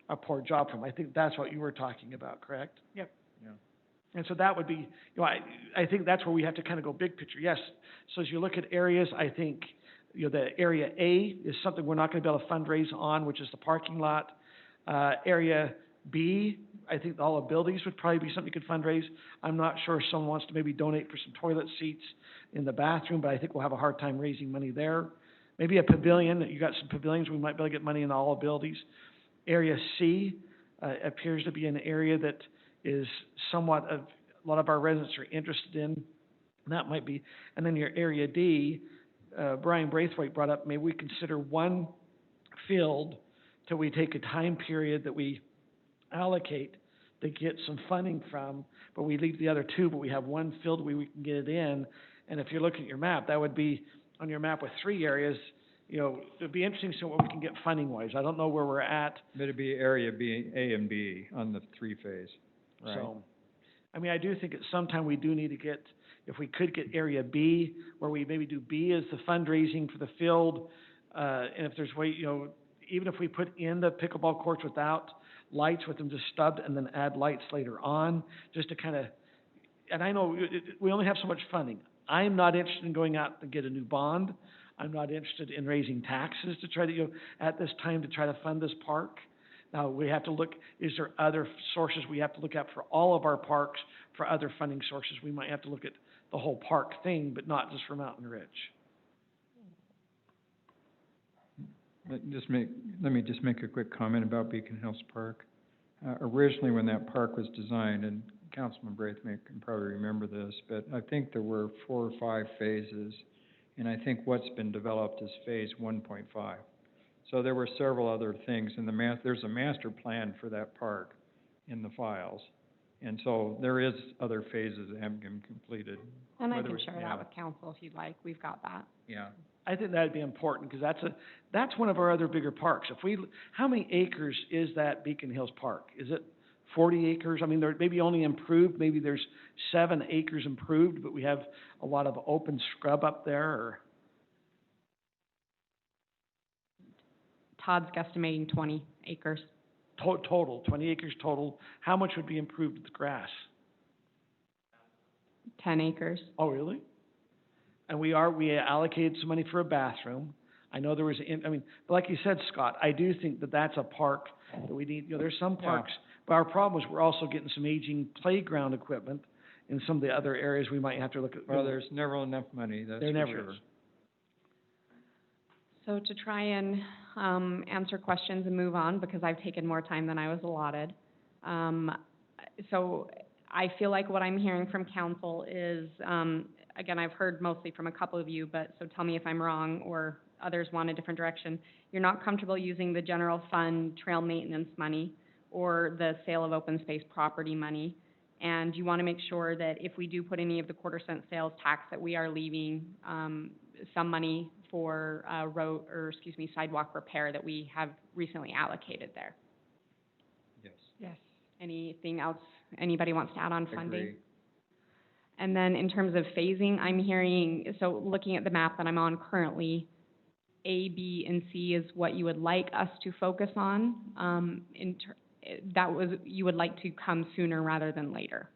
a poor job from. I think that's what you were talking about, correct? Yep. Yeah. And so that would be, I think that's where we have to kind of go big picture. Yes. So as you look at areas, I think, the area A is something we're not going to be able to fundraise on, which is the parking lot. Area B, I think all the buildings would probably be something you could fundraise. I'm not sure if someone wants to maybe donate for some toilet seats in the bathroom, but I think we'll have a hard time raising money there. Maybe a pavilion, you got some pavilions, we might be able to get money in all abilities. Area C appears to be an area that is somewhat a lot of our residents are interested in. And that might be, and then your area D, Brian Braithwaite brought up, maybe we consider one field till we take a time period that we allocate to get some funding from, but we leave the other two, but we have one field where we can get it in. And if you're looking at your map, that would be on your map with 3 areas. It'd be interesting to see what we can get funding wise. I don't know where we're at. But it'd be area B, A and B on the 3-phase, right? So, I do think at some time we do need to get, if we could get area B, where we maybe do B as the fundraising for the field, and if there's way, even if we put in the pickleball courts without lights, with them just stubbed, and then add lights later on, just to kind of, and I know we only have so much funding. I'm not interested in going out and get a new bond. I'm not interested in raising taxes to try to, at this time, to try to fund this park. Now, we have to look, is there other sources we have to look at for all of our parks, for other funding sources? We might have to look at the whole park thing, but not just for Mountain Ridge. Let me just make a quick comment about Beacon Hills Park. Originally, when that park was designed, and Councilman Braithwaite can probably remember this, but I think there were 4 or 5 phases, and I think what's been developed is phase 1.5. So there were several other things in there's a master plan for that park in the files. And so there is other phases that haven't been completed. And I can share that with council if you'd like. We've got that. Yeah. I think that'd be important, because that's one of our other bigger parks. How many acres is that Beacon Hills Park? Is it 40 acres? There maybe only improved, maybe there's 7 acres improved, but we have a lot of open scrub up there, or? Todd's guesstimating 20 acres. Total, 20 acres total. How much would be improved with grass? 10 acres. Oh, really? And we allocated some money for a bathroom. I know there was, but like you said, Scott, I do think that that's a park that we need, there's some parks, but our problem is we're also getting some aging playground equipment in some of the other areas we might have to look at. Well, there's never enough money, that's for sure. There never is. So to try and answer questions and move on, because I've taken more time than I was allotted. So I feel like what I'm hearing from council is, again, I've heard mostly from a couple of you, but so tell me if I'm wrong or others want a different direction. You're not comfortable using the general fund trail maintenance money or the sale of open space property money. And you want to make sure that if we do put any of the 0.25% sales tax, that we are leaving some money for sidewalk repair that we have recently allocated there. Yes. Yes. Anything else anybody wants to add on funding? Agree. And then in terms of phasing, I'm hearing, so looking at the map that I'm on currently, A, B, and C is what you would like us to focus on, you would like to come sooner rather than later.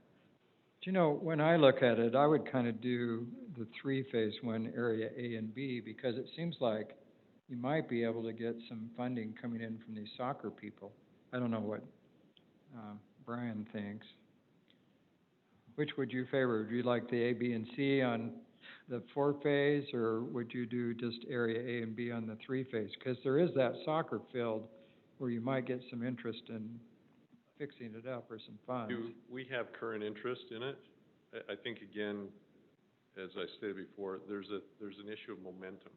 Do you know, when I look at it, I would kind of do the phase one, area A and B, because it seems like you might be able to get some funding coming in from these soccer people. I don't know what, Brian thinks. Which would you favor? Would you like the A, B, and C on the phase, or would you do just area A and B on the phase? Because there is that soccer field where you might get some interest in fixing it up or some funds. We have current interest in it. I think, again, as I stated before, there's an issue of momentum.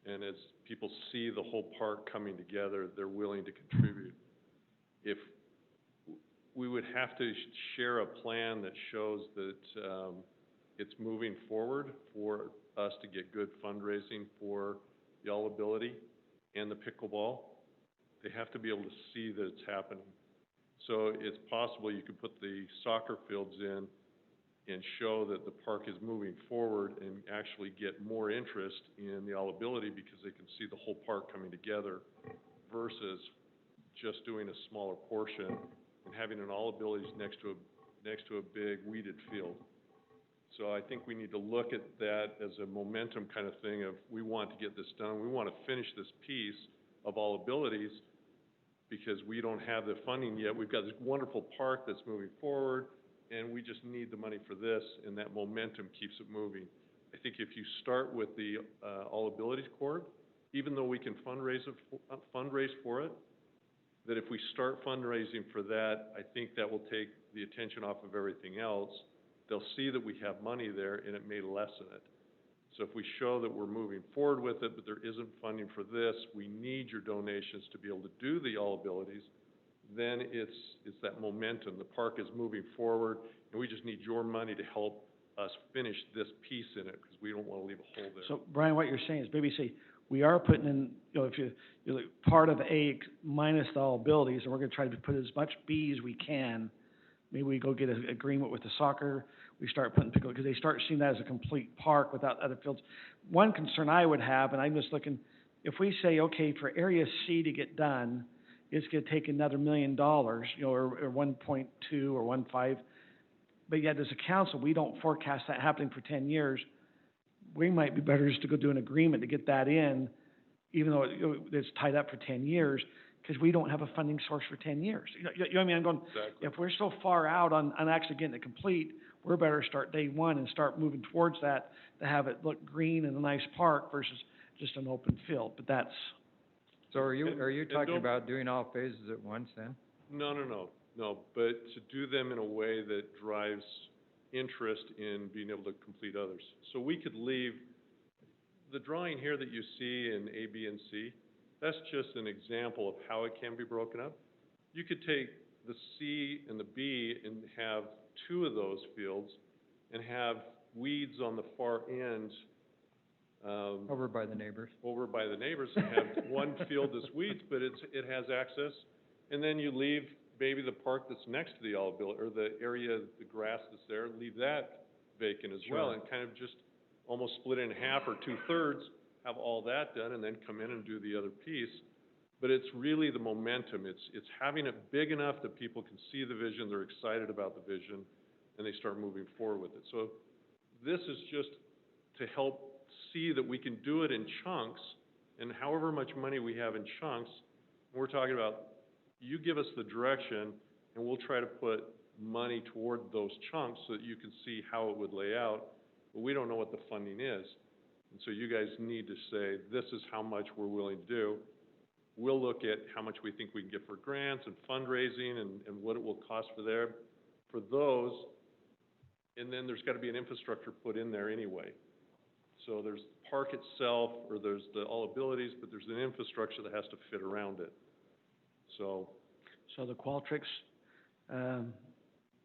And as people see the whole park coming together, they're willing to contribute. If we would have to share a plan that shows that it's moving forward for us to get good fundraising for the All-Ability and the pickleball, they have to be able to see that it's happening. So it's possible you could put the soccer fields in and show that the park is moving forward and actually get more interest in the All-Ability because they can see the whole park coming together versus just doing a smaller portion and having an All-Abilities next to a big weeded field. So I think we need to look at that as a momentum kind of thing of we want to get this done. We want to finish this piece of All-Abilities because we don't have the funding yet. We've got this wonderful park that's moving forward, and we just need the money for this, and that momentum keeps it moving. I think if you start with the All-Abilities Court, even though we can fundraise for it, that if we start fundraising for that, I think that will take the attention off of everything else. They'll see that we have money there, and it may lessen it. So if we show that we're moving forward with it, but there isn't funding for this, we need your donations to be able to do the All-Abilities, then it's that momentum. The park is moving forward, and we just need your money to help us finish this piece in it, because we don't want to leave a hole there. So, Brian, what you're saying is maybe say, we are putting in, if you're like part of A minus the All-Abilities, and we're gonna try to put as much B as we can. Maybe we go get an agreement with the soccer, we start putting pickle, because they start seeing that as a complete park without other fields. One concern I would have, and I'm just looking, if we say, okay, for Area C to get done, it's gonna take another $1 million, or 1.2 or 1.5, but yet as a council, we don't forecast that happening for 10 years. We might be better just to go do an agreement to get that in, even though it's tied up for 10 years, because we don't have a funding source for 10 years. You know what I mean? I'm going, Exactly. if we're so far out on actually getting it complete, we're better start day one and start moving towards that to have it look green and a nice park versus just an open field. But that's. So are you And talking don't- about doing all phases at once then? No, but to do them in a way that drives interest in being able to complete others. So we could leave, the drawing here that you see in A, B, and C, that's just an example of how it can be broken up. You could take the C and the B and have two of those fields and have weeds on the far end. Over by the neighbors. Over by the neighbors and have one field that's weeds, but it has access. And then you leave maybe the park that's next to the All-Ability, or the area, the grass that's there, leave that vacant as well, and kind of just almost split it in half or 2/3, have all that done, and then come in and do the other piece. But it's really the momentum. It's having it big enough that people can see the vision, they're excited about the vision, and they start moving forward with it. So this is just to help see that we can do it in chunks, and however much money we have in chunks, we're talking about, you give us the direction, and we'll try to put money toward those chunks so that you can see how it would lay out, but we don't know what the funding is. And so you guys need to say, this is how much we're willing to do. We'll look at how much we think we can get for grants and fundraising and what it will cost for those, and then there's got to be an infrastructure put in there anyway. So there's the park itself, or there's the All-Abilities, but there's an infrastructure that has to fit around it. So the Qualtrics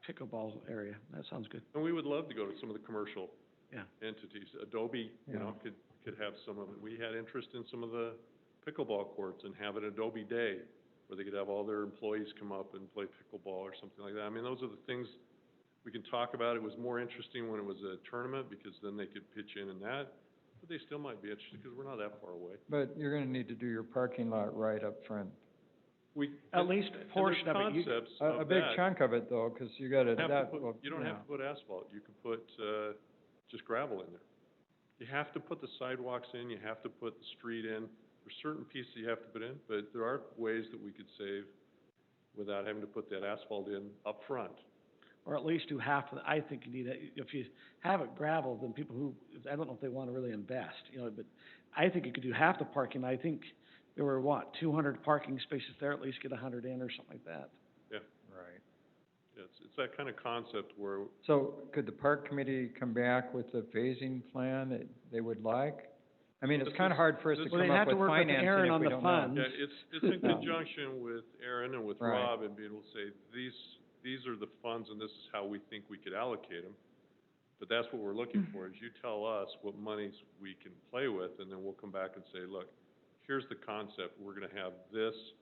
pickleball area, that sounds good. And we would love to go to some of the commercial Yeah. entities. Adobe, could have some of it. We had interest in some of the pickleball courts and have an Adobe day where they could have all their employees come up and play pickleball or something like that. I mean, those are the things we can talk about. It was more interesting when it was a tournament because then they could pitch in that. but they still might be interested, because we're not that far away. But you're gonna need to do your parking lot right up front. We, At least a and portion of there's it, you, concepts A of big that. chunk of it though, 'cause you gotta, You have to that, put- well, You don't have to put asphalt, you can put, just gravel in there. You have to put the sidewalks in, you have to put the street in, there's certain pieces you have to put in, but there are ways that we could save without having to put that asphalt in up front. or at least do half of, I think you need, if you have it gravel, then people who, I don't know if they wanna really invest, you know, but I think you could do half the parking. I think there were, 200 parking spaces there, at least get 100 in or something like that. right. It's that kind of concept where, So could the park committee come back with a phasing plan that they would like? I mean, it's This kinda is- hard for us to this- Well, come they'd have up to with work with financing Aaron if on we the don't know. funds. yeah, it's in conjunction with Aaron and with Right. Rob, and being able to say, these are the funds and this is how we think we could allocate them. But that's what we're looking for, is you tell us what monies we can play with, and then we'll come back and say, look, here's the concept, we're gonna have this,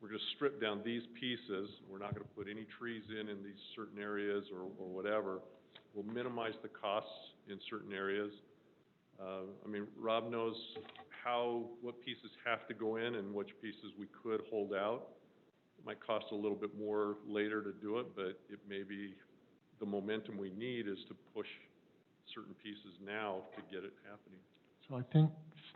we're gonna strip down these pieces, we're not gonna put any trees in these certain areas or whatever. We'll minimize the costs in certain areas. I mean, Rob knows what pieces have to go in and which pieces we could hold out. It might cost a little bit more later to do it, but it may be the momentum we need is to push certain pieces now to get it happening. So I think,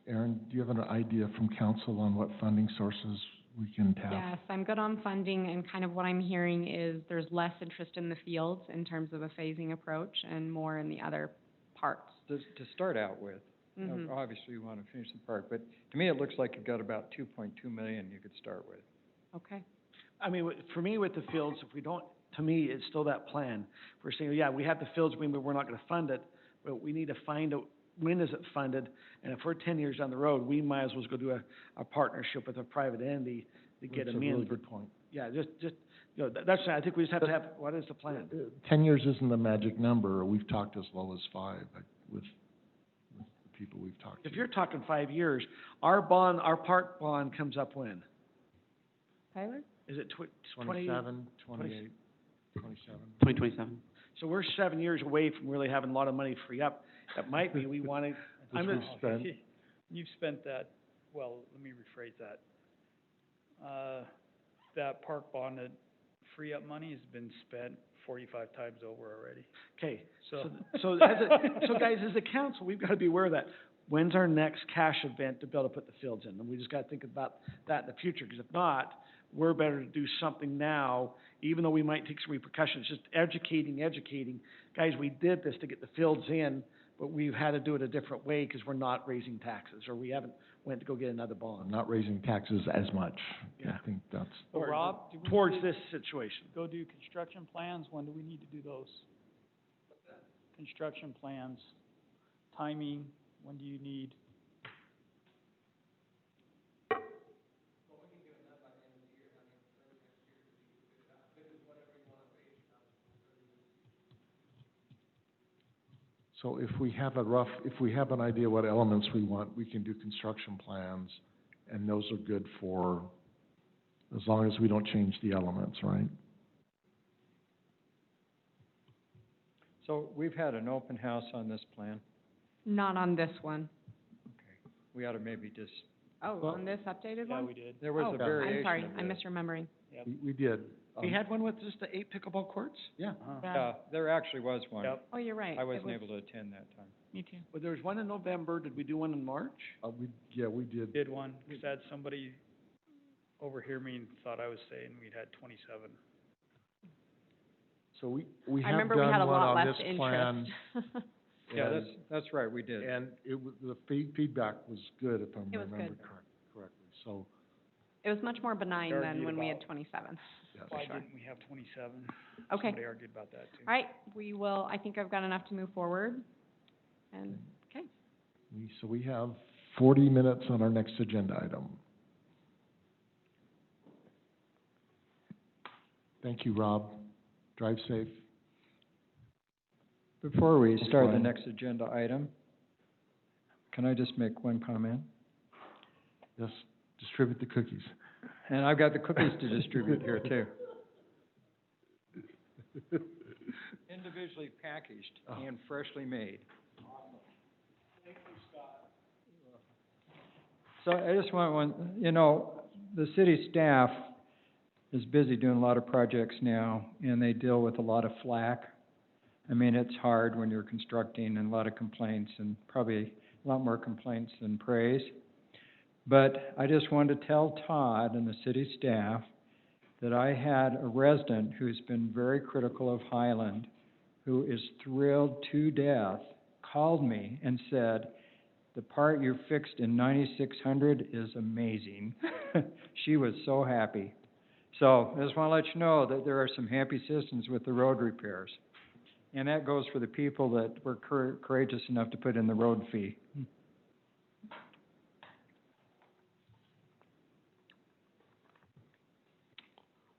Aaron, do you have an idea from council on what funding sources we can tap? Yes, I'm good on funding, and kind of what I'm hearing is there's less interest in the fields in terms of a phasing approach and more in the other parts. To start out with, you know, Mhm. obviously you wanna finish the park, but to me, it looks like you've got about 2.2 million you could start with. Okay. I mean, for me with the fields, if we don't, to me, it's still that plan. We're saying, yeah, we have the fields, but we're not gonna fund it, but we need to find out, when is it funded? And if we're 10 years down the road, we might as well go do a partnership with a private entity to get That's them a in. really good point. Yeah, just, you know, that's, I think we just have to have, what is the plan? 10 years isn't the magic number. We've talked as low as 5 with the people we've talked to. If you're talking 5 years, our bond, our park bond comes up when? Tyler? Is it 20? 27, 28, 27. 2027. So we're 7 years away from really having a lot of money free up. That might be, we wanna, I'm Which gonna, we've spent. You've spent that, well, let me rephrase that. That park bond, that free up money has been spent 45 times over already, okay. so. So guys, as a council, we've gotta be aware of that. When's our next cash event to be able to put the fields in? And we just gotta think about that in the future, because if not, we're better to do something now, even though we might take some repercussions, just educating. Guys, we did this to get the fields in, but we've had to do it a different way, because we're not raising taxes, or we haven't went to go get another I'm bond. not raising taxes as much. I Yeah. think that's, So Rob, do we Towards need to this situation. go do construction plans? When do we need to do those? Construction plans, timing, when do you need? so if we have if we have an idea what elements we want, we can do construction plans, and those are good for, as long as we don't change the elements, right? So we've had an open house on this plan. Not on this one. Okay. We ought to maybe just, Oh, Well- on this updated Yeah, one? we did. there was Oh, a variation I'm sorry, of I'm this. misremembering. Yep. We did. We Um, had one with just the 8 pickleball courts? Yeah. Uh-huh. Yeah, there actually was one. Yep. Oh, you're right. I It wasn't was- able to attend that time. Me too. Well, there was one in November. Did we do one in March? we did. Did one, 'cause I had somebody overhear me and thought I was saying we'd had 27. So we I have remember we had a done one lot on less this plan. interest. Yeah, and- that's right, we did. And the feedback was good, if I'm It was remembering good. correctly. So, It was much more benign We than argued when we had about- 27. yes. Why sure. didn't we have 27? Okay. Somebody argued about that too. All right, we will, I think I've got enough to move forward. And, okay. So we have 40 minutes on our next agenda item. Thank you, Rob. Drive safe. Before we start the Brian. next agenda item, can I just make one comment? Yes, distribute the cookies. And I've got the cookies to distribute here too. Individually packaged and freshly made. Thank you, Scott. So I just want one, you know, the city staff is busy doing a lot of projects now, and they deal with a lot of flack. I mean, it's hard when you're constructing and a lot of complaints, and probably a lot more complaints than praise. But I just wanted to tell Todd and the city staff that I had a resident who's been very critical of Highland, who is thrilled to death, called me and said, "The part you fixed in 9600 is amazing." She was so happy. So I just want to let you know that there are some happy citizens with the road repairs. And that goes for the people that were courageous enough to put in the road fee.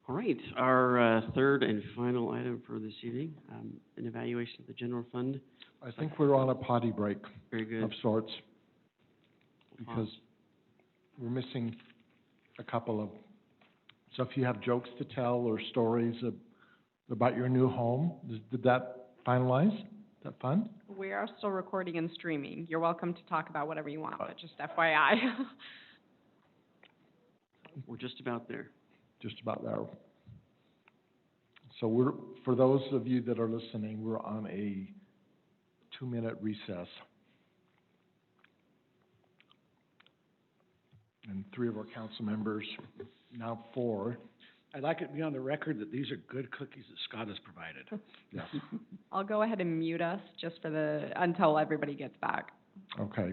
All right, our third and final item for this evening, an evaluation of the general fund. I think we're on a potty break Very good. of sorts, because we're missing a couple of, so if you have jokes to tell or stories about your new home, did that finalize, that fund? We are still recording and streaming. You're welcome to talk about whatever you want, but just FYI. We're just about there. Just about there. So for those of you that are listening, we're on a 2-minute recess. And 3 of our council members, now 4. I'd like it to be on the record that these are good cookies that Scott has provided. Yes, I'll go ahead and mute us just for until everybody gets back. okay.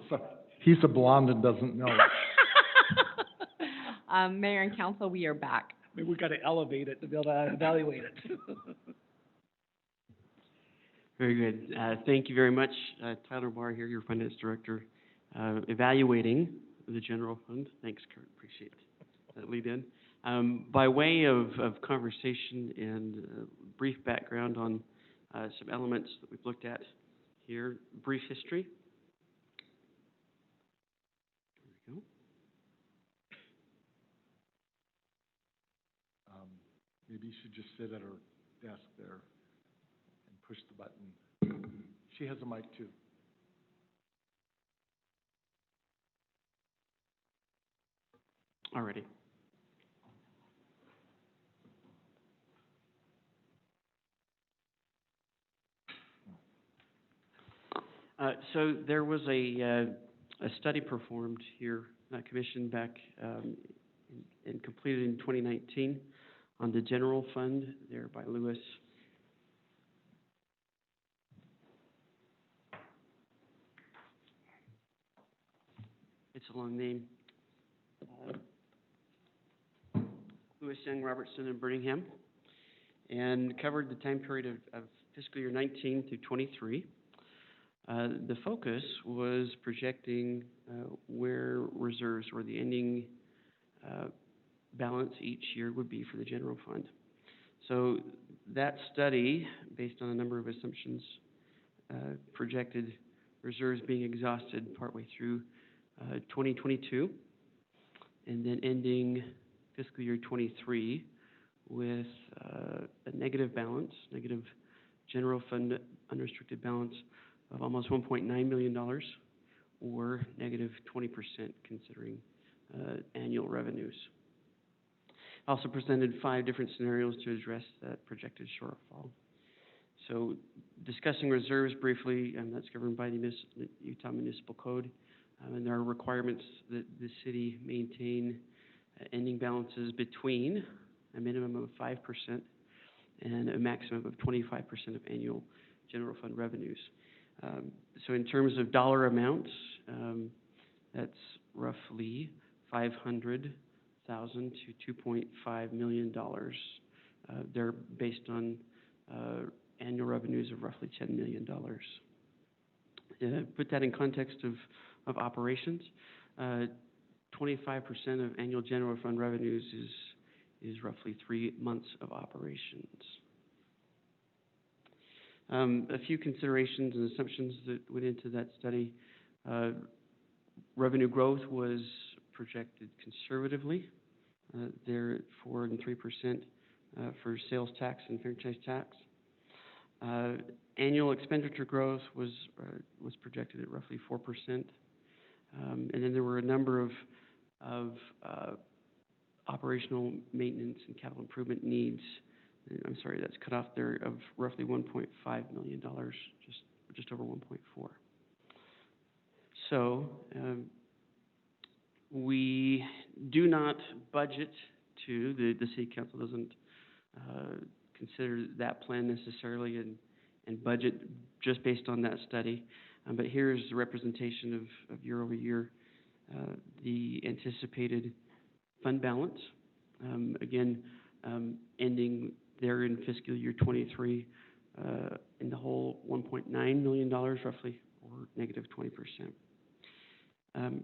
So, he's a blonde and doesn't know. Mayor and council, we are back. Maybe we gotta elevate it to be able to evaluate it. Very good. Thank you very much. Tyler Barr here, your finance director, evaluating the general fund. Thanks, Kurt. Appreciate that lead in. By way of conversation and brief background on some elements that we've looked at here, brief history. There we go. Maybe you should just sit at her desk there and push the button. She has a mic too. Alrighty. So there was a study performed here, commissioned back and completed in 2019 on the general fund there by Lewis. It's a long name. Lewis, Young, Robertson, and Birmingham, and covered the time period of fiscal year 19 through 23. The focus was projecting where reserves or the ending balance each year would be for the general fund. So that study, based on a number of assumptions, projected reserves being exhausted partway through 2022, and then ending fiscal year 23 with a negative balance, negative general fund unrestricted balance of almost $1.9 million, or negative 20% considering annual revenues. Also presented 5 different scenarios to address that projected shortfall. So discussing reserves briefly, and that's governed by the Utah Municipal Code, and there are requirements that the city maintain ending balances between a minimum of 5% and a maximum of 25% of annual general fund revenues. So in terms of dollar amounts, that's roughly $500,000 to $2.5 million. They're based on annual revenues of roughly $10 million. Put that in context of operations. 25% of annual general fund revenues is roughly 3 months of operations. A few considerations and assumptions that went into that study. Revenue growth was projected conservatively, there at 4% and 3% for sales tax and franchise tax. Annual expenditure growth was projected at roughly 4%. And then there were a number of operational maintenance and capital improvement needs. I'm sorry, that's cut off there, of roughly $1.5 million, just over 1.4. So we do not budget to, the city council doesn't consider that plan necessarily and budget just based on that study. But here's the representation of year over year, the anticipated fund balance. Again, ending there in fiscal year 23 in the whole $1.9 million roughly, or negative 20%.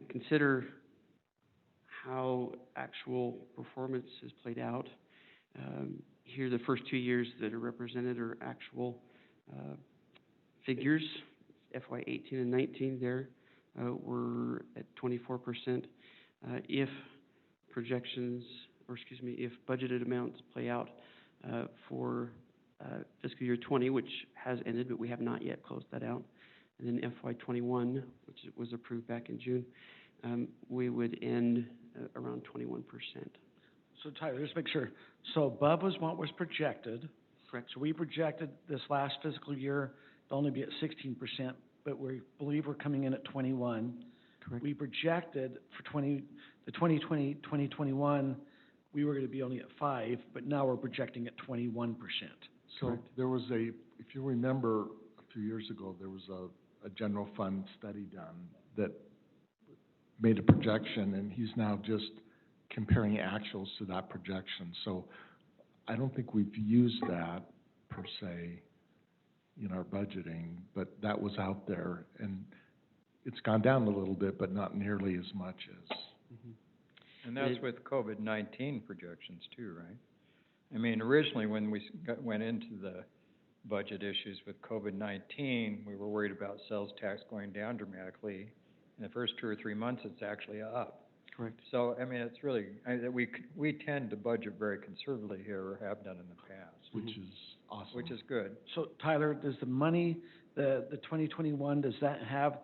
Consider how actual performance has played out. Here, the first 2 years that are represented are actual figures. FY 18 and 19 there were at 24%. If projections, or excuse me, if budgeted amounts play out for fiscal year 20, which has ended, but we have not yet closed that out, and then FY 21, which was approved back in June, we would end around 21%. So Tyler, just make sure, so above was what was projected. Correct. So we projected this last fiscal year to only be at 16%, but we believe we're coming in at 21. Correct. We projected for 2021, we were going to be only at 5, but now we're projecting at 21%. So there was if you remember a 2 years ago, there was a general fund study done that made a projection, and he's now just comparing actuals to that projection. So I don't think we've used that per se in our budgeting, but that was out there, and it's gone down a little bit, but not nearly as much as. And that's with COVID-19 projections too, right? I mean, originally, when we went into the budget issues with COVID-19, we were worried about sales tax going down dramatically. In the first 2 or 3 months, it's actually up. Correct. So, I mean, it's really, we tend to budget very conservatively here, or have done in the past. Which is awesome. Which is good. So Tyler, does the money, the 2021, does that have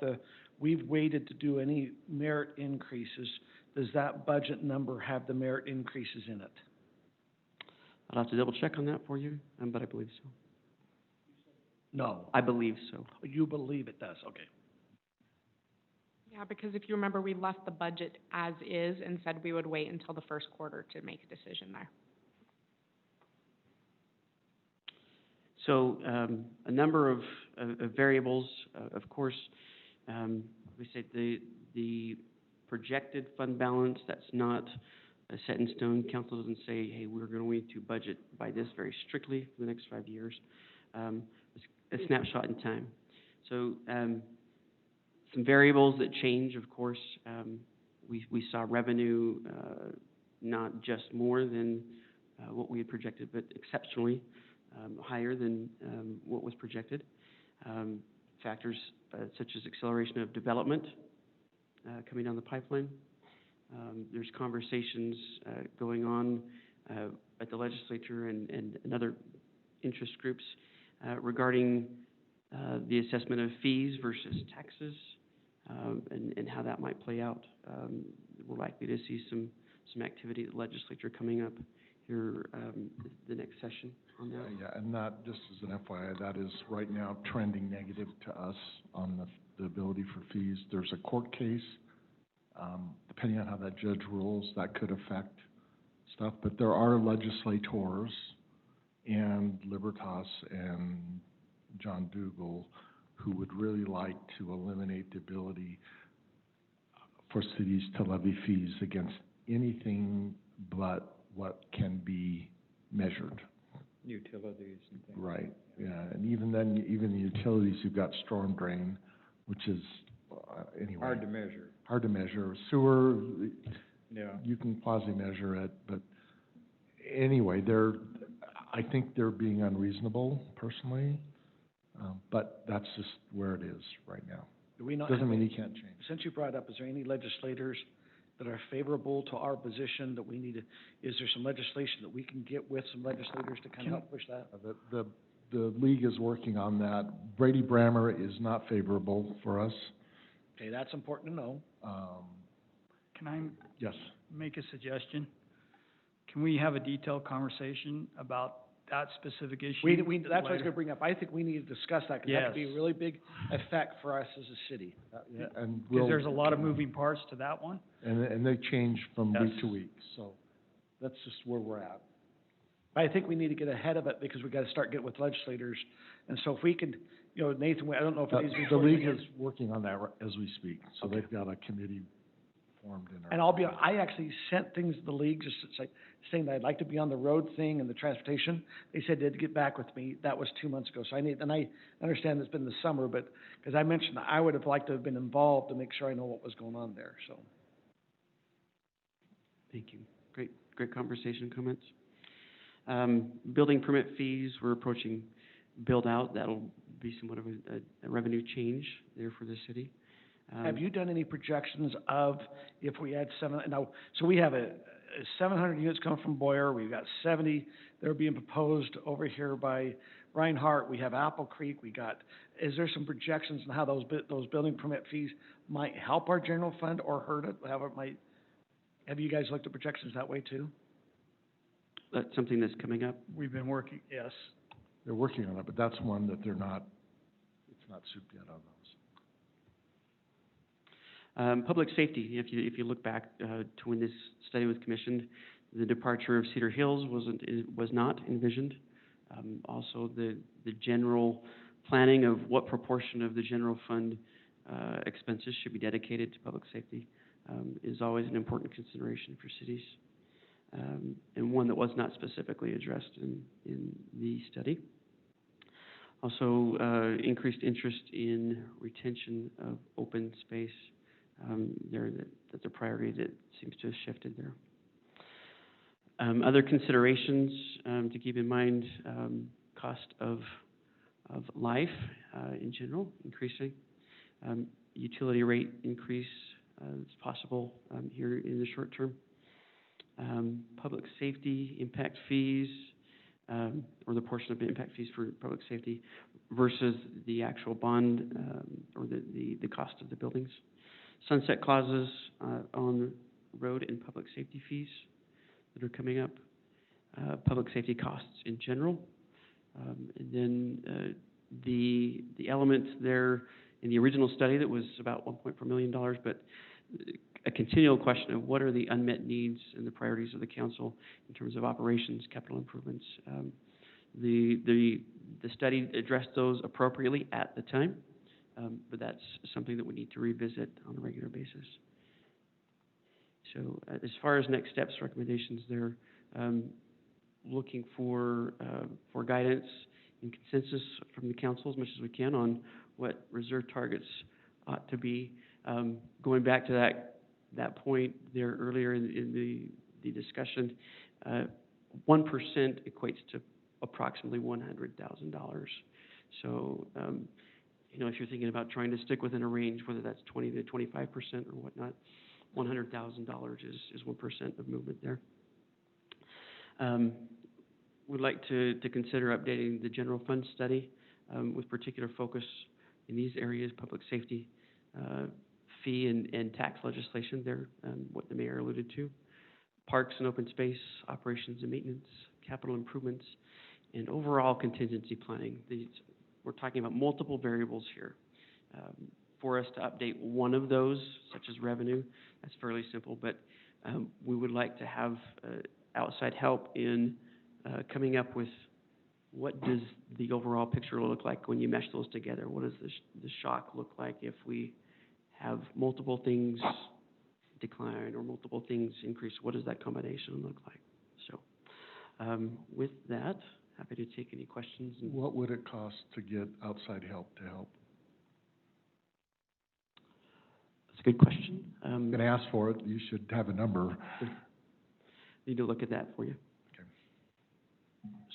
we've waited to do any merit increases? Does that budget number have the merit increases in it? I'll have to double check on that for you, but I believe so. No. I believe so. You believe it does, okay. Yeah, because if you remember, we left the budget as is and said we would wait until the first quarter to make a decision there. So, a number of variables, of course, we said the projected fund balance, that's not set in stone. Council doesn't say, hey, we're going to budget by this very strictly for the next 5 years. It's a snapshot in time. So, some variables that change, of course. We saw revenue not just more than what we had projected, but exceptionally higher than what was projected. Factors such as acceleration of development coming down the pipeline. There's conversations going on at the legislature and other interest groups regarding the assessment of fees versus taxes, and how that might play out. We're likely to see some activity at the legislature coming up here the next session on that. Yeah, and that, just as an FYI, that is right now trending negative to us on the ability for fees. There's a court case, depending on how that judge rules, that could affect stuff, but there are legislators and Libertas and John Dougal who would really like to eliminate the ability for cities to levy fees against anything but what can be measured. Utilities and things. Right, yeah, and even then, even the utilities, you've got storm drain, which is, anyway. Hard to measure. Hard to measure. Sewer, Yeah. you can quasi-measure it, but anyway, I think they're being unreasonable, personally, but that's just where it is right now. Do we not Doesn't have mean any- you can't change. Since you brought up, is there any legislators that are favorable to our position that we need to, is there some legislation that we can get with some legislators to kind of help push that? The league is working on that. Brady Brammer is not favorable for us. Okay, that's important to know. Can I Yes. make a suggestion? Can we have a detailed conversation about that specific issue? That's what I was later? gonna bring up. I think we need to discuss that, because that could be a Yes. really big effect for us as a city. Yeah, and Because there's a lot of moving parts to that one. And they change from week Yes. to week, so that's just where we're at. But I think we need to get ahead of it, because we gotta start getting with legislators. And so if we could, Nathan, I don't know if it needs to be. The league is working on that as we speak, so Okay. they've got a committee formed in our. And I actually sent things to the league, just saying that I'd like to be on the road thing and the transportation. They said they'd get back with me. That was 2 months ago. So and I understand it's been the summer, but, because I mentioned I would have liked to have been involved to make sure I know what was going on there, so. Thank you. Great conversation, comments. Building permit fees, we're approaching build-out. That'll be somewhat of a revenue change there for the city. Have you done any projections of if we add so we have 700 units coming from Boyer, we've got 70 that are being proposed over here by Reinhardt, we have Apple Creek, is there some projections on how those building permit fees might help our general fund or hurt it, how it might, have you guys looked at projections that way too? That's something that's coming up. We've been working, yes. They're working on it, but that's one that it's not souped yet on those. Public safety, if you look back to when this study was commissioned, the departure of Cedar Hills was not envisioned. Also, the general planning of what proportion of the general fund expenses should be dedicated to public safety is always an important consideration for cities, and one that was not specifically addressed in the study. Also, increased interest in retention of open space. That's a priority that seems to have shifted there. Other considerations to keep in mind, cost of life in general increasing. Utility rate increase is possible here in the short term. Public safety impact fees, or the portion of impact fees for public safety versus the actual bond or the cost of the buildings. Sunset clauses on road and public safety fees that are coming up. Public safety costs in general. And then the elements there in the original study that was about $1.4 million, but a continual question of what are the unmet needs and the priorities of the council in terms of operations, capital improvements. The study addressed those appropriately at the time, but that's something that we need to revisit on a regular basis. So as far as next steps, recommendations there, looking for guidance and consensus from the council as much as we can on what reserve targets ought to be. Going back to that point there earlier in the discussion, 1% equates to approximately $100,000. So, if you're thinking about trying to stick within a range, whether that's 20 to 25% or whatnot, $100,000 is 1% of movement there. We'd like to consider updating the general fund study with particular focus in these areas: public safety, fee and tax legislation there, what the mayor alluded to, parks and open space, operations and maintenance, capital improvements, and overall contingency planning. We're talking about multiple variables here. For us to update one of those, such as revenue, that's fairly simple, but we would like to have outside help in coming up with what does the overall picture look like when you mesh those together. What does the shock look like if we have multiple things decline or multiple things increase? What does that combination look like? So with that, happy to take any questions. What would it cost to get outside help to help? That's a good question. I'm going to ask for it. You should have a number. Need to look at that for you. Okay.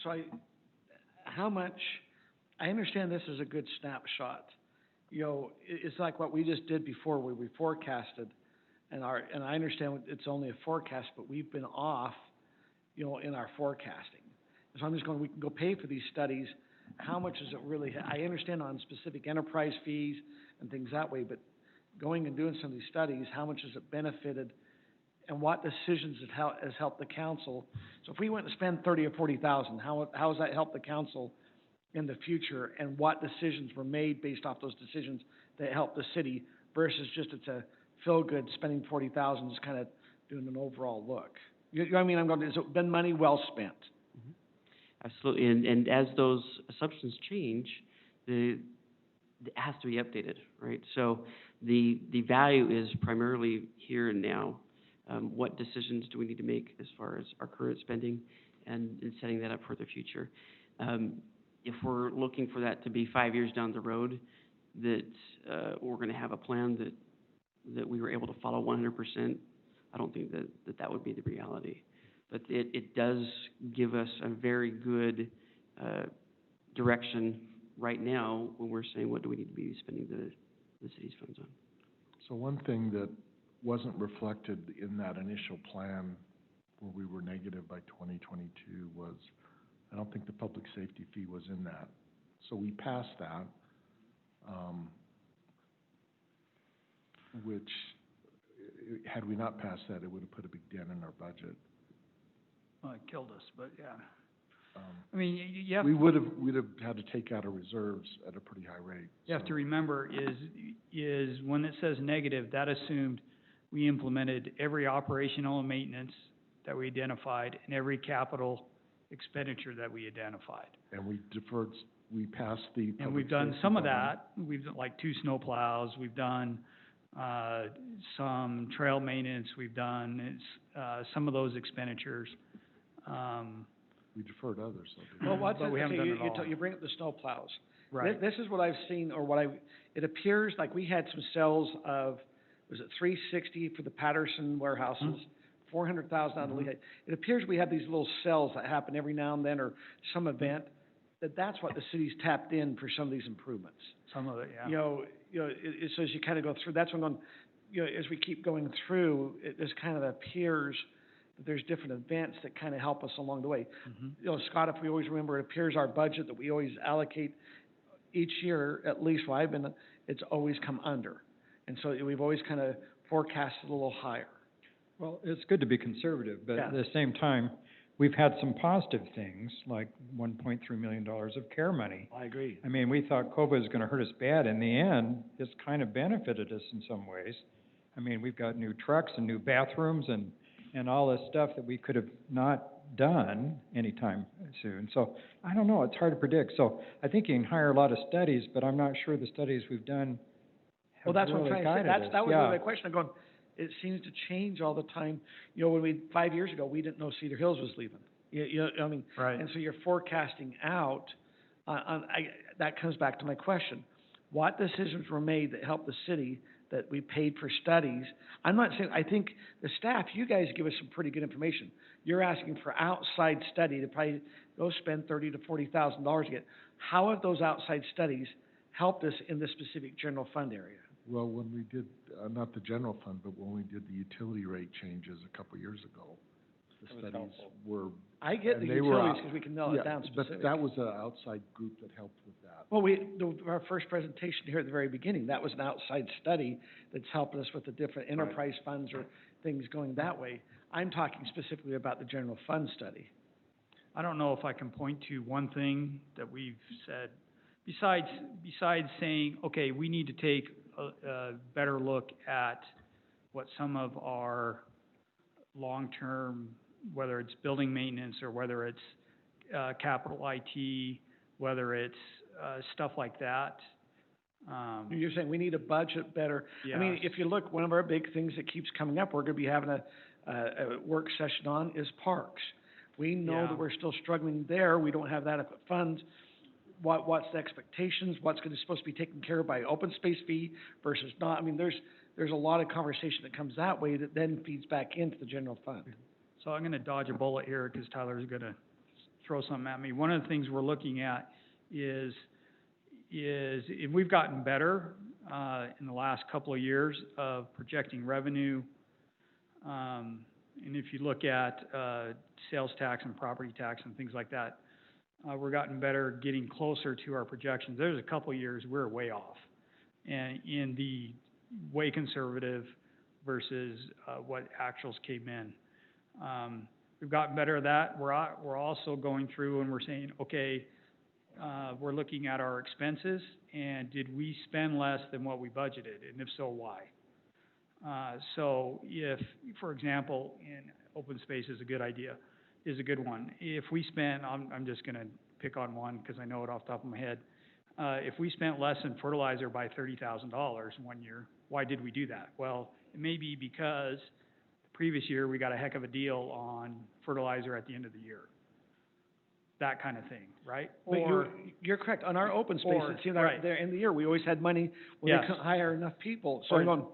So I understand this is a good snapshot. It's like what we just did before, where we forecasted, and I understand it's only a forecast, but we've been off, in our forecasting. So I'm just going, we can go pay for these studies. How much is it really? I understand on specific enterprise fees and things that way, but going and doing some of these studies, how much has it benefited, and what decisions has helped the council? So if we went to spend $30,000 or $40,000, how has that helped the council in the future, and what decisions were made based off those decisions that helped the city versus just it's a feel-good spending $40,000, just kind of doing an overall look. You know what I mean? Has it been money well spent? Mm-hmm. Absolutely, and as those assumptions change, it has to be updated, right? So the value is primarily here and now. What decisions do we need to make as far as our current spending and setting that up for the future? If we're looking for that to be 5 years down the road, that we're going to have a plan that we were able to follow 100%, I don't think that would be the reality. But it does give us a very good direction right now when we're saying what do we need to be spending the city's funds on. So one thing that wasn't reflected in that initial plan where we were negative by 2022 was, I don't think the public safety fee was in that. So we passed that, which, had we not passed that, it would have put a big dent in our budget. Well, it killed us, but yeah. I mean, you have, we'd have had to take out our reserves at a pretty high rate. you have to remember is when it says negative, that assumed we implemented every operational and maintenance that we identified and every capital expenditure that we identified. And we deferred we passed the And public we've done safety some of government. that, we've done like 2 snow plows, we've done, some trail maintenance, we've done, some of those expenditures. We deferred others, so did Well, what's But we haven't interesting, done it all. you bring up the snow plows. Right. This is what I've seen, or it appears like we had some sales of, was it 360 for the Patterson warehouses? 400,000 out of the Lehigh. It appears we have these little sales that happen every now and then, or some event, that's what the city's tapped in for some of these improvements. Some of it, yeah. So as you kind of go through, that's when I'm going, as we keep going through, it just kind of appears that there's different events that kind of help us along the way. Scott, if we always remember, it appears our budget that we always allocate each year, at least while I've been, it's always come under. And so we've always kind of forecasted a little higher. Well, it's good to be conservative, but Yeah. at the same time, we've had some positive things, like $1.3 million of care money. I agree. I mean, we thought COVID was gonna hurt us bad. In the end, it's kind of benefited us in some ways. I mean, we've got new trucks and new bathrooms and all this stuff that we could have not done anytime soon. So, I don't know, it's hard to predict. So, I think you can hire a lot of studies, but I'm not sure the studies we've done Well, have that's what I'm really trying to say. guided us. That was Yeah. my question. I'm going, it seems to change all the time. When 5 years ago, we didn't know Cedar Hills was leaving. I mean, Right. and so you're forecasting out, that comes back to my question. What decisions were made that helped the city, that we paid for studies? I'm not saying, I think the staff, you guys give us some pretty good information. You're asking for outside study to probably go spend $30,000 to $40,000 to get. How have those outside studies helped us in the specific general fund area? Well, when we did, not the general fund, but when we did the utility rate changes a couple years ago, the studies were. I get the and they were utilities out- because we can nail it down specific. But that was an outside group that helped with that. Well, our first presentation here at the very beginning, that was an outside study that's helped us with the different enterprise funds or things going that way. I'm talking specifically about the general fund study. I don't know if I can point to one thing that we've said, besides saying, okay, we need to take a better look at what some of our long-term, whether it's building maintenance or whether it's capital IT, whether it's stuff like that. You're saying we need a budget better. I mean, Yes. if you look, one of our big things that keeps coming up, we're gonna be having a work session on is parks. We know Yeah. that we're still struggling there. We don't have adequate funds. What's the expectations? What's supposed to be taken care of by open space fee versus not? I mean, there's a lot of conversation that comes that way that then feeds back into the general fund. So I'm gonna dodge a bullet here because Tyler's gonna throw something at me. One of the things we're looking at is if we've gotten better in the last couple of years of projecting revenue. And if you look at sales tax and property tax and things like that, we're gotten better getting closer to our projections. There's a couple of years we're way off, and in the way conservative versus what actuals came in. We've gotten better at that. We're also going through and we're saying, okay, we're looking at our expenses, and did we spend less than what we budgeted, and if so, why? So if, for example, in open space is a good one. If we spent, I'm just gonna pick on one because I know it off the top of my head. If we spent less in fertilizer by $30,000 one year, why did we do that? Well, it may be because the previous year we got a heck of a deal on fertilizer at the end of the year. That kind of thing, right? But you're correct. On our open space, it seemed like there in the year, we always had money when we Yes. couldn't hire enough people. So I'm going,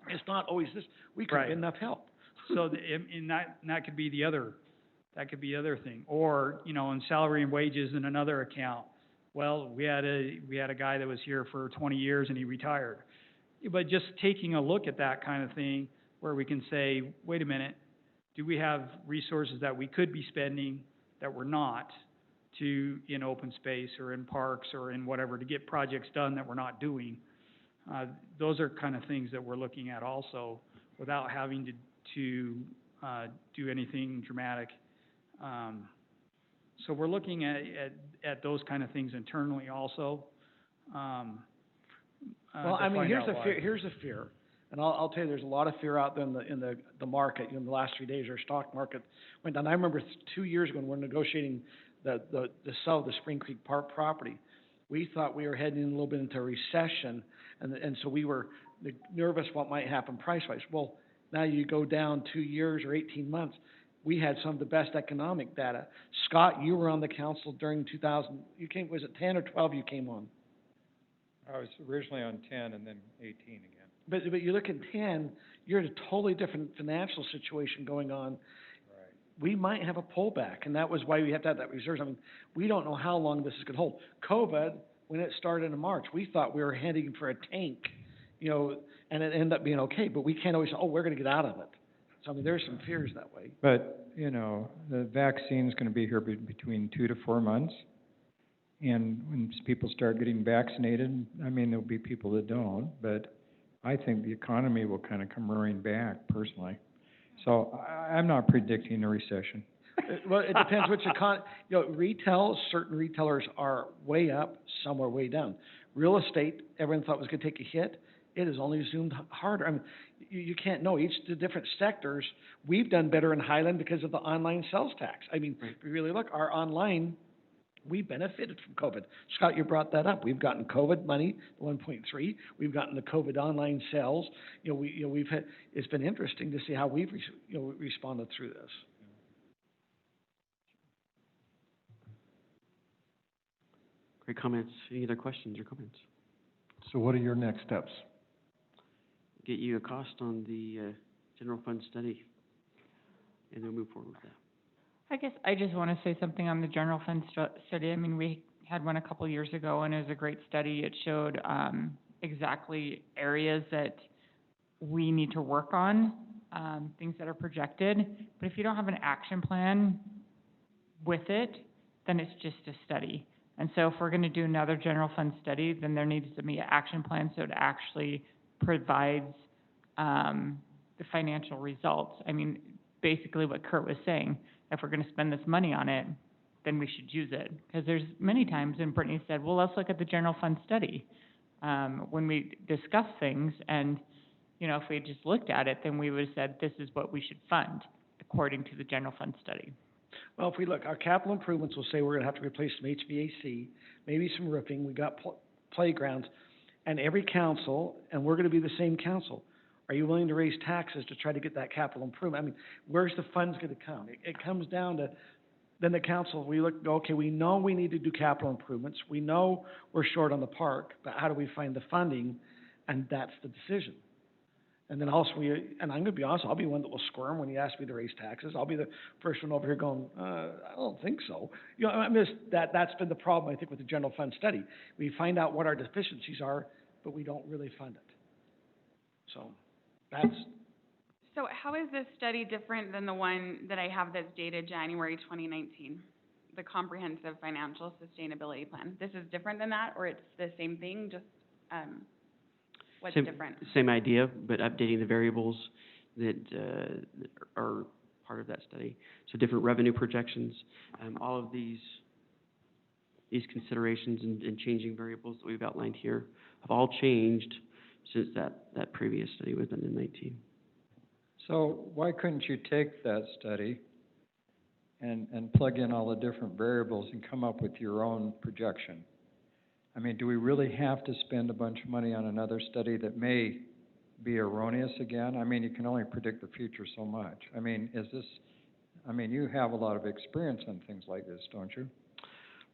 it's not always this, we couldn't get enough help. So, that could be the other thing. Or, in salary and wages in another account. Well, we had a guy that was here for 20 years and he retired. But just taking a look at that kind of thing where we can say, wait a minute, do we have resources that we could be spending that we're not in open space or in parks or in whatever to get projects done that we're not doing? Those are kind of things that we're looking at also without having to do anything dramatic. So we're looking at those kind of things internally also. Well, I mean, here's the fear, and I'll tell you, there's a lot of fear out there in the market. In the last 3 days, our stock market went down. I remember 2 years ago when we were negotiating the sale of the Spring Creek Park property. We thought we were heading a little bit into a recession, and so we were nervous what might happen price-wise. Well, now you go down 2 years or 18 months, we had some of the best economic data. Scott, you were on the council during 2000, you came, was it 10 or 12 you came on? I was originally on 10 and then 18 again. But you look at 10, you're in a totally different financial situation going on. Right. We might have a pullback, and that was why we have to have that reserve. I mean, we don't know how long this is gonna hold. COVID, when it started in March, we thought we were heading for a tank, you know, and it ended up being okay, but we can't always say, oh, we're gonna get out of it. So, I mean, there's some fears that way. But, you know, the vaccine's gonna be here between 2 to 4 months. And when people start getting vaccinated, I mean, there'll be people that don't, but I think the economy will kind of come roaring back personally. So I'm not predicting a recession. Well, it depends which you know, retail, certain retailers are way up, some are way down. Real estate, everyone thought was gonna take a hit. It has only zoomed harder. I mean, you can't know. Each the different sectors, we've done better in Highland because of the online sales tax. I mean, if you really look, our online, we benefited from COVID. Scott, you brought that up. We've gotten COVID money, 1.3. We've gotten the COVID online sales. You know, we've had, it's been interesting to see how we've, responded through this. Great comments. Any other questions or comments? So what are your next steps? Get you a cost on the general fund study, and then move forward with that. I guess I just want to say something on the general fund study. I mean, we had one a couple years ago, and it was a great study. It showed exactly areas that we need to work on, things that are projected. But if you don't have an action plan with it, then it's just a study. And so if we're going to do another general fund study, then there needs to be an action plan so it actually provides the financial results. I mean, basically what Kurt was saying, if we're going to spend this money on it, then we should use it. Because there's many times, and Brittany said, well, let's look at the general fund study. When we discuss things, and, you know, if we had just looked at it, then we would have said, this is what we should fund according to the general fund study. Well, if we look, our capital improvements will say we're gonna have to replace some HVAC, maybe some roofing, we got playgrounds, and every council, and we're gonna be the same council. Are you willing to raise taxes to try to get that capital improvement? I mean, where's the funds gonna come? It comes down to, then the council, we look, okay, we know we need to do capital improvements, we know we're short on the park, but how do we find the funding? And that's the decision. And then also, and I'm gonna be honest, I'll be one that will squirm when you ask me to raise taxes. I'll be the first one over here going, I don't think so. You know, I mean, that's been the problem, I think, with the general fund study. We find out what our deficiencies are, but we don't really fund it. So, that's. So how is this study different than the one that I have that's dated January 2019? The Comprehensive Financial Sustainability Plan. This is different than that, or it's the same thing, just, what's different? Same idea, but updating the variables that are part of that study. So different revenue projections, all of these considerations and changing variables that we've outlined here have all changed since that previous study was done in 19. So why couldn't you take that study and plug in all the different variables and come up with your own projection? I mean, do we really have to spend a bunch of money on another study that may be erroneous again? I mean, you can only predict the future so much. I mean, you have a lot of experience on things like this, don't you?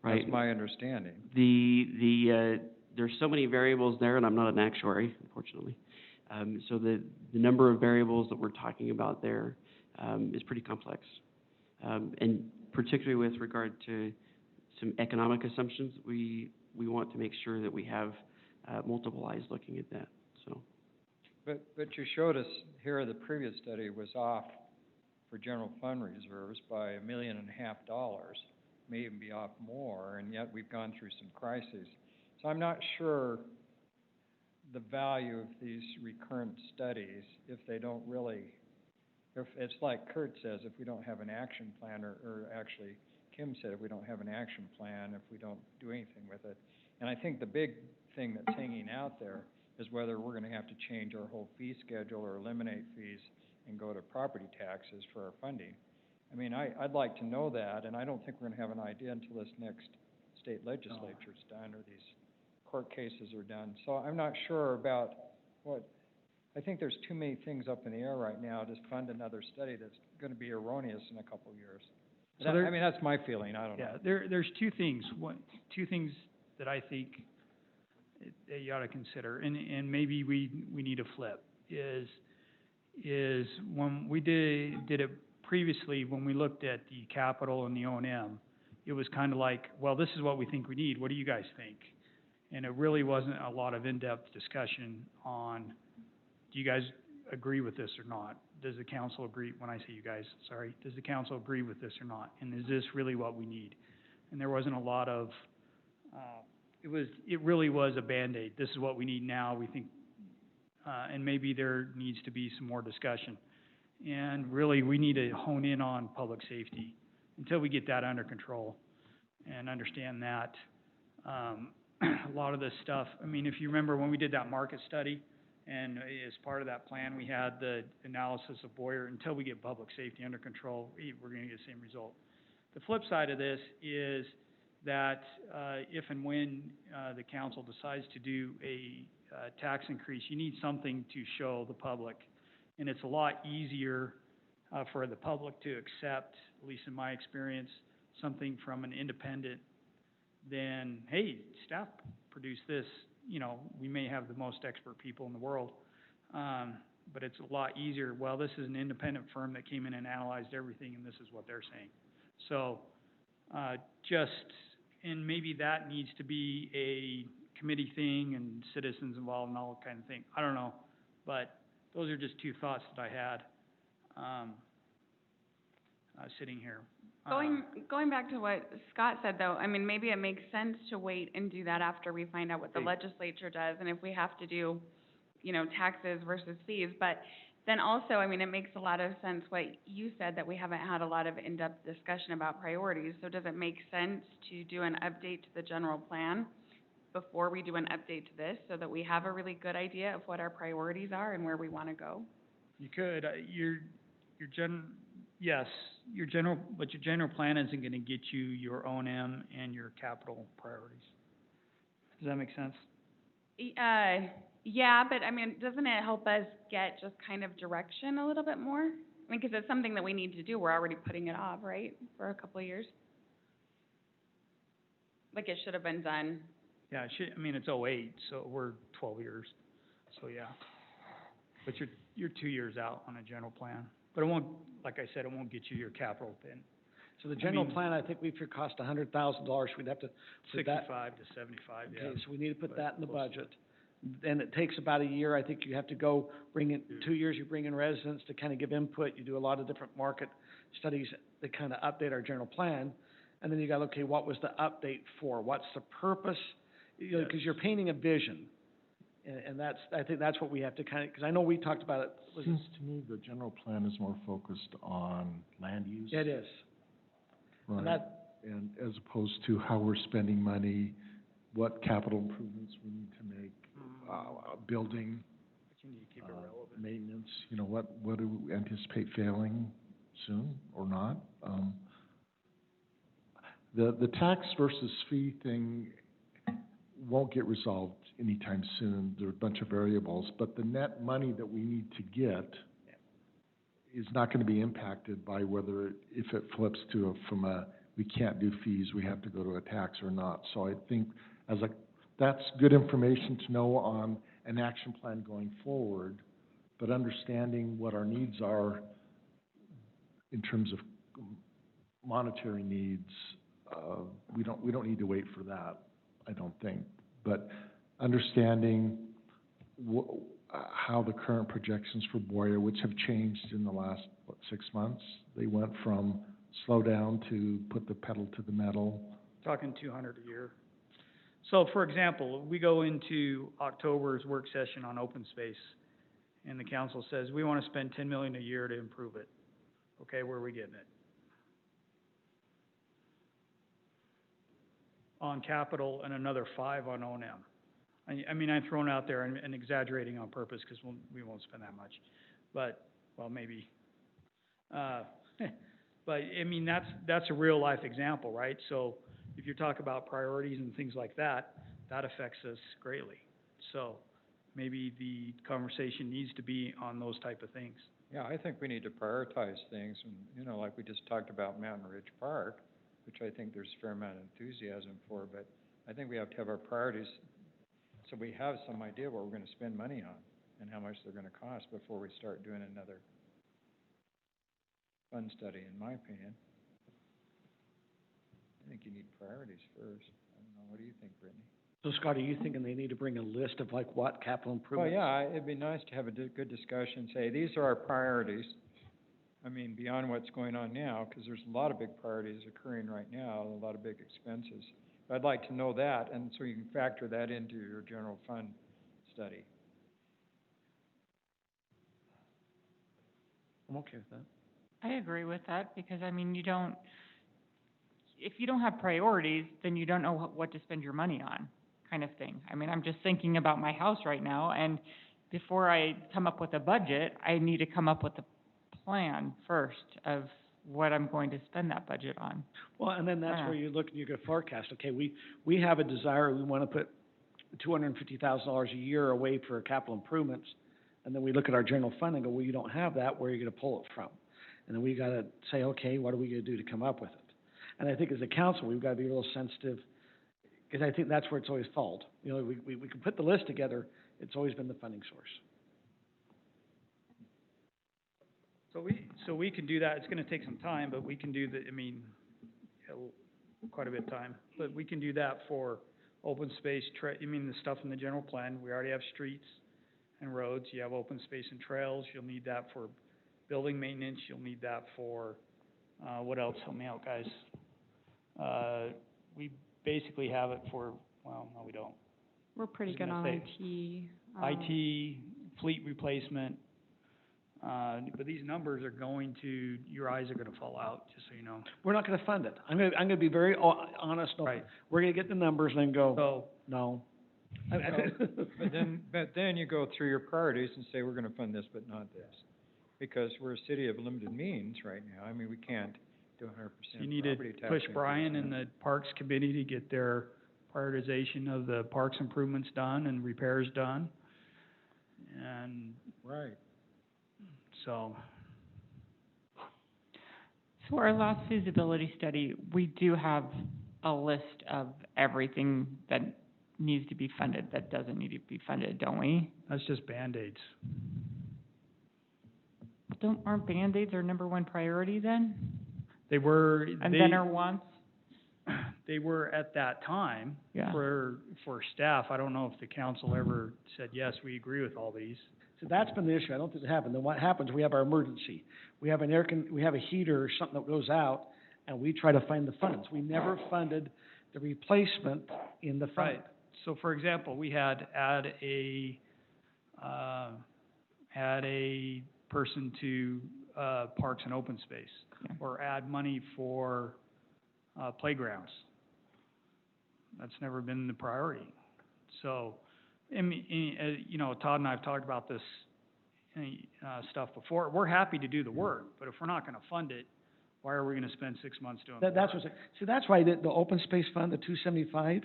Right. That's my understanding. There's so many variables there, and I'm not an actuary, unfortunately. So the number of variables that we're talking about there is pretty complex. And particularly with regard to some economic assumptions, we want to make sure that we have multiple eyes looking at that, so. But you showed us here the previous study was off for general fund reserves by $1.5 million, may even be off more, and yet we've gone through some crises. So I'm not sure the value of these recurrent studies if they don't really, if it's like Kurt says, if we don't have an action plan, or actually Kim said, if we don't have an action plan, if we don't do anything with it. And I think the big thing that's hanging out there is whether we're going to have to change our whole fee schedule or eliminate fees and go to property taxes for our funding. I mean, I'd like to know that, and I don't think we're going to have an idea until this next state legislature's done or these court cases are done. So I'm not sure about what, I think there's too many things up in the air right now to fund another study that's gonna be erroneous in a couple of years. So there- I mean, that's my feeling, I don't know. Yeah, there's two things. Two things that I think that you ought to consider, and maybe we need to flip, is when we did it previously, when we looked at the capital and the O&M, it was kind of like, well, this is what we think we need, what do you guys think? And it really wasn't a lot of in-depth discussion on, do you guys agree with this or not? Does the council agree, when I say you guys, sorry, does the council agree with this or not? And is this really what we need? And there wasn't a lot of, it really was a Band-Aid. This is what we need now, we think, and maybe there needs to be some more discussion. And really, we need to hone in on public safety until we get that under control and understand that. A lot of this stuff, I mean, if you remember when we did that market study, and as part of that plan, we had the analysis of Boyer. Until we get public safety under control, we're gonna get the same result. The flip side of this is that, if and when, the council decides to do a, tax increase, you need something to show the public. And it's a lot easier, for the public to accept, at least in my experience, something from an independent than, hey, staff produced this. You know, we may have the most expert people in the world, but it's a lot easier. Well, this is an independent firm that came in and analyzed everything, and this is what they're saying. So, and maybe that needs to be a committee thing and citizens involved and all that kind of thing. I don't know, but those are just two thoughts that I had, sitting here. Going back to what Scott said, though, I mean, maybe it makes sense to wait and do that after we find out what the legislature does, and if we have to do, you know, taxes versus fees. But then also, I mean, it makes a lot of sense what you said, that we haven't had a lot of in-depth discussion about priorities. So does it make sense to do an update to the general plan before we do an update to this, so that we have a really good idea of what our priorities are and where we want to go? You could, yes, your general plan isn't gonna get you your O&M and your capital priorities. Does that make sense? Yeah, but I mean, doesn't it help us get just kind of direction a little bit more? I mean, 'cause it's something that we need to do, we're already putting it off, right, for a couple of years? Like, it should have been done. Yeah, I mean, it's 08, so we're 12 years, so yeah. But you're 2 years out on a general plan. But it won't, like I said, it won't get you your capital pin. So the general plan, I think we could cost $100,000, we'd have to put that. 65 to 75, yeah. Okay, so we need to put But that in the close to budget. Then it takes about a year, I think you have to go bring in, 2 years, you bring in residents to kind of give input, you do a lot of different market studies that kind of update our general plan. And then you got, okay, what was the update for? What's the purpose? You know, because you're painting a vision. And that's, I think that's what we have to kind of, because I know we talked about it. Seems to me the general plan is more focused on land use. It is. Right. And that, And as opposed to how we're spending money, what capital improvements we need to make, building, But you need to keep it relevant. maintenance, you know, what do we anticipate failing soon or not? The tax versus fee thing won't get resolved anytime soon. There are a bunch of variables, but the net money that we need to get is not gonna be impacted by whether, if it flips to we can't do fees, we have to go to a tax or not. So I think that's good information to know on an action plan going forward, but understanding what our needs are in terms of monetary needs, we don't need to wait for that, I don't think. But understanding how the current projections for Boyer, which have changed in the last, 6 months, they went from slow down to put the pedal to the metal. Talking 200 a year. So, for example, we go into October's work session on open space, and the council says, we want to spend $10 million a year to improve it. Okay, where are we getting it? On capital and another 5 on O&M. I mean, I'm throwing out there and exaggerating on purpose, because we won't spend that much. But, well, maybe. But, I mean, that's a real life example, right? So if you talk about priorities and things like that, that affects us greatly. So maybe the conversation needs to be on those type of things. Yeah, I think we need to prioritize things, and, you know, like we just talked about Mountain Ridge Park, which I think there's a fair amount of enthusiasm for, but I think we have to have our priorities, so we have some idea what we're gonna spend money on and how much they're gonna cost before we start doing another fund study, in my opinion. I think you need priorities first. I don't know, what do you think, Brittany? So Scott, are you thinking they need to bring a list of like what capital Well, improvements? yeah, it'd be nice to have a good discussion, say, these are our priorities. I mean, beyond what's going on now, because there's a lot of big priorities occurring right now, a lot of big expenses. But I'd like to know that, and so you can factor that into your general fund study. I'm okay with that. I agree with that, because I mean, if you don't have priorities, then you don't know what to spend your money on, kind of thing. I mean, I'm just thinking about my house right now, and before I come up with a budget, I need to come up with a plan first of what I'm going to spend that budget on. Well, and then that's where you look and you go forecast, okay, we have a desire, we wanna put $250,000 a year away for capital improvements, and then we look at our general fund and go, well, you don't have that, where are you gonna pull it from? And then we gotta say, okay, what are we gonna do to come up with it? And I think as a council, we've gotta be a little sensitive, because I think that's where it's always failed. You know, we can put the list together, it's always been the funding source. So we can do that. It's gonna take some time, but we can do the, I mean, quite a bit of time. But we can do that for open space, the stuff in the general plan. We already have streets and roads. You have open space and trails. You'll need that for building maintenance. You'll need that for, what else? Help me out, guys. We basically have it for, well, no, we don't. We're pretty was good gonna on say, IT. IT, fleet replacement, but these numbers are going to, your eyes are gonna fall out, just so you know. We're not gonna fund it. I'm gonna be very honest, and open. Right. We're gonna get the numbers and then go, So, no. But then you go through your priorities and say, we're gonna fund this, but not this. Because we're a city of limited means right now. I mean, we can't do 100% you need to property tax push increase. Brian and the Parks Committee to get their prioritization of the parks improvements done and repairs done. And Right. so, So our last feasibility study, we do have a list of everything that needs to be funded, that doesn't need to be funded, don't we? that's just Band-Aids. Aren't Band-Aids our number one priority then? They were, And then our wants? they were at that time Yeah. for staff. I don't know if the council ever said, yes, we agree with all these. So that's been the issue. I don't think it happened. Then what happens, we have our emergency. We have we have a heater or something that goes out, and we try to find the funds. We never funded the replacement in the fund. Right. So for example, we had add a person to, parks and open space, or add money for, playgrounds. That's never been the priority. So, you know, Todd and I have talked about this, stuff before. We're happy to do the work, but if we're not gonna fund it, why are we gonna spend 6 months doing the work? That's what's, see, that's why the open space fund, the 275,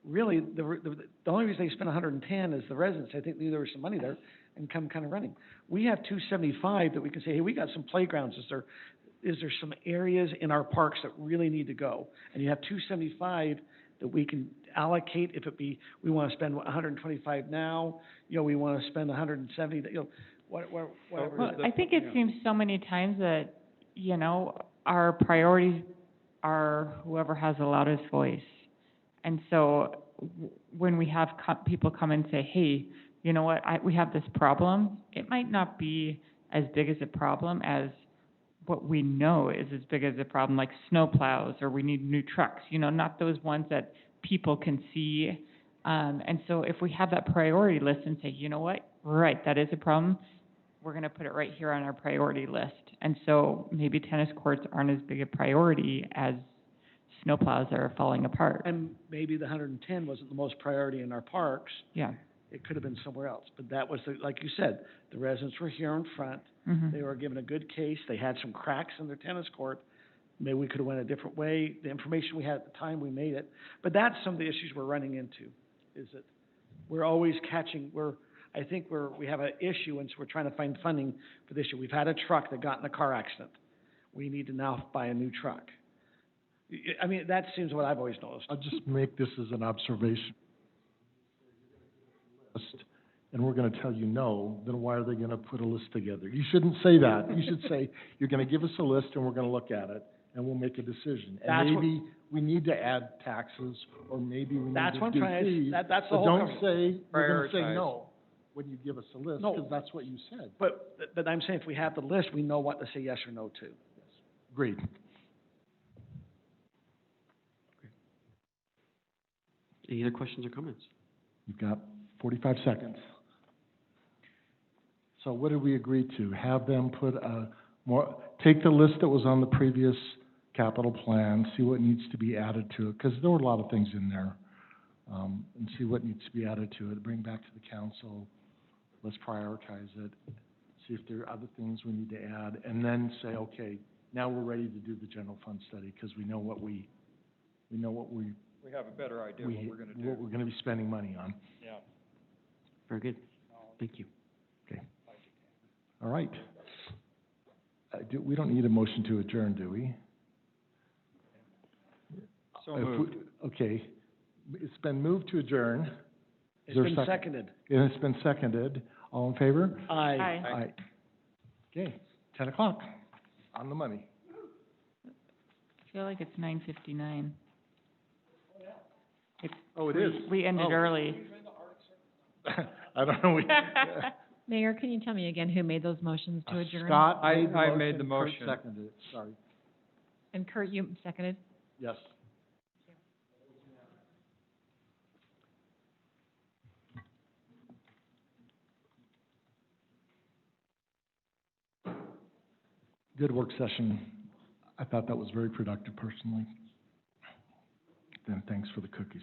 really, the only reason they spent 110 is the residents, I think there was some money there and come kind of running. We have 275 that we can say, hey, we got some playgrounds, is there some areas in our parks that really need to go? And you have 275 that we can allocate, if it be, we wanna spend 125 now, you know, we wanna spend 170, you know, whatever. Well, I think it seems so many times that, you know, our priorities are whoever has the loudest voice. And so when we have people come and say, hey, you know what, we have this problem, it might not be as big as a problem as what we know is as big as a problem, like snow plows, or we need new trucks, you know, not those ones that people can see. And so if we have that priority list and say, you know what, right, that is a problem, we're gonna put it right here on our priority list. And so maybe tennis courts aren't as big a priority as snowplows that are falling apart. And maybe the 110 wasn't the most priority in our parks. Yeah. It could have been somewhere else, but that was, like you said, the residents were here in front. Mhm. They were given a good case. They had some cracks in their tennis court Maybe we could have went a different way. The information we had at the time, we made it. But that's some of the issues we're running into, is that we're always I think we have an issue, and so we're trying to find funding for this year. We've had a truck that got in a car accident. We need to now buy a new truck. I mean, that seems what I've always noticed. I'll just make this as an observation. And we're gonna tell you no, then why are they gonna put a list together? You shouldn't say that. You should say, you're gonna give us a list and we're gonna look at it and we'll make a decision. That's And what- maybe we need to add taxes, or maybe we need That's what to I'm do trying to, fees. that's the But whole. don't say, you're gonna say Prioritize. no when you give us a list, No. because that's what you said. But I'm saying if we have the list, we know what to say yes or no to. Agreed. Any other questions or comments? You've got 45 seconds. So what did we agree to? Have them put take the list that was on the previous capital plan, see what needs to be added to it, because there were a lot of things in there. And see what needs to be added to it, bring back to the council, let's prioritize it, see if there are other things we need to add, and then say, okay, now we're ready to do the general fund study, because we know what we We have a better idea what we're gonna do. what we're gonna be spending money on. Yeah. Very good. Thank you. All right. We don't need a motion to adjourn, do we? So If we- moved. Okay. It's been moved to adjourn. Is It's there a been second? seconded. And it's been seconded. All in favor? Aye. Aye. Aye. Okay, 10 o'clock, on the money. I feel like it's 9:59. Oh, it is? We ended Oh. early. I don't know. Mayor, can you tell me again who made those motions to adjourn? Scott I made the made the motion, motion. Kurt seconded it, sorry. And Kurt, you seconded? Yes. Good work session. I thought that was very productive personally. Then thanks for the cookies.